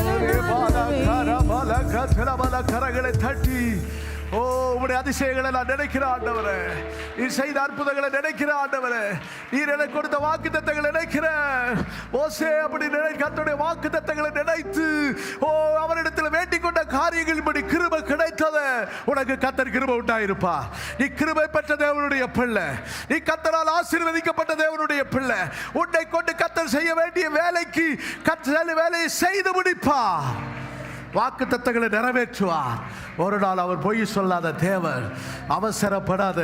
பலனும் கரங்களை தட்டி ஓ உம்முடைய அதிசயங்களை நான் நினைக்கிற ஆண்டவரே, நீ செய்த அற்புதங்களை நினைக்கிற ஆண்டவரே, நீர் எனக்கு கொடுத்த வாக்குத்தத்தங்களை நினைக்கிற ஓசே அப்படி கர்த்தருடைய வாக்குத்தத்தங்களை நினைத்து ஓ அவரிடத்தில் வேண்டிக் கொண்ட காரியங்கள் இப்படி கிருபை கிடைத்தது. உனக்கு கர்த்தர் கிருபை உண்டாயிருப்பா. நீ கிருபை பெற்ற தேவனுடைய பிள்ளை, நீ கர்த்தரால் ஆசீர்வதிக்கப்பட்ட தேவனுடைய பிள்ளை. உன்னை கொண்டு கர்த்தர் செய்ய வேண்டிய வேலைக்கு கர்த்தர் வேலையை செய்து முடிப்பா. வாக்குத்தத்தங்களை நிறைவேற்றுவார். ஒரு நாள் அவர் பொய் சொல்லாத தேவன். அவசரப்படாத,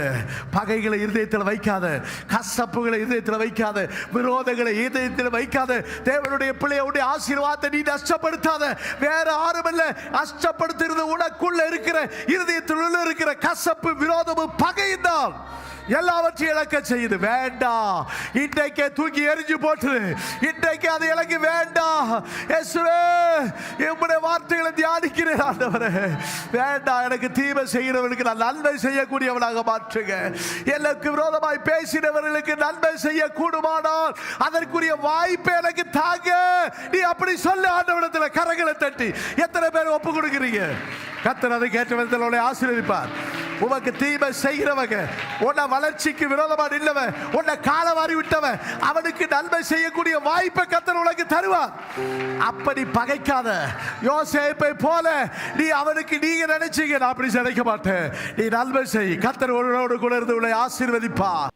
பகைகளை இருதயத்தில் வைக்காத, கசப்புகளை இருதயத்தில் வைக்காத, விரோதங்களை இருதயத்தில் வைக்காத தேவனுடைய பிள்ளையுடைய ஆசீர்வாதத்தை நீ நஷ்டப்படுத்தாத. வேற ஆறுமல்ல, நஷ்டப்படுத்துகிறது உனக்குள்ள இருக்கிற இருதயத்தில் இருக்கிற கசப்பு, விரோதமும் பகையினால் எல்லாவற்றையும் இழக்க செய்யுது. வேண்டாம், இன்றைக்கே தூக்கி எரிஞ்சு போட்டு, இன்றைக்கு அது எனக்கு வேண்டாம். இயேசுவே, என்னுடைய வார்த்தைகளை தியானிக்கிறேன் ஆண்டவரே. வேண்டாம், எனக்கு தீமை செய்கிறவர்களுக்கு நான் நன்மை செய்யக்கூடியவனாக மாற்றுங்க. எனக்கு விரோதமாய் பேசினவர்களுக்கு நன்மை செய்ய கூடுமானால் அதற்குரிய வாய்ப்பை எனக்கு தாங்க. நீ அப்படி சொல்ல ஆண்டவரிடத்தில் கரங்களை தட்டி எத்தனை பேர் ஒப்பு கொடுக்கிறீங்க? கர்த்தர் அதை கேட்ட விதத்தில் உன்னை ஆசீர்வதிப்பார். உனக்கு தீமை செய்கிறவங்க, உன்னை வளர்ச்சிக்கு விரோதமா நின்றவன், உன்னை கால வாரி விட்டவன், அவனுக்கு நன்மை செய்யக்கூடிய வாய்ப்பை கர்த்தர் உனக்கு தருவார். அப்படி பகைக்காத. யோசேப்பை போல நீ அவனுக்கு நீங்க நினைச்சீங்க, நான் அப்படி நினைக்க மாட்டேன். நீ நன்மை செய், கர்த்தர் உன்னோடு கூட இருந்து உன்னை ஆசீர்வதிப்பார்.